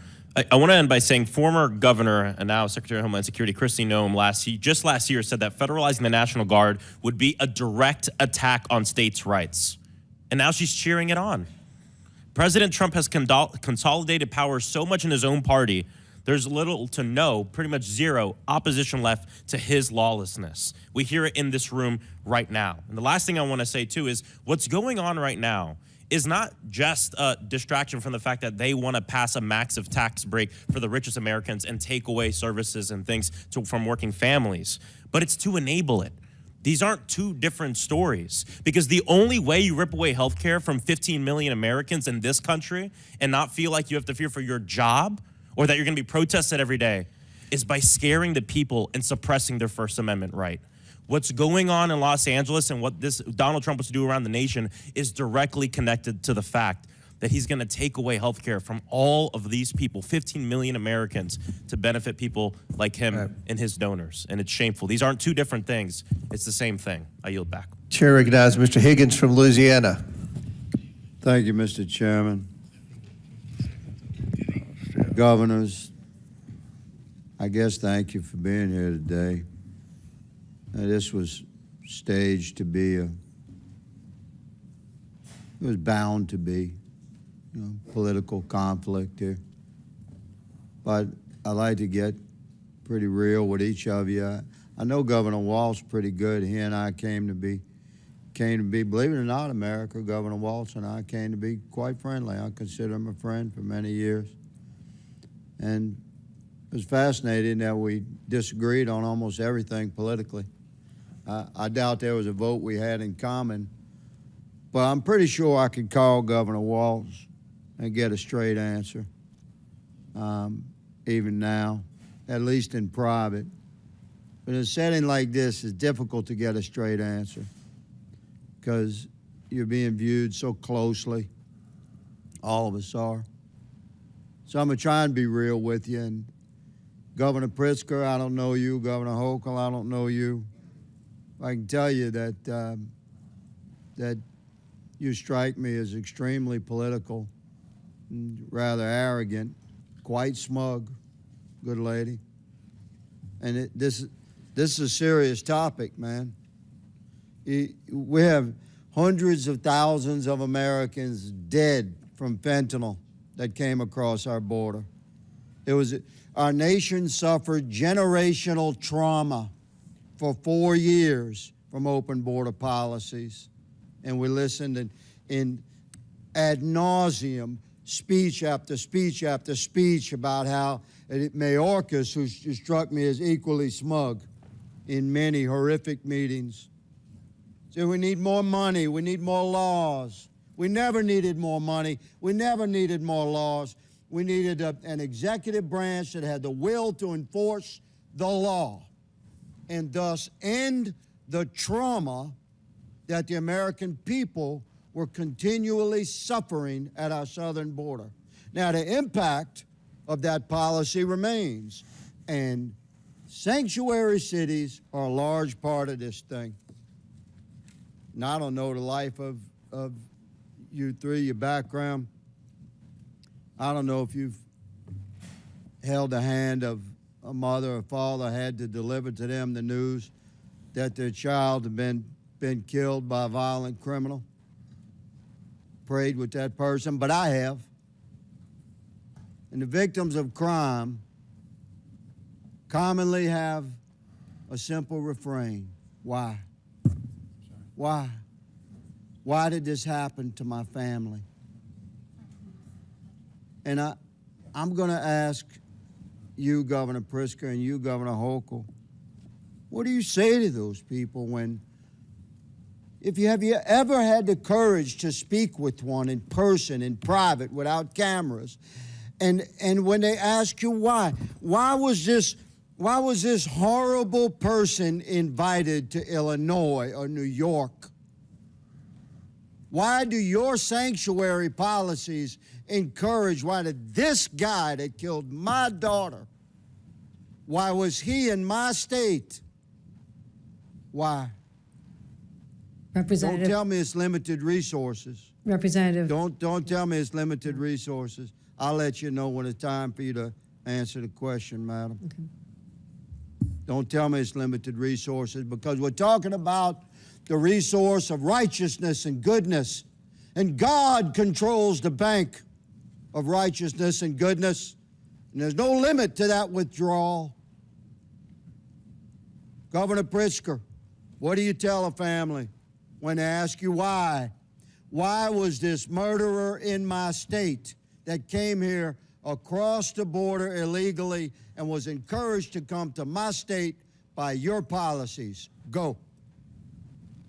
I want to end by saying former Governor and now Secretary of Homeland Security Kristi Noem just last year said that federalizing the National Guard would be a direct attack on states' rights. And now she's cheering it on. President Trump has consolidated power so much in his own party, there's little to no, pretty much zero, opposition left to his lawlessness. We hear it in this room right now. And the last thing I want to say, too, is what's going on right now is not just a distraction from the fact that they want to pass a massive tax break for the richest Americans and take away services and things from working families, but it's to enable it. These aren't two different stories, because the only way you rip away health care from 15 million Americans in this country and not feel like you have to fear for your job or that you're going to be protested every day is by scaring the people and suppressing their First Amendment right. What's going on in Los Angeles and what Donald Trump wants to do around the nation is directly connected to the fact that he's going to take away health care from all of these people, 15 million Americans, to benefit people like him and his donors. And it's shameful. These aren't two different things. It's the same thing. I yield back. Chair recognizes Mr. Higgins from Louisiana. Thank you, Mr. Chairman. Governors, I guess thank you for being here today. This was staged to be it was bound to be. political conflict here. But I like to get pretty real with each of you. I know Governor Walz pretty good. He and I came to be, believe it or not, America, Governor Walz and I came to be quite friendly. I consider him a friend for many years. And it was fascinating that we disagreed on almost everything politically. I doubt there was a vote we had in common, but I'm pretty sure I could call Governor Walz and get a straight answer, even now, at least in private. But in a setting like this, it's difficult to get a straight answer because you're being viewed so closely. All of us are. So I'm going to try and be real with you. And Governor Pritzker, I don't know you. Governor Hochul, I don't know you. I can tell you that that you strike me as extremely political, rather arrogant, quite smug, good lady. And this is a serious topic, man. We have hundreds of thousands of Americans dead from fentanyl that came across our border. Our nation suffered generational trauma for 4 years from open border policies. And we listened in ad nauseum, speech after speech after speech about how Mayorkas, who struck me as equally smug in many horrific meetings, said we need more money, we need more laws. We never needed more money, we never needed more laws. We needed an executive branch that had the will to enforce the law and thus end the trauma that the American people were continually suffering at our southern border. Now, the impact of that policy remains, and sanctuary cities are a large part of this thing. And I don't know the life of you three, your background. I don't know if you've held the hand of a mother or father had to deliver to them the news that their child had been killed by a violent criminal. Prayed with that person, but I have. And the victims of crime commonly have a simple refrain. Why? Why? Why did this happen to my family? And I'm going to ask you, Governor Pritzker, and you, Governor Hochul, what do you say to those people when, have you ever had the courage to speak with one in person, in private, without cameras, and when they ask you why was this horrible person invited to Illinois or New York? Why do your sanctuary policies encourage, why did this guy that killed my daughter, why was he in my state? Why? Representative. Don't tell me it's limited resources. Representative. Don't tell me it's limited resources. I'll let you know when it's time for you to answer the question, madam. Okay. Don't tell me it's limited resources, because we're talking about the resource of righteousness and goodness. And God controls the bank of righteousness and goodness. And there's no limit to that withdrawal. Governor Pritzker, what do you tell a family when they ask you why? Why was this murderer in my state that came here across the border illegally and was encouraged to come to my state by your policies? Go.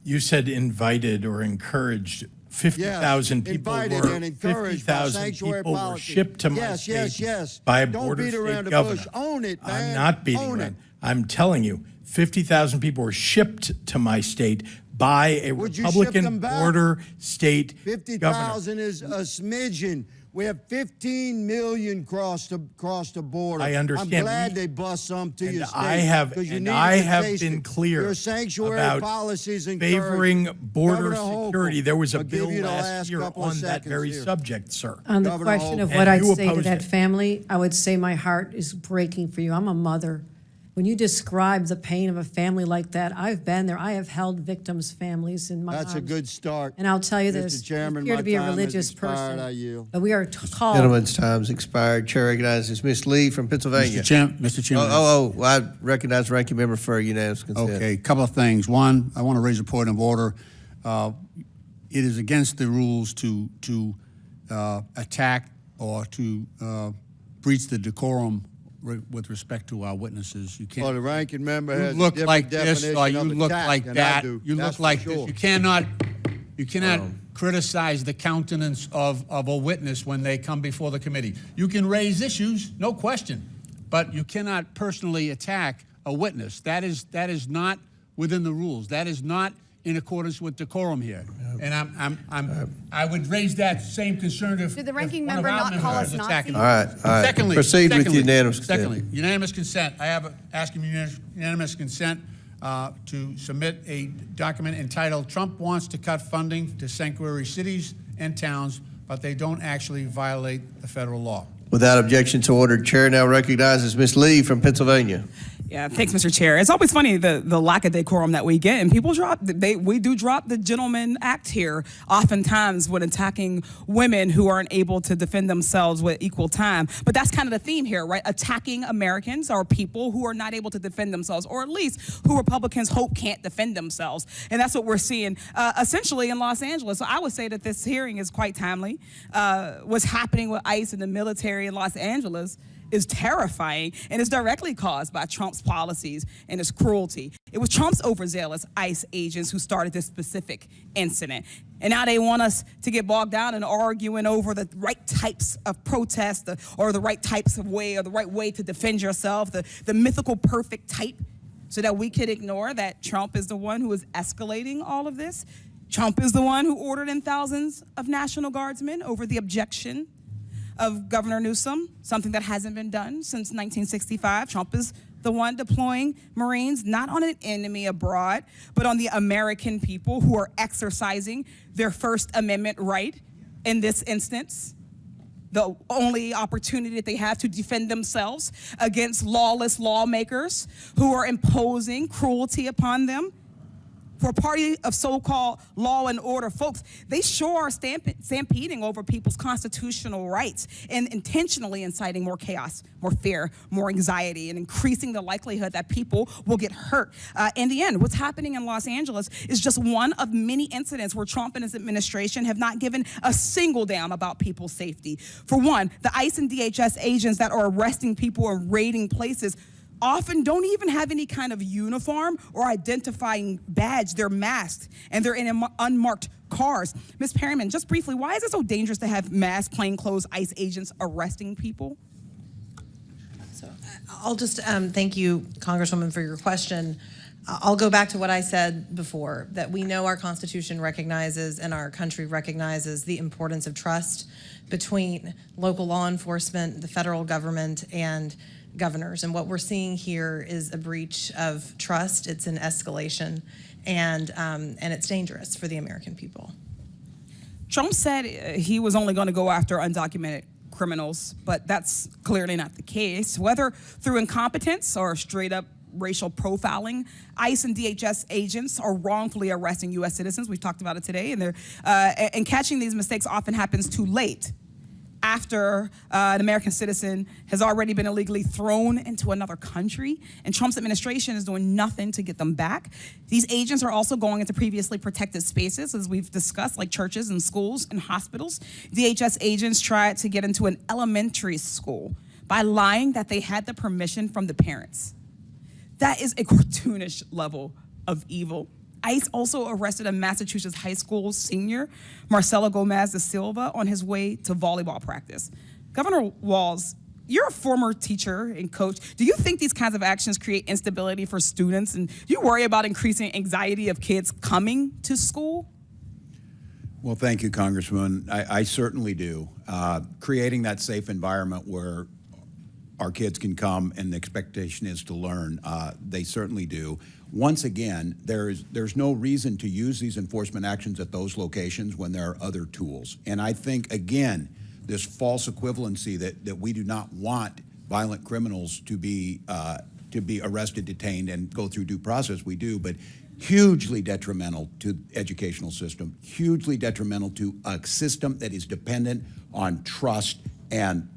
You said invited or encouraged. 50,000 people invited and encouraged by sanctuary people were policy. shipped to my state by a border state governor. Own it, man. I'm not beating around. I'm telling you, 50,000 people were shipped to my state by a Republican border state governor. 50,000 is a smidgen. We have 15 million cross the border. I understand. I'm glad they bust some to your state. I have been clear your sanctuary about policies favoring border Governor security. Hochul, there was a I'll bill give you the last year on that very here. subject, sir. On the Governor question Hochul. of what And I'd you say to opposed that it. family, I would say my heart is breaking for you. I'm a mother, When you describe the pain of a family like that, I've been there. I have held victims' families in my That's a arms. good start. And I'll tell you Mr. this, Chairman, you appear my to be a time has religious expired. person, I yield. but we are called. Gentleman's time's expired. Chair recognizes Ms. Lee from Pennsylvania. Mr. Chairman. I recognize the ranking member for unanimous consent. Okay, a couple of things. One, I want to raise a point of order. It is against the rules to attack or to breach the decorum with respect to our witnesses. You can't. Well, the ranking member You has a look different like this, definition or you of look attack like than I that. do. You That's look for like sure. this. You cannot criticize the countenance of a witness when they come before the committee. You can raise issues, no question, but you cannot personally attack a witness. That is not within the rules. That is not in accordance with decorum here. And I would raise that same concern if Did the ranking one of member our not members call was us attacking. Nazis? All right. Secondly, Proceed with unanimous consent. Secondly, unanimous consent. I have asking unanimous consent to submit a document entitled "Trump Wants to Cut Funding to Sanctuary Cities and Towns, but They Don't Actually Violate the Federal Law." Without objection to order, Chair now recognizes Ms. Lee from Pennsylvania. Yeah, thanks, Mr. Chair. It's always funny the lack of decorum that we get, and people we do drop the Gentleman Act here oftentimes when attacking women who aren't able to defend themselves with equal time. But that's kind of the theme here, right? Attacking Americans or people who are not able to defend themselves, or at least who Republicans hope can't defend themselves. And that's what we're seeing essentially in Los Angeles. So I would say that this hearing is quite timely. What's happening with ICE and the military in Los Angeles is terrifying, and is directly caused by Trump's policies and his cruelty. It was Trump's overzealous ICE agents who started this specific incident. And now they want us to get bogged down in arguing over the right types of protest, or the right types of way, or the right way to defend yourself, the mythical perfect type, so that we could ignore that Trump is the one who is escalating all of this. Trump is the one who ordered in thousands of National Guardsmen over the objection of Governor Newsom, something that hasn't been done since 1965. Trump is the one deploying Marines, not on an enemy abroad, but on the American people who are exercising their First Amendment right in this instance. The only opportunity that they have to defend themselves against lawless lawmakers who are imposing cruelty upon them. For a party of so-called law and order folks, they sure are stampeding over people's constitutional rights and intentionally inciting more chaos, more fear, more anxiety, and increasing the likelihood that people will get hurt. In the end, what's happening in Los Angeles is just one of many incidents where Trump and his administration have not given a single damn about people's safety. For one, the ICE and DHS agents that are arresting people and raiding places often don't even have any kind of uniform or identifying badge. They're masked, and they're in unmarked cars. Ms. Perryman, just briefly, why is it so dangerous to have masked, plainclothes ICE agents arresting people? So I'll just thank you, Congresswoman, for your question. I'll go back to what I said before, that we know our Constitution recognizes and our country recognizes the importance of trust between local law enforcement, the federal government, and governors. And what we're seeing here is a breach of trust. It's an escalation, and it's dangerous for the American people. Trump said he was only going to go after undocumented criminals, but that's clearly not the case. Whether through incompetence or straight up racial profiling, ICE and DHS agents are wrongfully arresting U.S. citizens. We've talked about it today, and catching these mistakes often happens too late, after an American citizen has already been illegally thrown into another country, and Trump's administration is doing nothing to get them back. These agents are also going into previously protected spaces, as we've discussed, like churches and schools and hospitals. DHS agents tried to get into an elementary school by lying that they had the permission from the parents. That is a cartoonish level of evil. ICE also arrested a Massachusetts high school senior, Marcelo Gomez da Silva, on his way to volleyball practice. Governor Walz, you're a former teacher and coach. Do you think these kinds of actions create instability for students? And do you worry about increasing anxiety of kids coming to school? Well, thank you, Congressman. I certainly do. Creating that safe environment where our kids can come and the expectation is to learn, they certainly do. Once again, there's no reason to use these enforcement actions at those locations when there are other tools. And I think, again, this false equivalency that we do not want violent criminals to be to be arrested, detained, and go through due process. We do, but hugely detrimental to the educational system, hugely detrimental to a system that is dependent on trust and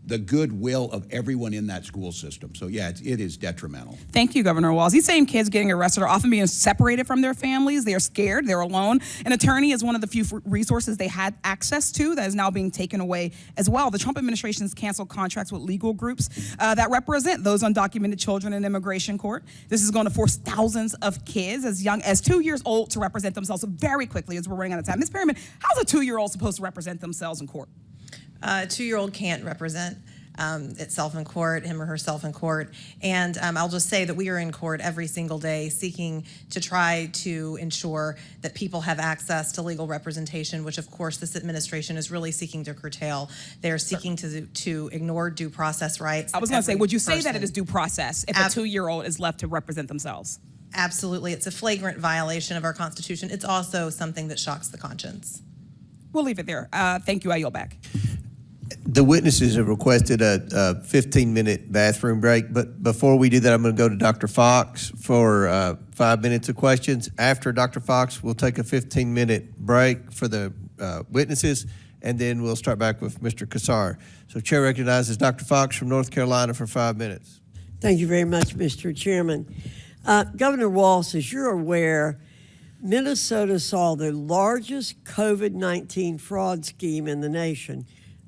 the goodwill of everyone in that school system. So yeah, it is detrimental. Thank you, Governor Walz. These same kids getting arrested are often being separated from their families. They are scared. They're alone. An attorney is one of the few resources they had access to that is now being taken away as well. The Trump administration has canceled contracts with legal groups that represent those undocumented children in immigration court. This is going to force thousands of kids as young as 2 years old to represent themselves very quickly as we're running out of time. Ms. Perryman, how's a 2-year-old supposed to represent themselves in court? A 2-year-old can't represent itself in court, him or herself in court. And I'll just say that we are in court every single day seeking to try to ensure that people have access to legal representation, which of course this administration is really seeking to curtail. They're seeking to ignore due process rights. I was going to say, would you say that it is due process if a 2-year-old is left to represent themselves? Absolutely. It's a flagrant violation of our Constitution. It's also something that shocks the conscience. We'll leave it there. Thank you. I yield back. The witnesses have requested a 15-minute bathroom break, but before we do that, I'm going to go to Dr. Fox for 5 minutes of questions. After Dr. Fox, we'll take a 15-minute break for the witnesses, and then we'll start back with Mr. Kassar. So Chair recognizes Dr. Fox from North Carolina for 5 minutes. Thank you very much, Mr. Chairman. Governor Walz, as you're aware, Minnesota saw the largest COVID-19 fraud scheme in the nation.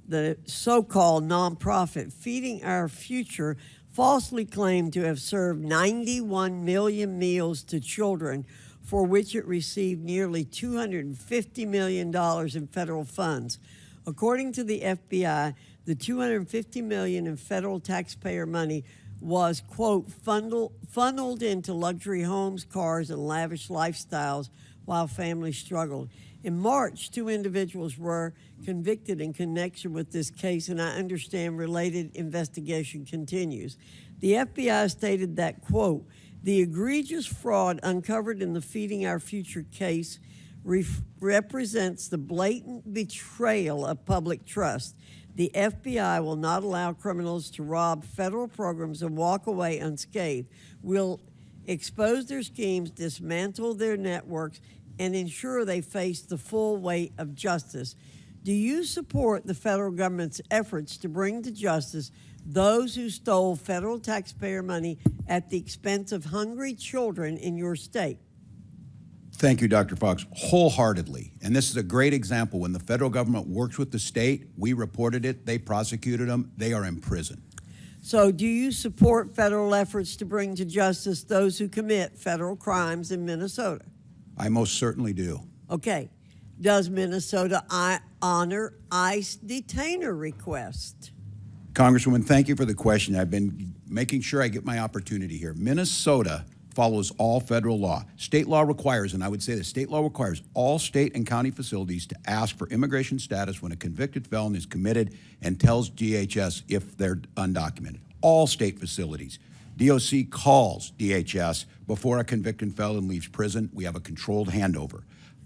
The so-called nonprofit Feeding Our Future falsely claimed to have served 91 million meals to children, for which it received nearly $250 million in federal funds. According to the FBI, the $250 million in federal taxpayer money was, quote, funneled into luxury homes, cars, and lavish lifestyles while families struggled. In March, 2 individuals were convicted in connection with this case, and I understand related investigation continues. The FBI stated that, quote, the egregious fraud uncovered in the Feeding Our Future case represents the blatant betrayal of public trust. The FBI will not allow criminals to rob federal programs and walk away unscathed. We'll expose their schemes, dismantle their networks, and ensure they face the full weight of justice. Do you support the federal government's efforts to bring to justice those who stole federal taxpayer money at the expense of hungry children in your state? Thank you, Dr. Fox, wholeheartedly. And this is a great example. When the federal government works with the state, we reported it, they prosecuted them, they are in prison. So do you support federal efforts to bring to justice those who commit federal crimes in Minnesota? I most certainly do. Okay. Does Minnesota honor ICE detainer request? Congresswoman, thank you for the question. I've been making sure I get my opportunity here. Minnesota follows all federal law. State law requires, and I would say the state law requires all state and county facilities to ask for immigration status when a convicted felon is committed and tells DHS if they're undocumented. All state facilities. DOC calls DHS before a convicted felon leaves prison. We have a controlled handover.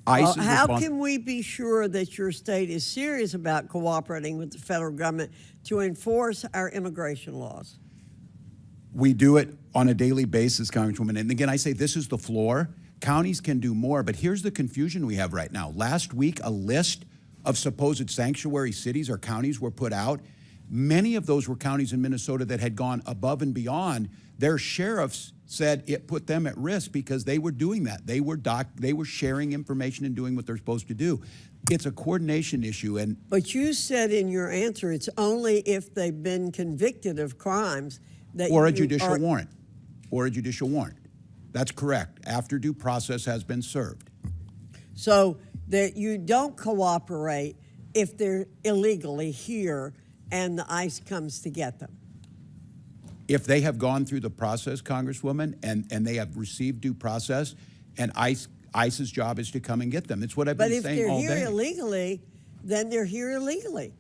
ICE is how can we be sure that your state is serious about cooperating with the federal government to enforce our immigration laws? We do it on a daily basis, Congresswoman. And again, I say this is the floor. Counties can do more, but here's the confusion we have right now. Last week, a list of supposed sanctuary cities or counties were put out. Many of those were counties in Minnesota that had gone above and beyond. Their sheriffs said it put them at risk because they were doing that. They were sharing information and doing what they're supposed to do. It's a coordination issue. But you said in your answer it's only if they've been convicted of crimes that or a judicial warrant. Or a judicial warrant. That's correct. After due process has been served. So that you don't cooperate if they're illegally here and the ICE comes to get them. If they have gone through the process, Congresswoman, and they have received due process, and ICE's job is to come and get them. It's what I've been saying all day. But if they're here illegally, then they're here illegally.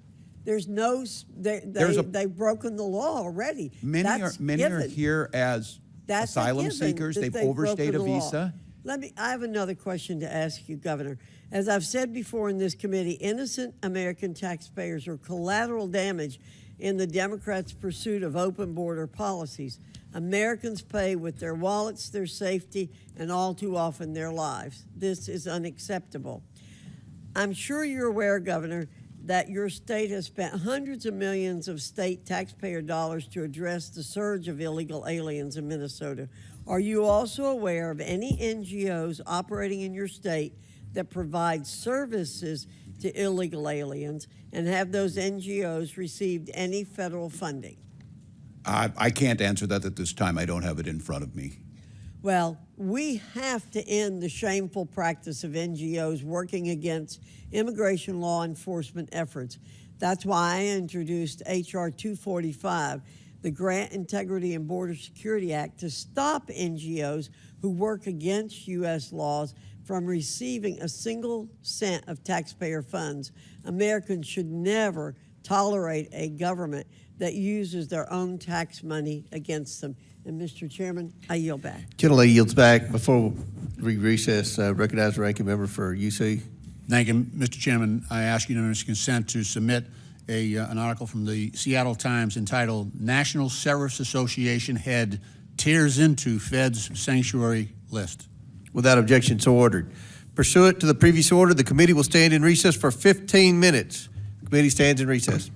There's no, they've broken the law already. Many are here as asylum seekers. They've overstayed a visa. I have another question to ask you, Governor. As I've said before in this committee, innocent American taxpayers are collateral damage in the Democrats' pursuit of open border policies. Americans pay with their wallets, their safety, and all too often their lives. This is unacceptable. I'm sure you're aware, Governor, that your state has spent hundreds of millions of state taxpayer dollars to address the surge of illegal aliens in Minnesota. Are you also aware of any NGOs operating in your state that provide services to illegal aliens, and have those NGOs received any federal funding? I can't answer that at this time. I don't have it in front of me. Well, we have to end the shameful practice of NGOs working against immigration law enforcement efforts. That's why I introduced H.R. 245, the Grant Integrity and Border Security Act, to stop NGOs who work against U.S. laws from receiving a single cent of taxpayer funds. Americans should never tolerate a government that uses their own tax money against them. And Mr. Chairman, I yield back. Gentle lady yields back. Before we recess, recognize the ranking member for UC. Thank you, Mr. Chairman. I ask unanimous consent to submit an article from the Seattle Times entitled "National Sheriffs Association Head Tears into Fed's Sanctuary List." Without objection, so ordered. Pursuant to the previous order, the committee will stand in recess for 15 minutes. The committee stands in recess.